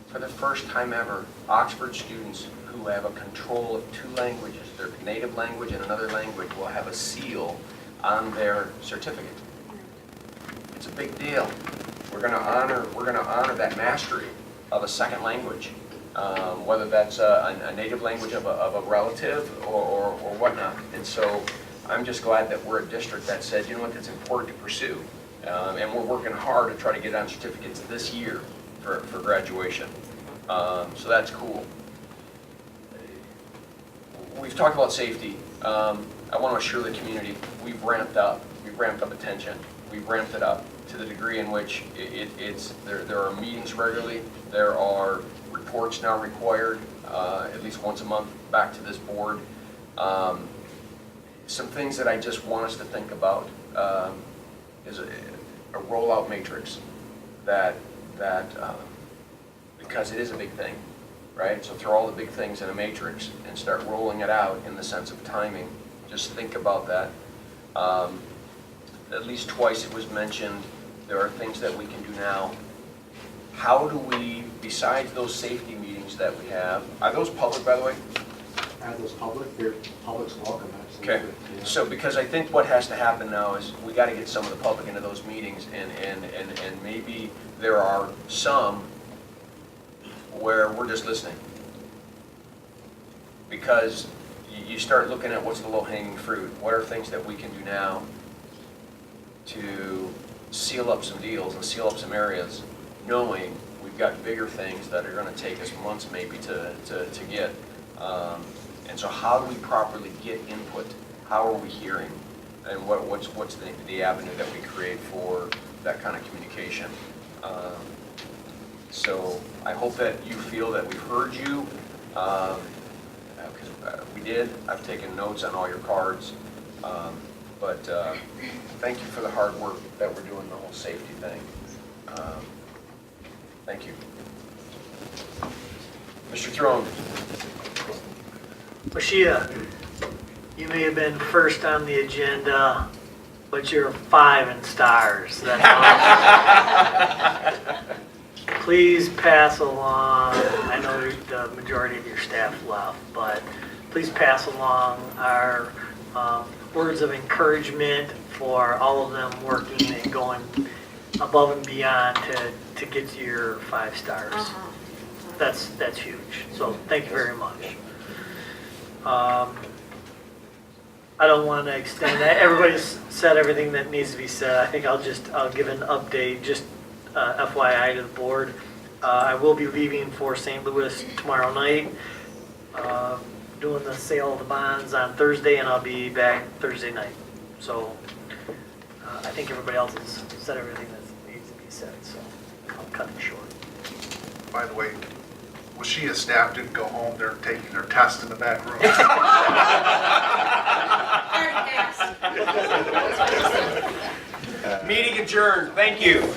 For the first time ever, Oxford students who have a control of 2 languages, their native language and another language, will have a seal on their certificate. It's a big deal. We're going to honor that mastery of a second language, whether that's a native language of a relative or whatnot. And so I'm just glad that we're a district that said, you know what, that's important to pursue. And we're working hard to try to get on certificates this year for graduation. So that's cool. We've talked about safety. I want to assure the community we've ramped up attention. We've ramped it up to the degree in which there are meetings regularly. There are reports now required, at least once a month, back to this board. Some things that I just want us to think about is a rollout matrix that because it is a big thing, right? So throw all the big things in a matrix and start rolling it out in the sense of timing. Just think about that. At least twice it was mentioned, there are things that we can do now. How do we, besides those safety meetings that we have, are those public, by the way? Are those public? They're public's welcome, Okay, absolutely. Yeah. so because I think what has to happen now is we got to get some of the public into those meetings and maybe there are some where we're just listening. Because you start looking at what's the low-hanging fruit. What are things that we can do now to seal up some deals and seal up some areas, knowing we've got bigger things that are going to take us months maybe to get. And so how do we properly get input? How are we hearing? And what's the avenue that we create for that kind of communication? So I hope that you feel that we've heard you, because we did. I've taken notes on all your cards. But thank you for the hard work that we're doing, the whole safety thing. Thank you. Mr. Throne. Mashia, you may have been first on the agenda, but you're 5 in stars. That's awesome. Please pass along, I know the majority of your staff left, but please pass along our words of encouragement for all of them working and going above and beyond to get to your 5 stars. That's huge. So thank you very much. I don't want to extend that. Everybody's said everything that needs to be said. I think I'll give an update, just FYI to the board. I will be leaving for St. Louis tomorrow night, doing the sale of the bonds on Thursday, and I'll be back Thursday night. So I think everybody else has said everything that needs to be said, so I'll cut it short. By the way, Washia's staff didn't go home, they're taking their test in the back room. Meeting adjourned. Thank you.